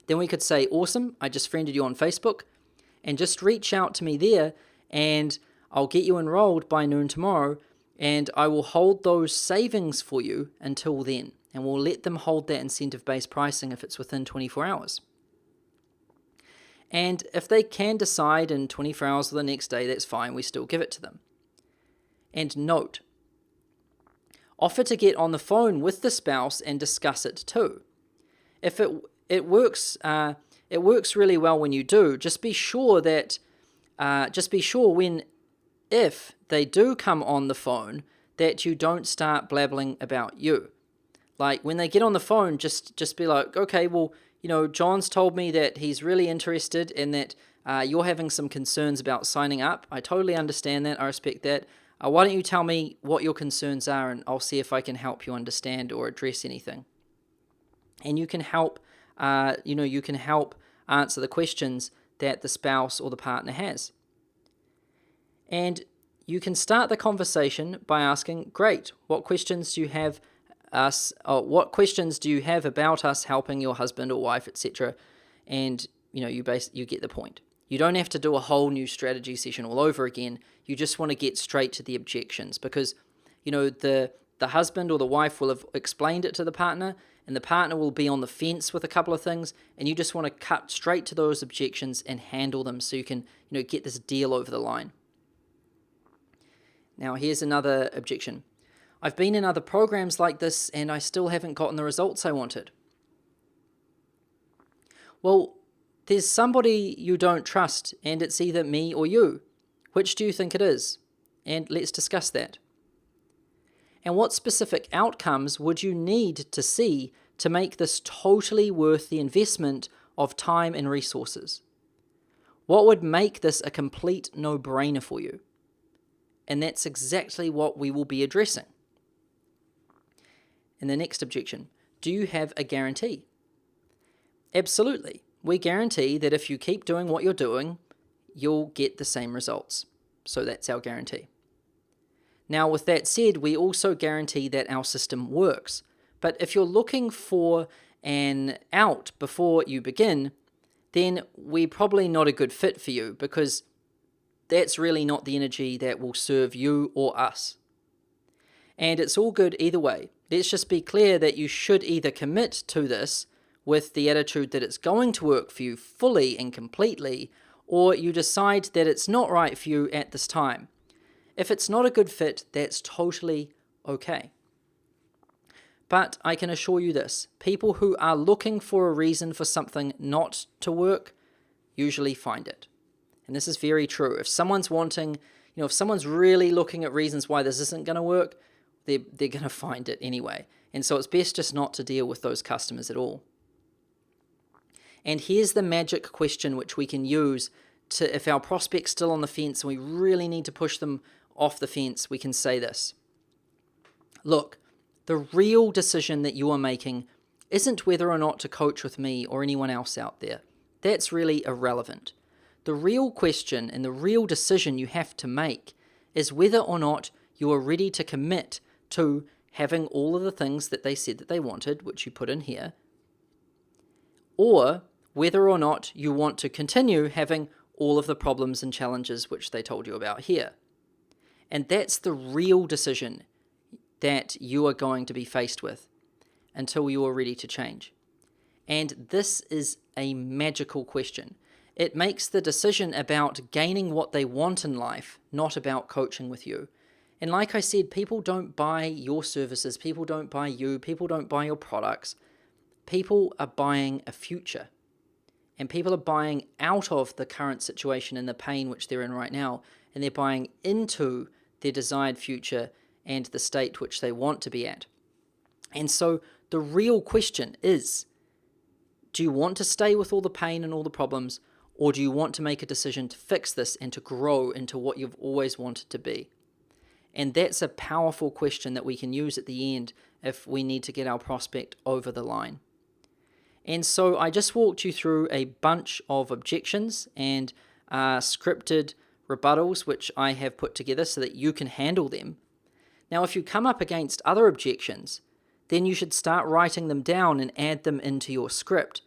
Then we could say, awesome, I just friended you on Facebook, and just reach out to me there, and I'll get you enrolled by noon tomorrow, and I will hold those savings for you until then, and we'll let them hold that incentive-based pricing if it's within 24 hours. And if they can decide in 24 hours or the next day, that's fine, we still give it to them. And note, offer to get on the phone with the spouse and discuss it too. If it works really well when you do, just be sure if they do come on the phone, that you don't start blabbling about you. Like when they get on the phone, just be like, okay, well, John's told me that he's really interested and that you're having some concerns about signing up. I totally understand that. I respect that. Why don't you tell me what your concerns are, and I'll see if I can help you understand or address anything. And you can help, answer the questions that the spouse or the partner has. And you can start the conversation by asking, great, what questions do you have about us helping your husband or wife, etc.? And you get the point. You don't have to do a whole new strategy session all over again. You just want to get straight to the objections, because the husband or the wife will have explained it to the partner, and the partner will be on the fence with a couple of things, and you just want to cut straight to those objections and handle them so you can get this deal over the line. Now here's another objection. I've been in other programs like this and I still haven't gotten the results I wanted. Well, there's somebody you don't trust, and it's either me or you. Which do you think it is? And let's discuss that. And what specific outcomes would you need to see to make this totally worth the investment of time and resources? What would make this a complete no-brainer for you? And that's exactly what we will be addressing. And the next objection, do you have a guarantee? Absolutely. We guarantee that if you keep doing what you're doing, you'll get the same results. So that's our guarantee. Now, with that said, we also guarantee that our system works. But if you're looking for an out before you begin, then we're probably not a good fit for you, because that's really not the energy that will serve you or us. And it's all good either way. Let's just be clear that you should either commit to this with the attitude that it's going to work for you fully and completely, or you decide that it's not right for you at this time. If it's not a good fit, that's totally okay. But I can assure you this, people who are looking for a reason for something not to work usually find it. And this is very true. If someone's if someone's really looking at reasons why this isn't going to work, they're going to find it anyway. And so it's best just not to deal with those customers at all. And here's the magic question which we can use to, if our prospect's still on the fence and we really need to push them off the fence, we can say this. Look, the real decision that you are making isn't whether or not to coach with me or anyone else out there. That's really irrelevant. The real question and the real decision you have to make is whether or not you are ready to commit to having all of the things that they said that they wanted, which you put in here, or whether or not you want to continue having all of the problems and challenges which they told you about here. And that's the real decision that you are going to be faced with until you are ready to change. And this is a magical question. It makes the decision about gaining what they want in life, not about coaching with you. And like I said, people don't buy your services, people don't buy you, people don't buy your products. People are buying a future. And people are buying out of the current situation and the pain which they're in right now, and they're buying into their desired future and the state which they want to be at. And so the real question is, do you want to stay with all the pain and all the problems, or do you want to make a decision to fix this and to grow into what you've always wanted to be? And that's a powerful question that we can use at the end if we need to get our prospect over the line. And so I just walked you through a bunch of objections and scripted rebuttals which I have put together so that you can handle them. Now, if you come up against other objections, then you should start writing them down and add them into your script.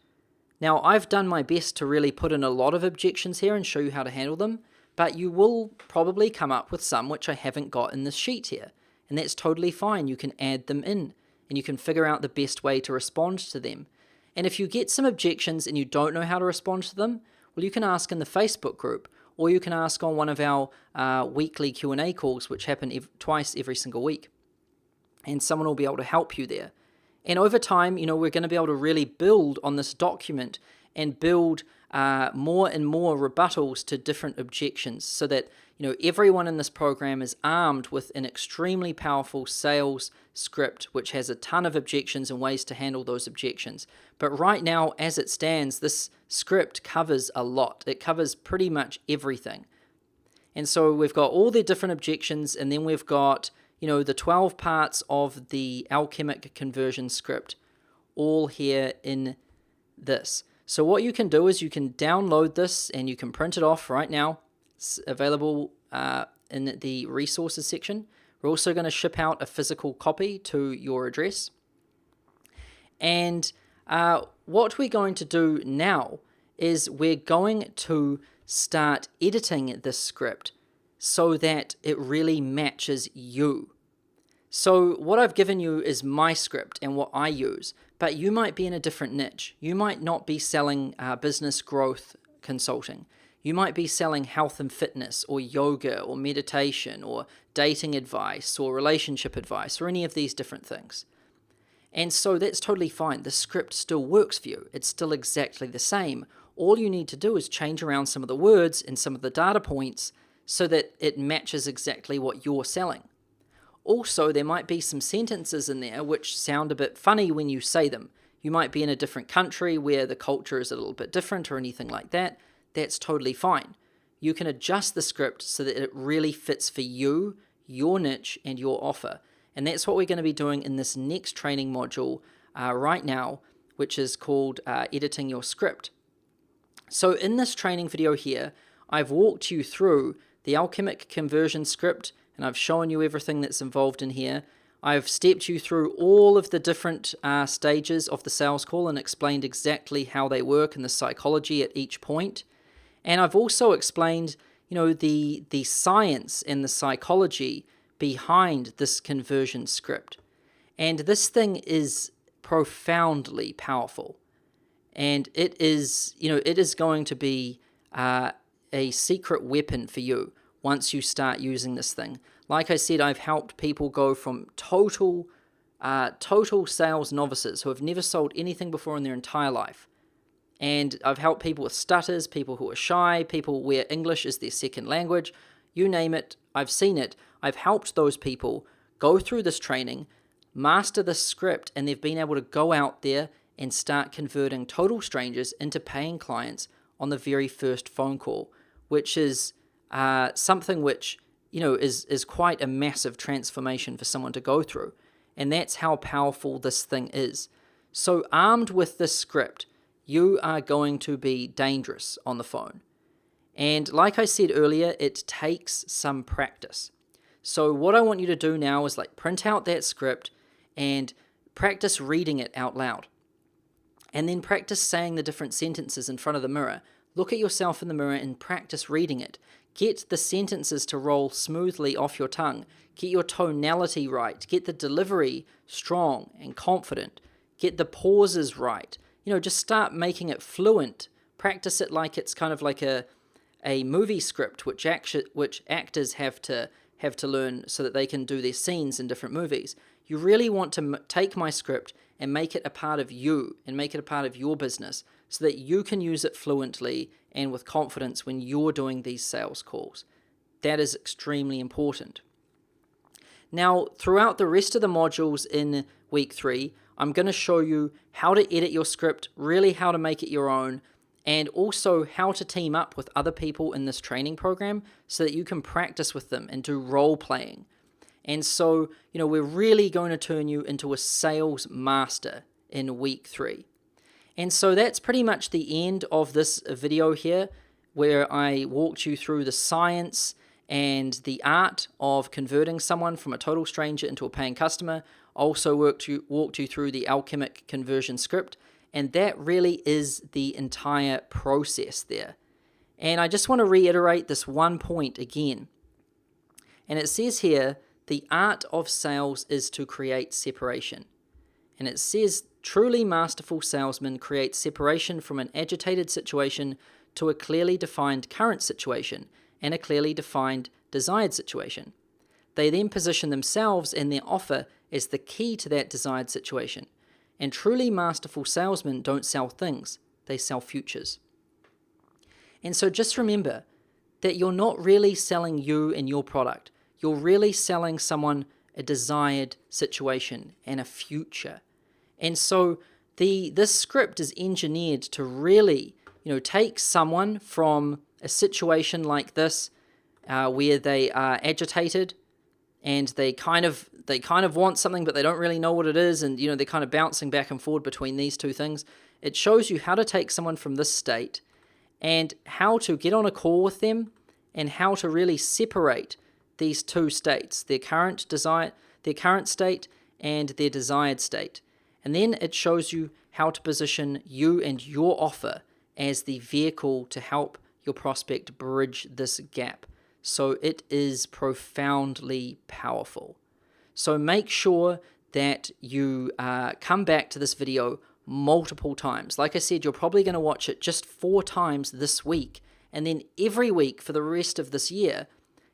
Now, I've done my best to really put in a lot of objections here and show you how to handle them, but you will probably come up with some which I haven't got in this sheet here, and that's totally fine. You can add them in, and you can figure out the best way to respond to them. And if you get some objections and you don't know how to respond to them, well, you can ask in the Facebook group, or you can ask on one of our weekly Q&A calls, which happen twice every single week. And someone will be able to help you there. And over time, we're going to be able to really build on this document and build more and more rebuttals to different objections so that, everyone in this program is armed with an extremely powerful sales script, which has a ton of objections and ways to handle those objections. But right now, as it stands, this script covers a lot. It covers pretty much everything. And so we've got all the different objections, and then we've got the 12 parts of the alchemic conversion script all here in this. So what you can do is you can download this and you can print it off right now. It's available in the resources section. We're also going to ship out a physical copy to your address. And what we're going to do now is we're going to start editing this script so that it really matches you. So what I've given you is my script and what I use, but you might be in a different niche. You might not be selling business growth consulting. You might be selling health and fitness or yoga or meditation or dating advice or relationship advice or any of these different things. And so that's totally fine. The script still works for you. It's still exactly the same. All you need to do is change around some of the words and some of the data points so that it matches exactly what you're selling. Also, there might be some sentences in there which sound a bit funny when you say them. You might be in a different country where the culture is a little bit different or anything like that. That's totally fine. You can adjust the script so that it really fits for you, your niche, and your offer. And that's what we're going to be doing in this next training module right now, which is called Editing Your Script. So in this training video here, I've walked you through the alchemic conversion script, and I've shown you everything that's involved in here. I've stepped you through all of the different stages of the sales call and explained exactly how they work and the psychology at each point. And I've also explained, the science and the psychology behind this conversion script. And this thing is profoundly powerful. And it is, it is going to be a secret weapon for you once you start using this thing. Like I said, I've helped people go from total sales novices who have never sold anything before in their entire life. And I've helped people with stutters, people who are shy, people where English is their second language. You name it, I've seen it. I've helped those people go through this training, master this script, and they've been able to go out there and start converting total strangers into paying clients on the very first phone call, which is something which, is quite a massive transformation for someone to go through. And that's how powerful this thing is. So armed with this script, you are going to be dangerous on the phone. And like I said earlier, it takes some practice. So what I want you to do now is print out that script and practice reading it out loud. And then practice saying the different sentences in front of the mirror. Look at yourself in the mirror and practice reading it. Get the sentences to roll smoothly off your tongue. Get your tonality right. Get the delivery strong and confident. Get the pauses right. Just start making it fluent. Practice it like it's kind of like a movie script, which actors have to learn so that they can do their scenes in different movies. You really want to take my script and make it a part of you and make it a part of your business so that you can use it fluently and with confidence when you're doing these sales calls. That is extremely important. Now, throughout the rest of the modules in week 3, I'm going to show you how to edit your script, really how to make it your own, and also how to team up with other people in this training program so that you can practice with them and do role playing. And so, we're really going to turn you into a sales master in week 3. And so that's pretty much the end of this video here, where I walked you through the science and the art of converting someone from a total stranger into a paying customer. Also walked you through the alchemic conversion script, and that really is the entire process there. And I just want to reiterate this one point again. And it says here, the art of sales is to create separation. And it says, truly masterful salesmen create separation from an agitated situation to a clearly defined current situation and a clearly defined desired situation. They then position themselves and their offer as the key to that desired situation. And truly masterful salesmen don't sell things, they sell futures. And so just remember that you're not really selling you and your product. You're really selling someone a desired situation and a future. And so this script is engineered to really, take someone from a situation like this where they are agitated and they kind of want something, but they don't really know what it is, and they're kind of bouncing back and forward between these two things. It shows you how to take someone from this state and how to get on a call with them and how to really separate these two states, their current state and their desired state. And then it shows you how to position you and your offer as the vehicle to help your prospect bridge this gap. So it is profoundly powerful. So make sure that you come back to this video multiple times. Like I said, you're probably going to watch it just 4 times this week. And then every week for the rest of this year,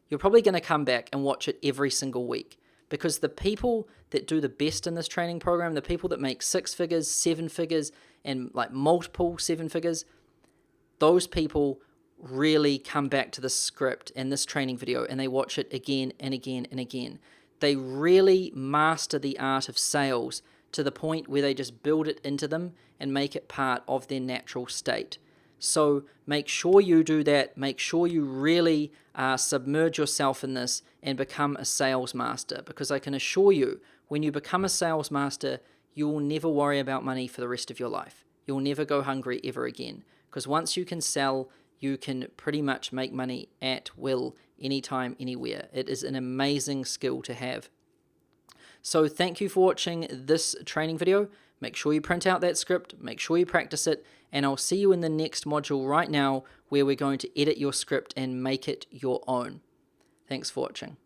you're probably going to come back and watch it every single week. Because the people that do the best in this training program, the people that make 6 figures, 7 figures, and multiple 7 figures, those people really come back to this script and this training video and they watch it again and again and again. They really master the art of sales to the point where they just build it into them and make it part of their natural state. So make sure you do that. Make sure you really submerge yourself in this and become a sales master, because I can assure you, when you become a sales master, you will never worry about money for the rest of your life. You'll never go hungry ever again, because once you can sell, you can pretty much make money at will, anytime, anywhere. It is an amazing skill to have. So thank you for watching this training video. Make sure you print out that script, make sure you practice it, and I'll see you in the next module right now where we're going to edit your script and make it your own. Thanks for watching.